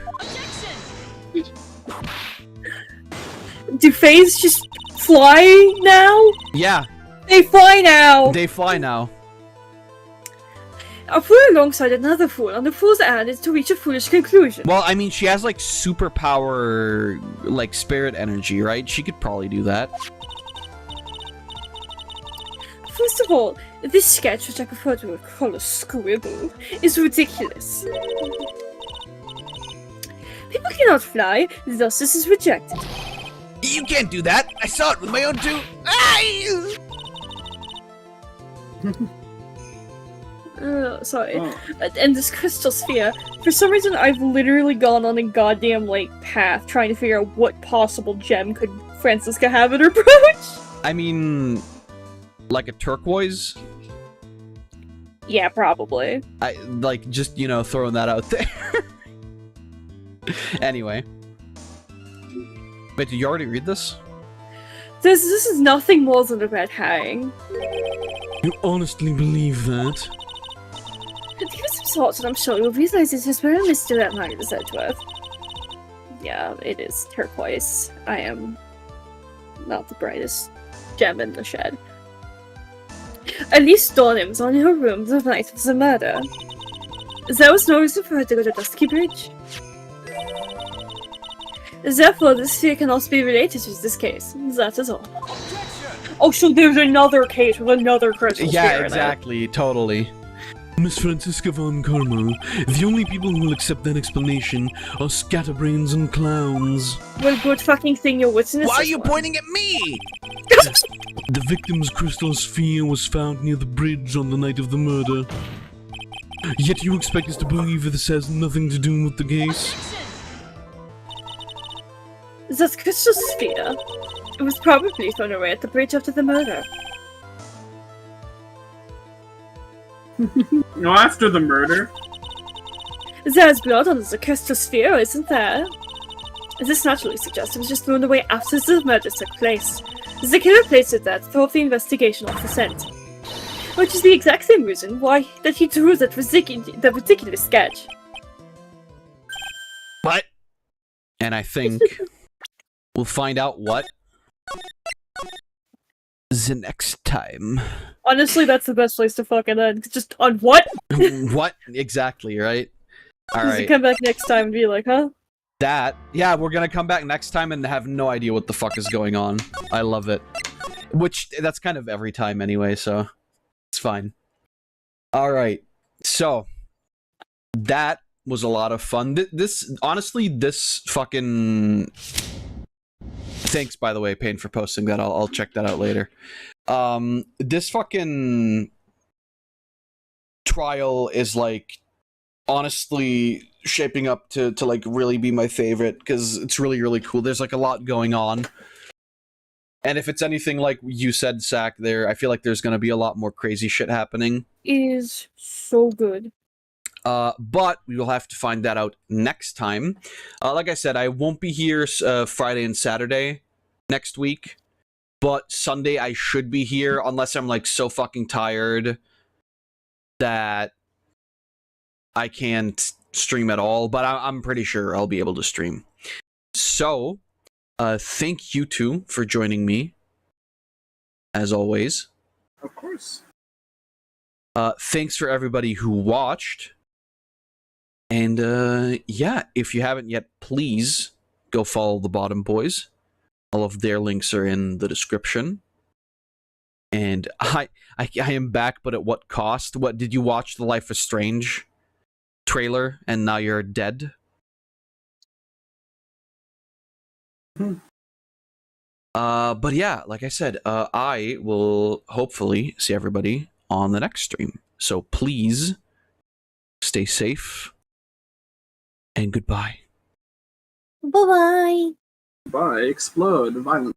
Do fays just fly now? Yeah, They fly now! they fly now. A fool alongside another fool, and the fool's end is to reach a foolish conclusion. Well, I mean, she has, like, superpower, like, spirit energy, right? She could probably do that. First of all, this sketch, which I prefer to call a scribble, is ridiculous. People cannot fly, thus this is rejected. You can't do that. I saw it with my own two eyes. Sorry. Oh. And this crystal sphere, for some reason I've literally gone on a goddamn, like, path trying to figure out what possible gem could Francisca have in her pouch. I mean, like a turquoise? Yeah, probably. I, like, just, you know, throwing that out there. Anyway. Wait, did you already read this? This is nothing more than a red herring. You honestly believe that? Give us some thoughts and I'm sure you'll realize it is where Mr. Atlantic is Edgeworth. Yeah, it is turquoise. I am not the brightest gem in the shed. At least Dawn was on her room the night of the murder. There was no reason for her to go to Dusky Bridge. Therefore, this sphere can also be related to this case. That is all. Oh, so there's another case with another crystal sphere Yeah, in it. exactly, totally. Miss Francisca von Karma, the only people who will accept that explanation are scatterbrains and clowns. Well, good fucking thing you're witnessing. Why are you pointing at me? The victim's crystal sphere was found near the bridge on the night of the murder. Yet you expect us to believe this has nothing to do with the case? That crystal sphere? It was probably thrown away at the bridge after the murder. No, after the murder. There's blood on the crystal sphere, isn't there? This naturally suggests it was just thrown away after the murder took place. The killer placed it there to throw off the investigation off the scent. Which is the exact same reason why that he drew that ridiculous sketch. What? And I think we'll find out what the next time. Honestly, that's the best place to fucking end. Just on what? What? Exactly, right? Does Alright. he come back next time and be like, huh? That, yeah, we're gonna come back next time and have no idea what the fuck is going on. I love it. Which, that's kind of every time anyway, so it's fine. Alright, so that was a lot of fun. Honestly, this fucking... Thanks, by the way, Payne, for posting that. I'll check that out later. This fucking trial is, like, honestly shaping up to like really be my favorite because it's really, really cool. There's like a lot going on. And if it's anything like you said, Sack, there, I feel like there's going to be a lot more crazy shit happening. It is so good. But we will have to find that out next time. Like I said, I won't be here Friday and Saturday next week. But Sunday I should be here unless I'm like so fucking tired that I can't stream at all, but I'm pretty sure I'll be able to stream. So, thank you two for joining me, as always. Of course. Thanks for everybody who watched. And yeah, if you haven't yet, please go follow the Bottom Boys. All of their links are in the description. And I am back, but at what cost? What did you watch the Life is Strange trailer and now you're dead? But yeah, like I said, I will hopefully see everybody on the next stream. So please stay safe and goodbye. Bye-bye. Bye. Explode. Violent.